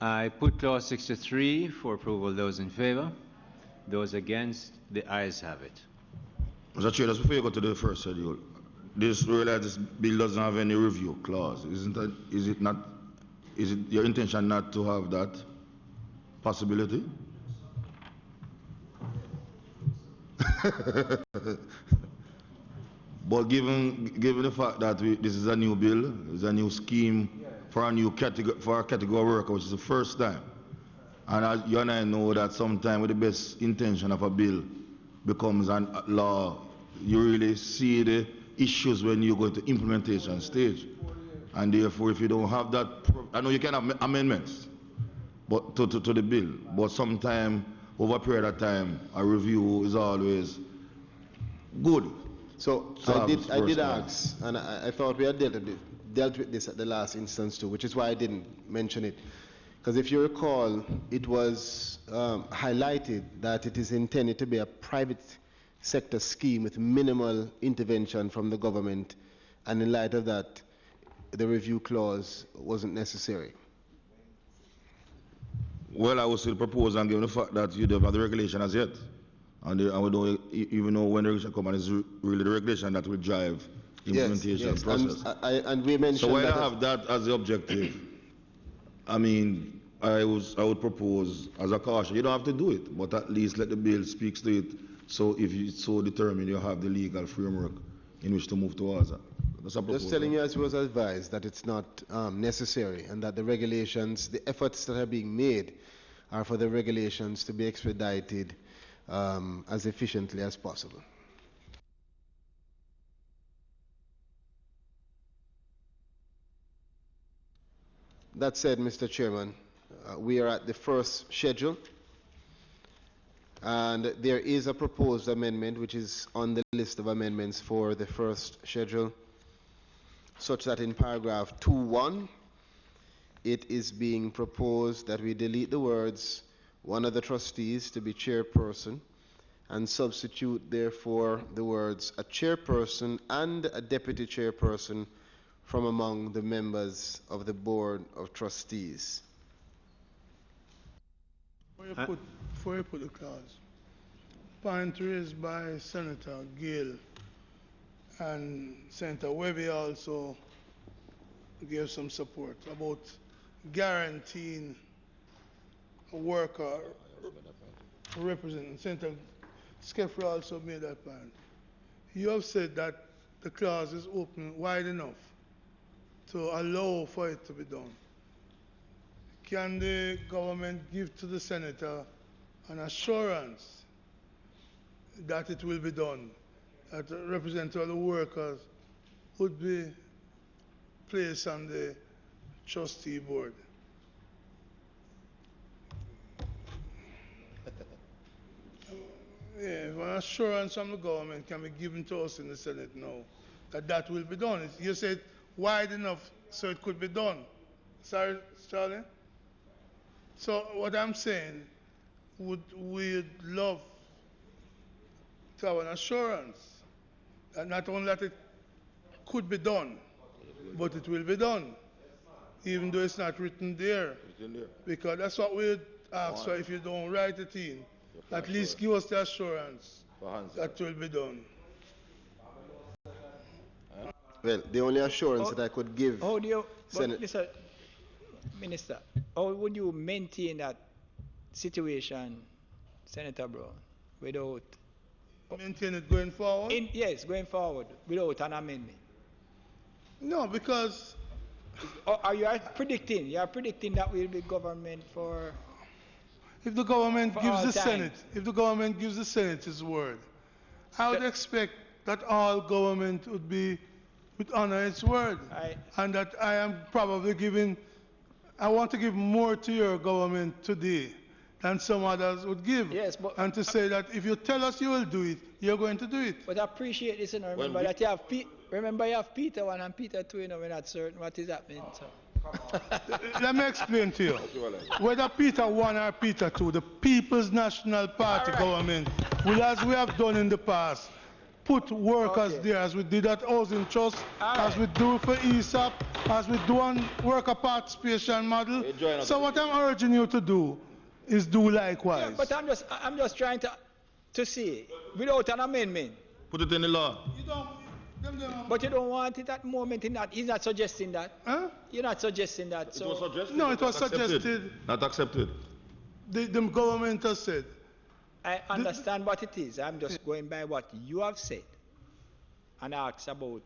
I put clause 63 for approval. Those in favor? Those against? The ayes have it. Mr. Chair, just before you go to the first schedule, this bill doesn't have any review clause. Is it your intention not to have that possibility? But given the fact that this is a new bill, it's a new scheme for a new category, for a category worker, which is the first time, and you and I know that sometimes with the best intention of a bill becomes a law, you really see the issues when you go to implementation stage, and therefore if you don't have that, I know you can have amendments, but to the bill, but sometimes over a period of time, a review is always good. So I did ask, and I thought we had dealt with this at the last instance too, which is why I didn't mention it. Because if you recall, it was highlighted that it is intended to be a private sector scheme with minimal intervention from the government, and in light of that, the review clause wasn't necessary. Well, I would still propose, and given the fact that you don't have the regulation as yet, and we don't even know when the regulation comes, and it's really the regulation that will drive the implementation yes. process. And we mentioned so while that I have that as the objective, I mean, I would propose as a caution, you don't have to do it, but at least let the bill speak to it, so if you so determine, you have the legal framework in which to move towards that. Just telling you as was advised that it's not necessary, and that the regulations, the efforts that are being made are for the regulations to be expedited as efficiently as possible. That said, Mr. Chairman, we are at the first schedule, and there is a proposed amendment which is on the list of amendments for the first schedule, such that in paragraph 2.1, it is being proposed that we delete the words "one of the trustees" to be chairperson, and substitute therefore the words "a chairperson and a deputy chairperson from among the members of the board of trustees." Before you put the clause, point raised by Senator Gill and Senator Webby also gave some support about guaranteeing a worker representing. Senator Skeffler also made that point. You have said that the clause is open wide enough to allow for it to be done. Can the government give to the senator an assurance that it will be done, that the representative of the workers would be placed on the trustee board? Yeah, an assurance from the government can be given to us in the Senate now that that will be done. You said wide enough so it could be done. Sorry, Charlie? So what I'm saying, we'd love to have an assurance that not only that it could be done, but it will be done, even though it's not written there. Because that's what we'd ask for. If you don't write it in, at least give us the assurance that it will be done. Well, the only assurance that I could give, Mr. Minister, how would you maintain that situation, Senator Brown, without... Maintain it going forward? Yes, going forward, without an amendment. No, because... You are predicting that will be government for... If the government gives the Senate, if the government gives the Senate its word, I would expect that all government would be would honor its word, and that I am probably giving. I want to give more to your government today than some others would give. Yes, but and to say that if you tell us you will do it, you're going to do it. But I appreciate this, and remember that you have you have Peter 1 and Peter 2. You know, we're not certain what is happening. So. Let me explain to you. Whether Peter 1 or Peter 2, the People's National Party government will, as we have done in the past, put workers there, as we did at Housing Trust, as we do for ESOP, as we do on worker participation model. So what I'm urging you to do is do likewise. Yeah, but I'm just trying to see, without an amendment. Put it in the law. But you don't want it at the moment in that. He's not suggesting that. Huh? You're not suggesting that. It was suggested. No, it was suggested. Not accepted. The government has said. I understand what it is. I'm just going by what you have said and ask about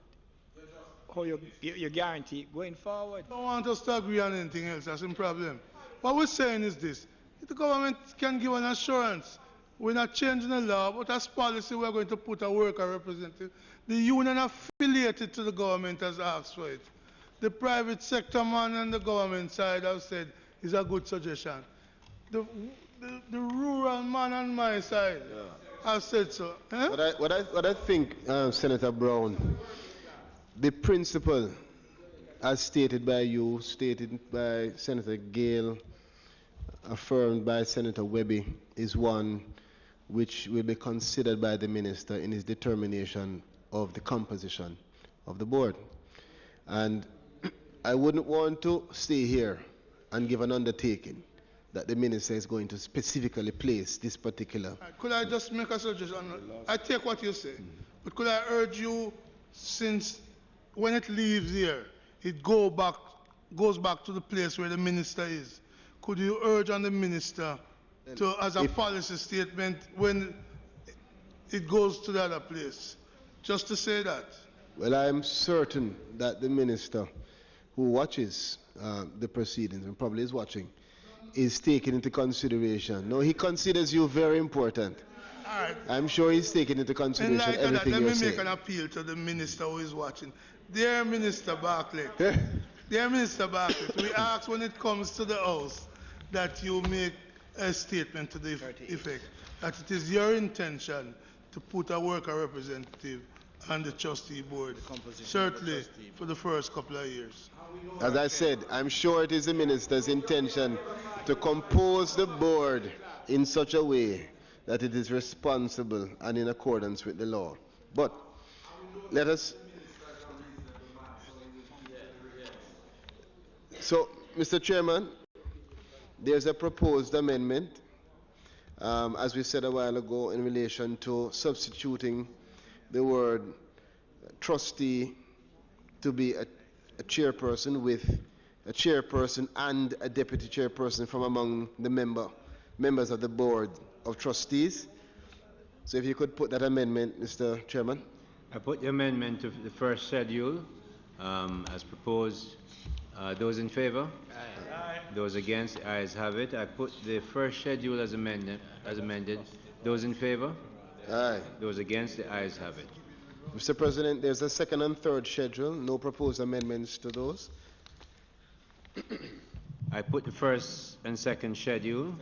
how you guarantee going forward. I don't want us to agree on anything else. That's the problem. What we're saying is this. If the government can give an assurance, we're not changing the law, but as policy we're going to put a worker representative. The union affiliated to the government has asked for it. The private sector man and the government side have said is a good suggestion. The rural man on my side has said so. Eh? What I think, Senator Brown, the principle as stated by you, stated by Senator Gale, affirmed by Senator Webby is one which will be considered by the minister in his determination of the composition of the board. And I wouldn't want to stay here and give an undertaking that the minister is going to specifically place this particular. Could I just make a suggestion? I take what you say, but could I urge you, since when it leaves here, it goes back to the place where the minister is. Could you urge on the minister to, as a policy statement, when it goes to the other place, just to say that? Well, I'm certain that the minister who watches the proceedings, and probably is watching, is taking into consideration. No, he considers you very important. All right. I'm sure he's taking into consideration In light of everything that, let you're me saying. make an appeal to the minister who is watching. Dear Minister Barclay, dear Minister Barclay, we ask when it comes to the House that you make a statement to the effect that it is your intention to put a worker representative on the trustee board, certainly for the first couple of years. As I said, I'm sure it is the minister's intention to compose the board in such a way that it is responsible and in accordance with the law. But let us... So, Mr. Chairman, there's a proposed amendment, as we said a while ago, in relation to substituting the word trustee to be a chairperson with a chairperson and a deputy chairperson from among the members of the board of trustees. So if you could put that amendment, Mr. Chairman. I put the amendment to the first schedule as proposed. Those in favor? Aye. Those against? The ayes have it. I put the first schedule as amended. Those in favor? Aye. Those against? The ayes have it. Mr. President, there's a second and third schedule. No proposed amendments to those. I put the first and second schedule.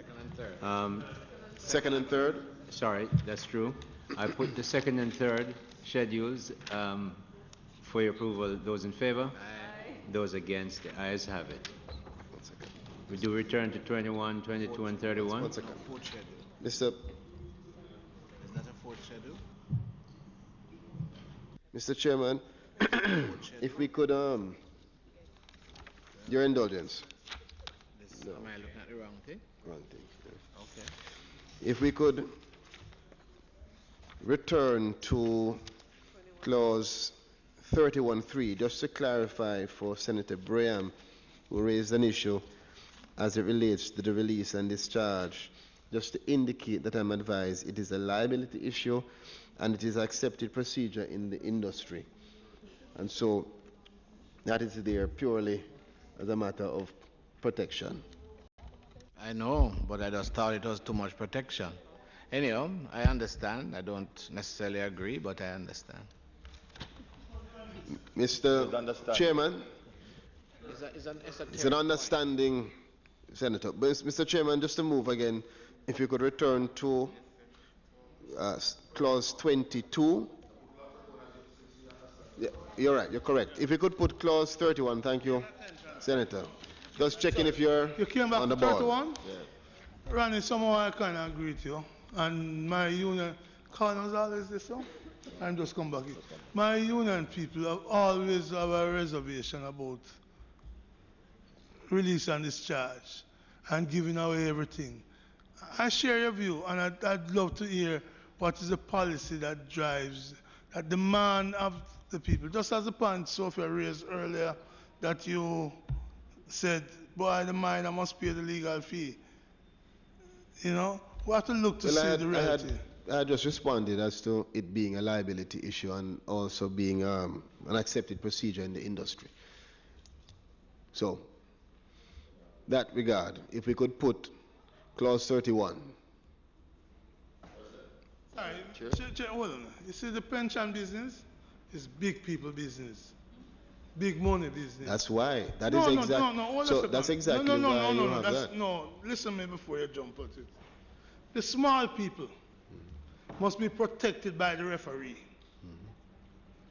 Second and third? Sorry, that's true. I put the second and third schedules for your approval. Those in favor? Aye. Those against? The ayes have it. We do return to 21, 22, and 31. 1 second. Mr. Is that a fourth schedule? Mr. Chairman, if we could, your indulgence. No. Am I looking at the wrong thing? Wrong thing, yeah. Okay. If we could return to clause 31.3, just to clarify for Senator Braham, who raised an issue as it relates to the release and discharge, just to indicate that I'm advised it is a liability issue and it is accepted procedure in the industry. And so that is there purely as a matter of protection. I know, but I just thought it was too much protection. Anyhow, I understand. I don't necessarily agree, but I understand. Mr. Chairman, it's an understanding, Senator. But Mr. Chairman, just to move again, if you could return to clause 22. Yeah, you're right, you're correct. If you could put clause 31, thank you, Senator. Just checking if you're You came back on the to ball. 31? Yeah. Ronnie, somehow I kind of agree with you. And my union, Connors always this so? I'm just come back here. My union people have always have a reservation about release and discharge and giving away everything. I share your view, and I'd love to hear what is the policy that drives, that demand of the people. Just as the point Sophia raised earlier, that you said, boy, the miner must pay the legal fee. You know, we have to look to see the reality. I just responded as to it being a liability issue and also being an accepted procedure in the industry. So, that regard, if we could put clause 31. All right, hold on. You see, the pension business is big people business. Big money business. That's why. That is exactly. So that's exactly why you have that. No, listen to me before you jump at it. The small people must be protected by the referee.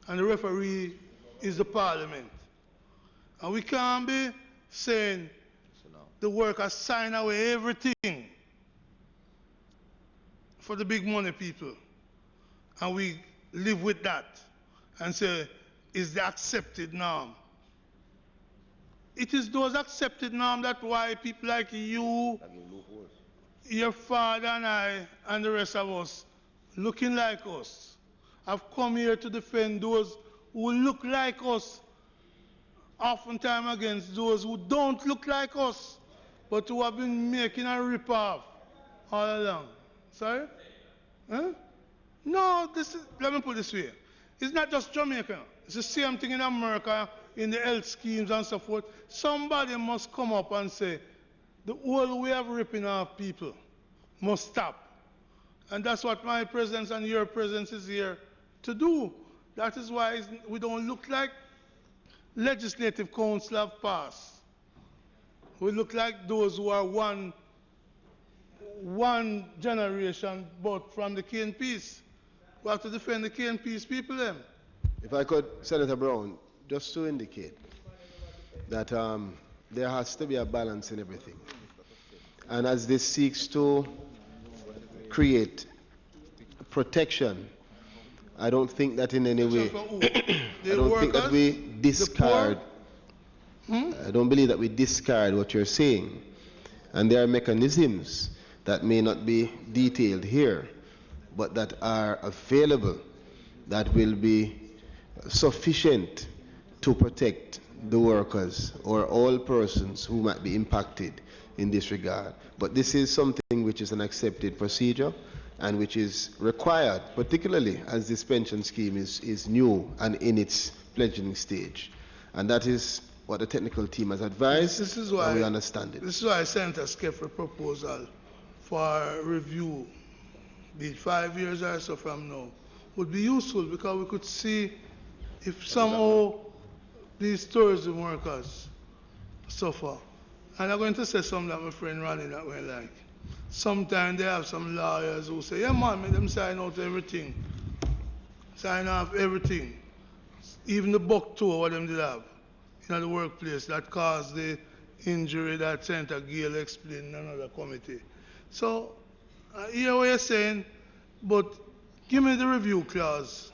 And the referee is the parliament. And we can't be saying the workers sign away everything for the big money people. And we live with that and say, is the accepted norm. It is those accepted norms that why people like you, your father and I, and the rest of us, looking like us, have come here to defend those who look like us, oftentimes against those who don't look like us, but who have been making a rip-off all along. Sorry? Huh? No, let me put it this way. It's not just Jamaica. It's the same thing in America, in the health schemes and so forth. Somebody must come up and say, the whole way of ripping off people must stop. And that's what my presence and your presence is here to do. That is why we don't look like legislative council have passed. We look like those who are one generation, but from the Cane Peace. We have to defend the Cane Peace people then. If I could, Senator Brown, just to indicate that there has to be a balance in everything. And as this seeks to create protection, I don't think that in any way, I don't think that we discard, I don't believe that we discard what you're saying. And there are mechanisms that may not be detailed here, but that are available, that will be sufficient to protect the workers or all persons who might be impacted in this regard. But this is something which is an accepted procedure and which is required, particularly as this pension scheme is new and in its fledgling stage. And that is what the technical team has advised, this is why, and we understand it. This is why Senator Skeffel proposal for review, be it 5 years or so from now, would be useful, because we could see if somehow these tourism workers suffer. And I'm going to say something that my friend Ronnie that way like. Sometimes they have some lawyers who say, yeah man, make them sign out everything. Sign off everything. Even the buck toe what them did have in the workplace that caused the injury that Senator Gale explained in another committee. So, I hear what you're saying, but give me the review clause.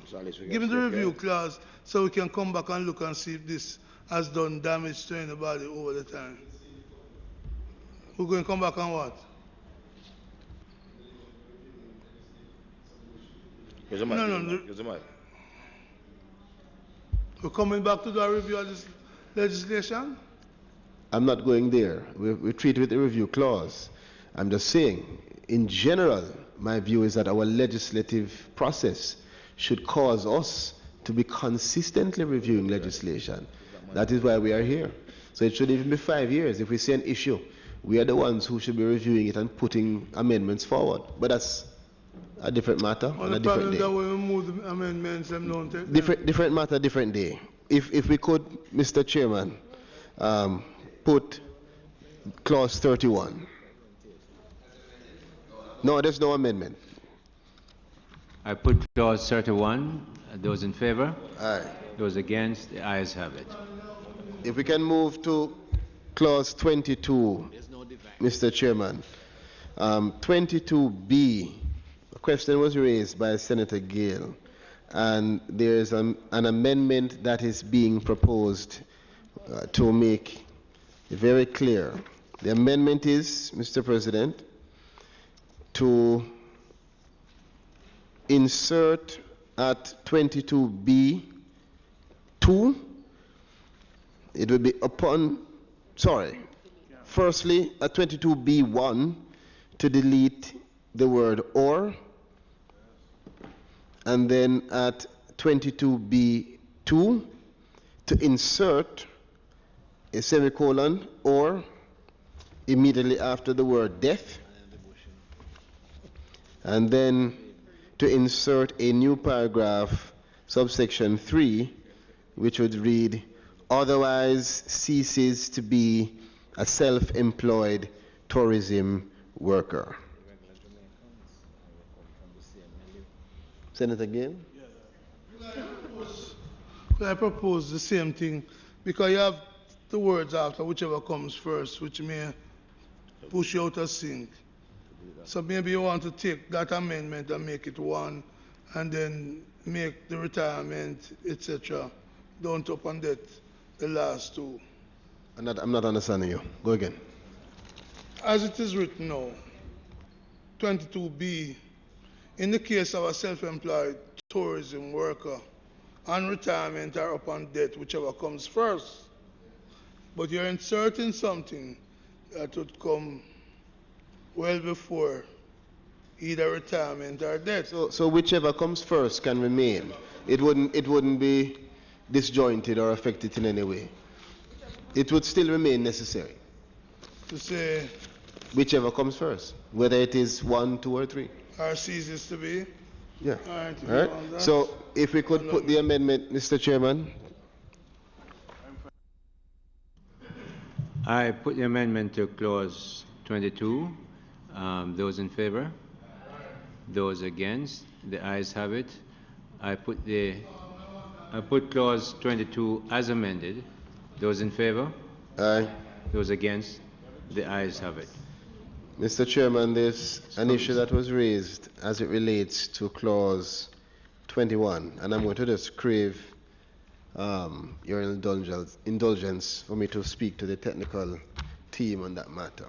Give me the review clause so we can come back and look and see if this has done damage to anybody over the time. We're going to come back on what? Here's the mic. No. Here's the mic. We're coming back to do a review of this legislation? I'm not going there. We treat with the review clause. I'm just saying, in general, my view is that our legislative process should cause us to be consistently reviewing legislation. That is why we are here. So it should even be 5 years. If we see an issue, we are the ones who should be reviewing it and putting amendments forward. But that's a different matter on a different day. The problem that we move the amendments and don't take different matter, different day. If we could, Mr. Chairman, put clause 31. No, there's no amendment. I put clause 31. Those in favor? Aye. Those against? The ayes have it. If we can move to clause 22, Mr. Chairman. 22B, a question was raised by Senator Gale, and there's an amendment that is being proposed to make it very clear. The amendment is, Mr. President, to insert at 22B 2, it will be firstly at 22B1 to delete the word or, and then at 22B2 to insert a semicolon or immediately after the word death, and then to insert a new paragraph, subsection 3, which would read, otherwise ceases to be a self-employed tourism worker. Senator Gale? I propose the same thing, because you have the words after, whichever comes first, which may push you out of sync. So maybe you want to take that amendment and make it one, and then make the retirement, etc. Don't upon that, the last two. I'm not understanding you. Go again. As it is written now, 22B, in the case of a self-employed tourism worker, and retirement are upon death, whichever comes first. But you're inserting something that would come well before either retirement or death. So whichever comes first can remain. It wouldn't be disjointed or affected in any way. It would still remain necessary. To say, whichever comes first, whether it is 1, 2, or 3. or ceases to be. Yeah. All right. All right. So if we could put the amendment, Mr. Chairman. I put the amendment to clause 22. Those in favor? Those against? The ayes have it. I put clause 22 as amended. Those in favor? Aye. Those against? The ayes have it. Mr. Chairman, there's an issue that was raised as it relates to clause 21, and I'm going to just crave your indulgence for me to speak to the technical team on that matter.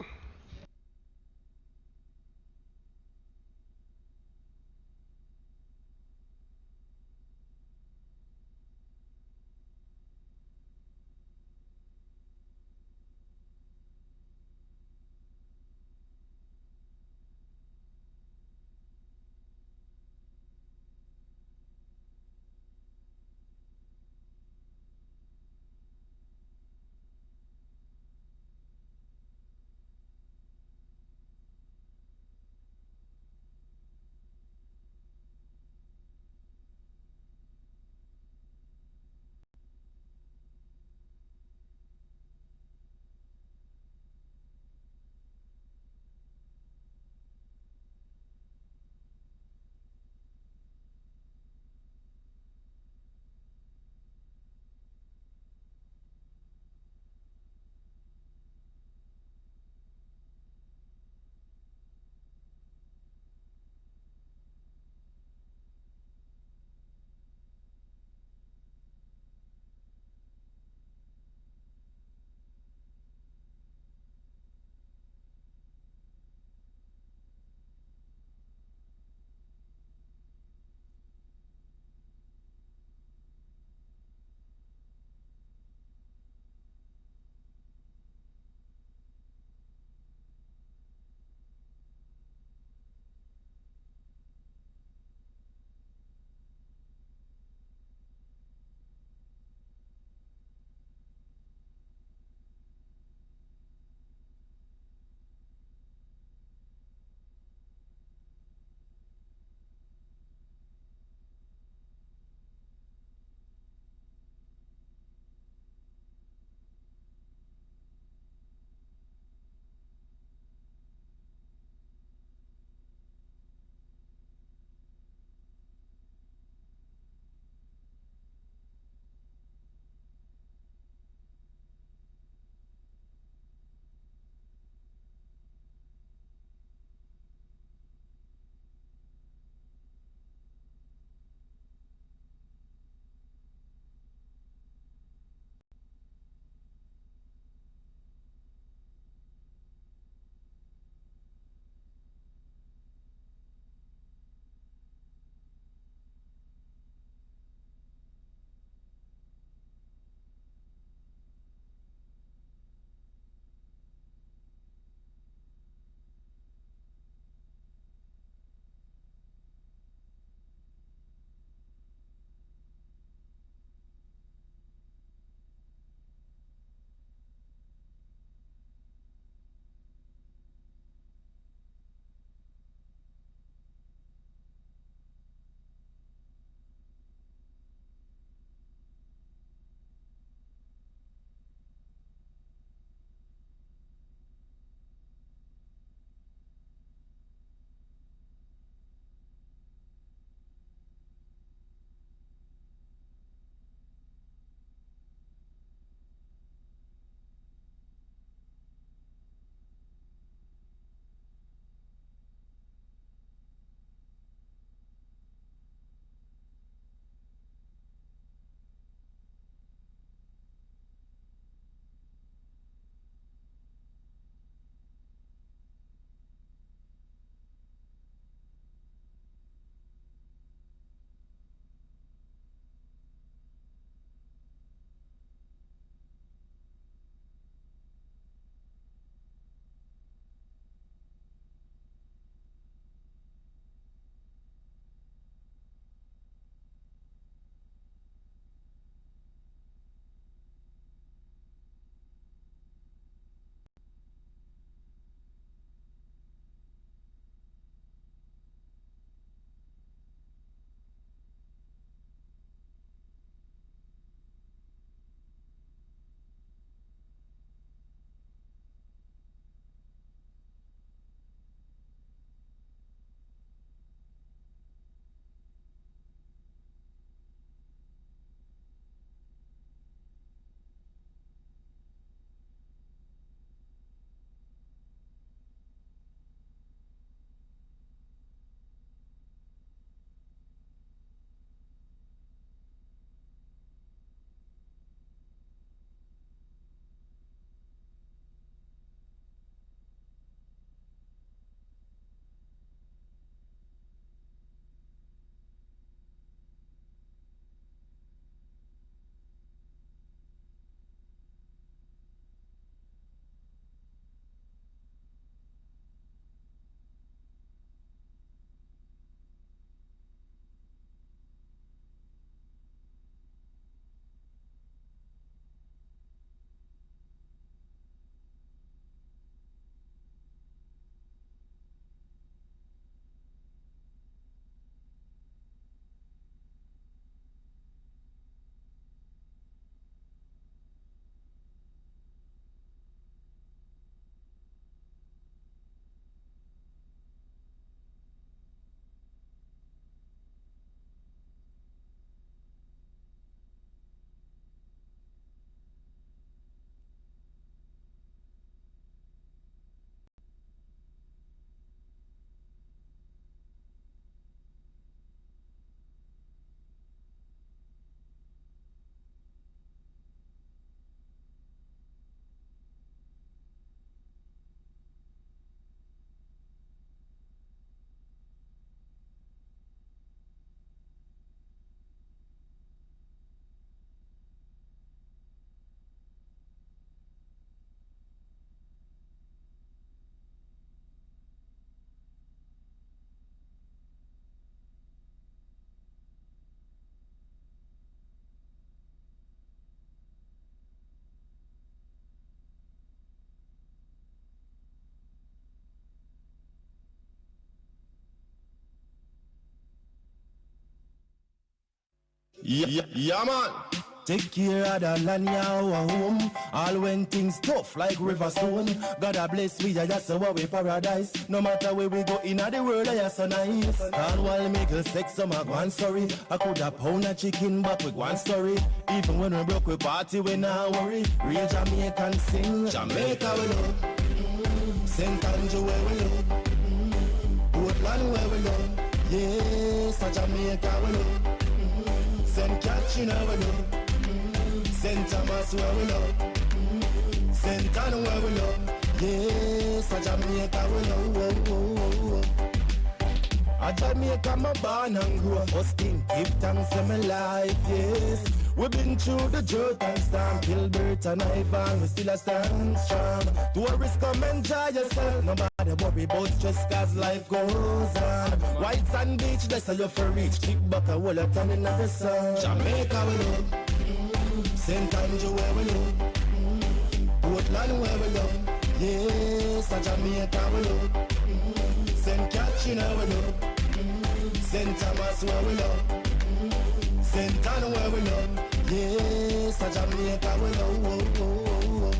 Yeah, man. Take care of the land, our home. All when things tough like river stone. God a bless we, that's our way paradise. No matter where we go in the world, I so nice. And while make sex, some a one story. I could have pound a chicken back with one story. Even when we broke, we party, we not worry. Real Jamaican sing, Jamaica we love. St. Andrew where we love. Portland where we love. Yes, a Jamaica we love. St. Catherine where we love. St. Thomas where we love. St. Anne where we love. Yes, a Jamaica we love. A Jamaica my born and grew up. First thing, give thanks to my life, yes. We've been through the drought and storm. Gilbert and Ivan, we still a stand strong. Tourists come enjoy yourself. Nobody worry about stress cause life goes on. White sand beach, that's how you for reach. Kick back a wall of time in the sun. Jamaica we love. St. Andrew where we love. Portland where we love. Yes, a Jamaica we love. St. Catherine where we love. St. Thomas where we love. St. Anne where we love. Yes, a Jamaica we love.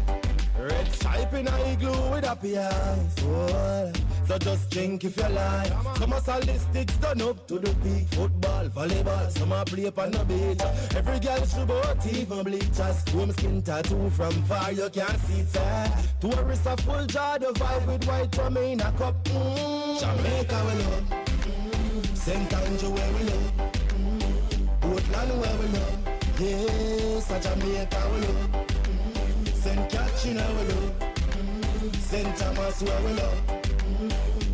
Red stripe in a igloo with happy eyes. Oh. So just drink if you like. Some of salistics done up to the peak. Football, volleyball, some a play upon the beach. Every girl should both even bleachers. Home skin tattoo from far, you can't see it. Tourists a full jar, the vibe with white rum in a cup. Jamaica we love. St. Andrew where we love. Portland where we love. Yes, a Jamaica we love. St. Catherine where we love. St. Thomas where we love.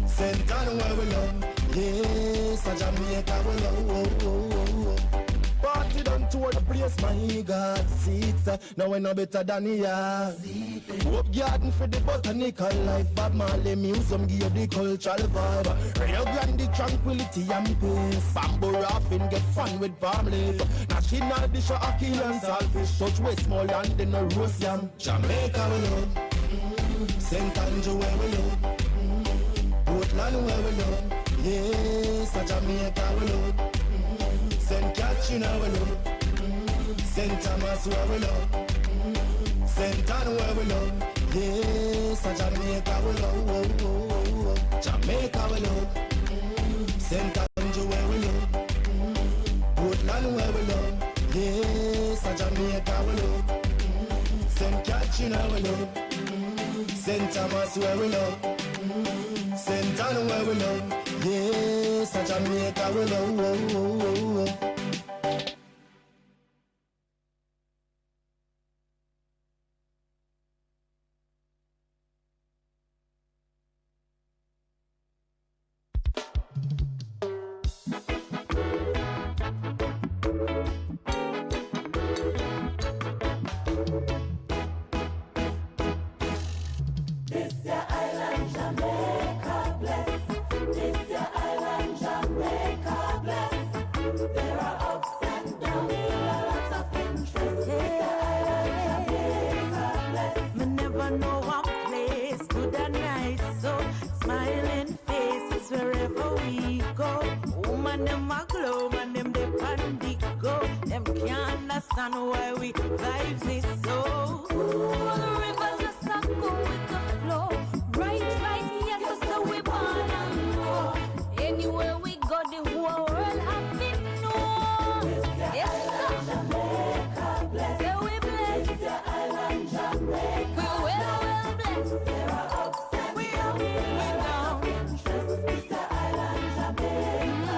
St. Anne where we love. Yes, a Jamaica we love. Party done tour the place, my God. Seats, now we no better than here. Hope garden for the botanical life. Bob Marley Museum give you the cultural vibe. Rio Grande tranquility and peace. Bamboo rafting get fun with palm leaf. National dish of ackee and saltfish. Touch Westmoreland in a roast yam. Jamaica we love. St. Andrew where we love. Portland where we love. Yes, a Jamaica we love. St. Catherine where we love. St. Thomas where we love. St. Anne where we love. Yes, a Jamaica we love. Jamaica we love. St. Andrew where we love. Portland where we love. Yes, a Jamaica we love. St. Catherine where we love. St. Thomas where we love. St. Anne where we love. Yes, a Jamaica we love. Why we vibes is so cool. The river just a go with the flow. Right, yes, so we born and grow. Anywhere we go, the whole world have been known. Yes, sir. Jamaica blessed. So we blessed. It's your island, Jamaica. We well blessed. There are ups and we up, we down. It's your island, Jamaica.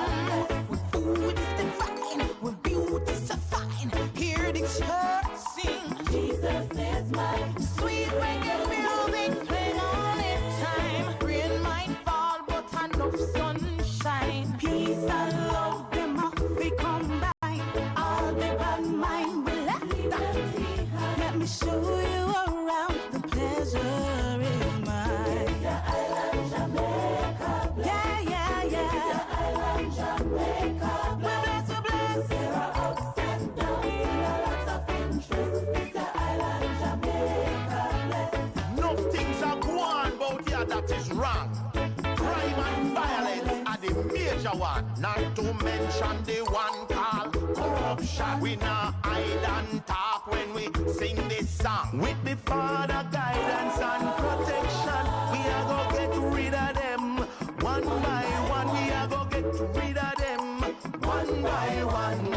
With food is divine, with beauty so fine. Hear the church sing. Jesus is mine. Sweet reggae music playing all the time. Rain might fall, but enough sunshine. Peace and love, them off we combine. All the bad mind we left that. Let me show you around. The pleasure is mine. It's your island, Jamaica. Yeah. It's your island, Jamaica. We're blessed. There are ups and downs. Lots of interest. It's the island, Jamaica, blessed. No things are going about here that is wrong. Crime and violence are the major one. Not to mention the one called corruption. We not hide and talk when we sing this song. With the Father guidance and protection, we are gonna get rid of them one by one. We are gonna get rid of them one by one.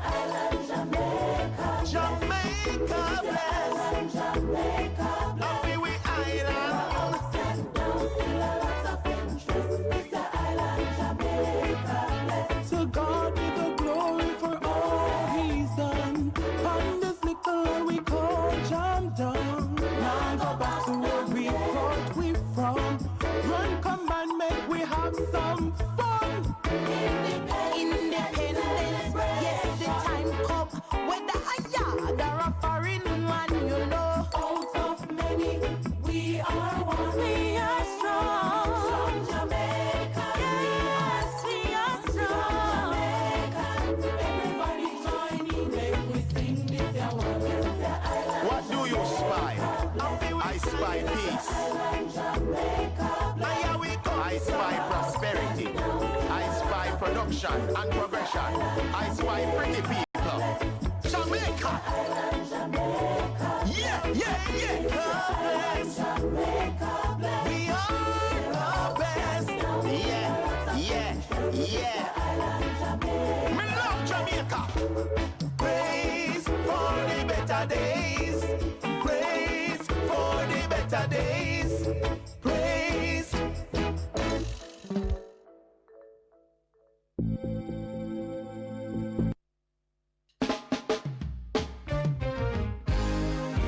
Island, Jamaica, Jamaica bless. Jamaica bless. We island. Ups and downs, still a lot of interest. Mr. Island, Jamaica bless. To God be the glory for all He's done. On this little we call jam down. Now go back to where we brought we from. Run, come and make we have some fun. Independence, yes, the time come. Whether a yard or a foreign one, you know. Out of many, we are one. We are strong. From Jamaica, yes, we are strong. Jamaica, everybody join in, make we sing this one. What do you spy? I spy peace. Here we go. I spy prosperity. I spy production and progression. I spy pretty people. Jamaica. Yeah, yeah, yeah. We are the best. Yeah, yeah, yeah. Me love Jamaica. Praise for the better days. Praise for the better days. Praise.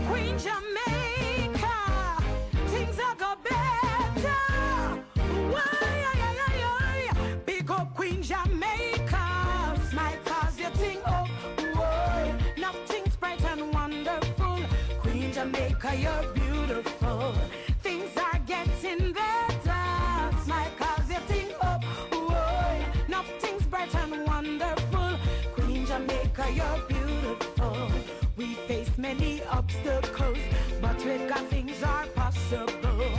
Queen Jamaica, things are go better. Why? Big up Queen Jamaica, smile cause you think oh, boy, nothing's bright and wonderful. Queen Jamaica, you're beautiful. Things are getting better. Smile cause you think oh, boy, nothing's bright and wonderful. Queen Jamaica, you're beautiful. We face many obstacles, but with God things are possible.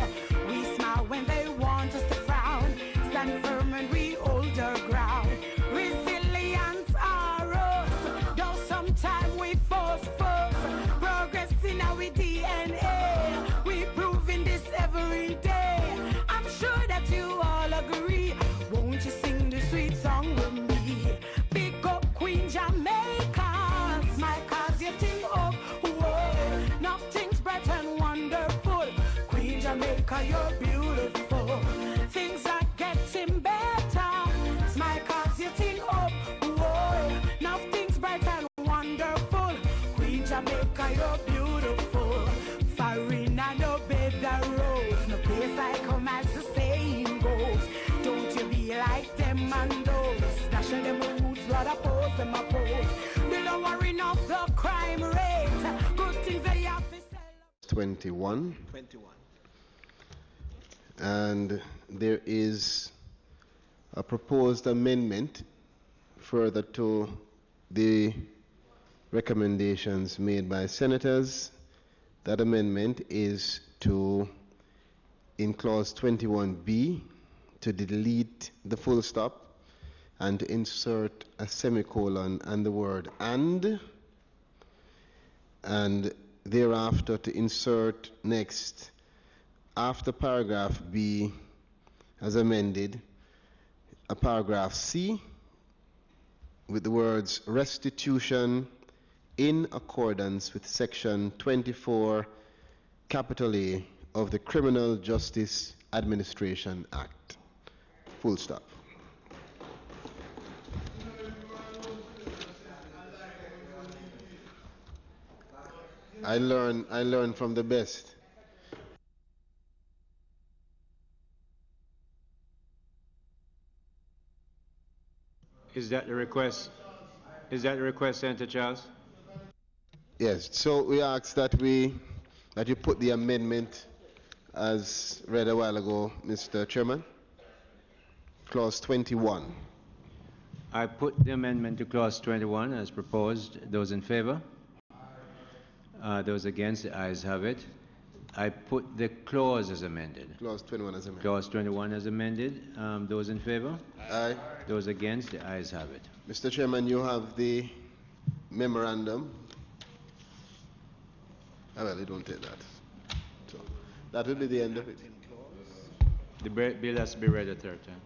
We smile when they want us to frown, stand firm when we hold our ground. Resilient are us, though sometimes we force. Progress in our DNA, we proving this every day. I'm sure that you all agree. Won't you sing the sweet song with me? Big up Queen Jamaica, smile cause you think of whoa, nothing's bright and wonderful. Queen Jamaica, you're beautiful. Things are getting better. Smile cause you think of whoa, nothing's bright and wonderful. Queen Jamaica, you're beautiful. Foreign and no better rose. No place I come as the saying goes. Don't you be like them and those. Dashing them roots, blood oppose them oppose. The lowering of the crime rate. Good things they have to sell. 21. And there is a proposed amendment further to the recommendations made by senators. That amendment is to, in clause 21B, to delete the full stop and to insert a semicolon and the word and thereafter to insert next, after paragraph B as amended, a paragraph C with the words restitution in accordance with section 24 capital A of the Criminal Justice Administration Act. Full stop. I learn from the best. Is that the request? Is that the request, Senator Charles? Yes. So we ask that you put the amendment as read a while ago, Mr. Chairman. Clause 21. I put the amendment to clause 21 as proposed. Those in favor? Those against? The ayes have it. I put the clause as amended. Clause 21 as amended. Clause 21 as amended. Those in favor? Aye. Those against? The ayes have it. Mr. Chairman, you have the memorandum. Oh, well, you don't take that. So that will be the end of it. The bill has to be read a third time.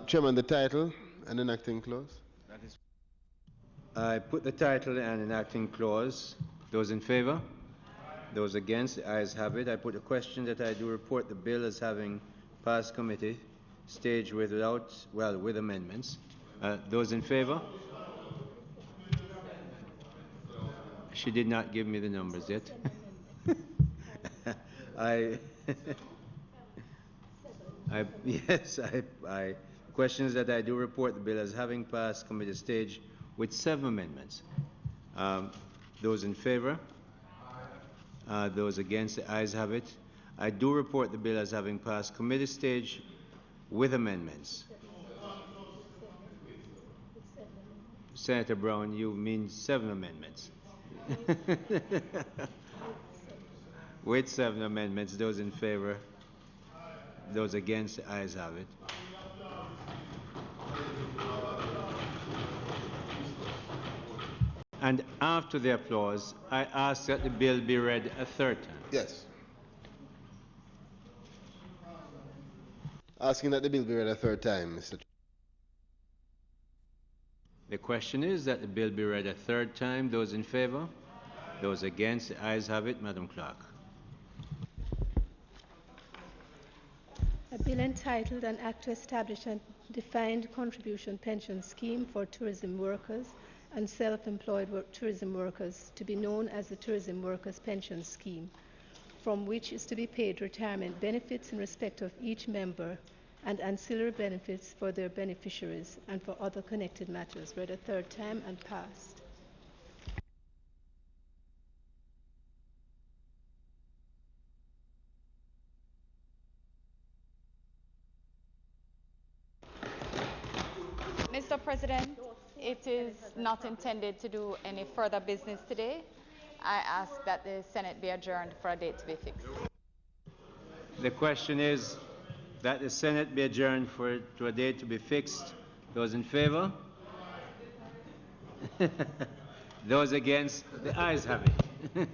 Chairman, the title and enacting clause. I put the title and enacting clause. Those in favor? Those against? The ayes have it. I put a question that I do report the bill as having passed committee stage with amendments. Those in favor? She did not give me the numbers yet. Questions that I do report the bill as having passed committee stage with 7 amendments. Those in favor? Those against? The ayes have it. I do report the bill as having passed committee stage with amendments. Senator Brown, you mean 7 amendments. With 7 amendments. Those in favor? Those against? The ayes have it. And after the applause, I ask that the bill be read a third time. Yes. Asking that the bill be read a third time, Mr. The question is that the bill be read a third time. Those in favor? Those against? The ayes have it, Madam Clerk. A bill entitled An Act to Establish a Defined Contribution Pension Scheme for Tourism Workers and Self-Employed Tourism Workers, to be known as the Tourism Workers Pension Scheme, from which is to be paid retirement benefits in respect of each member and ancillary benefits for their beneficiaries and for other connected matters, read a third time and passed. Mr. President, it is not intended to do any further business today. I ask that the Senate be adjourned for a date to be fixed. The question is that the Senate be adjourned to a date to be fixed. Those in favor? Those against? The ayes have it.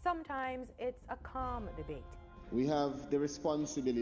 Sometimes it's a calm debate. We have the responsibility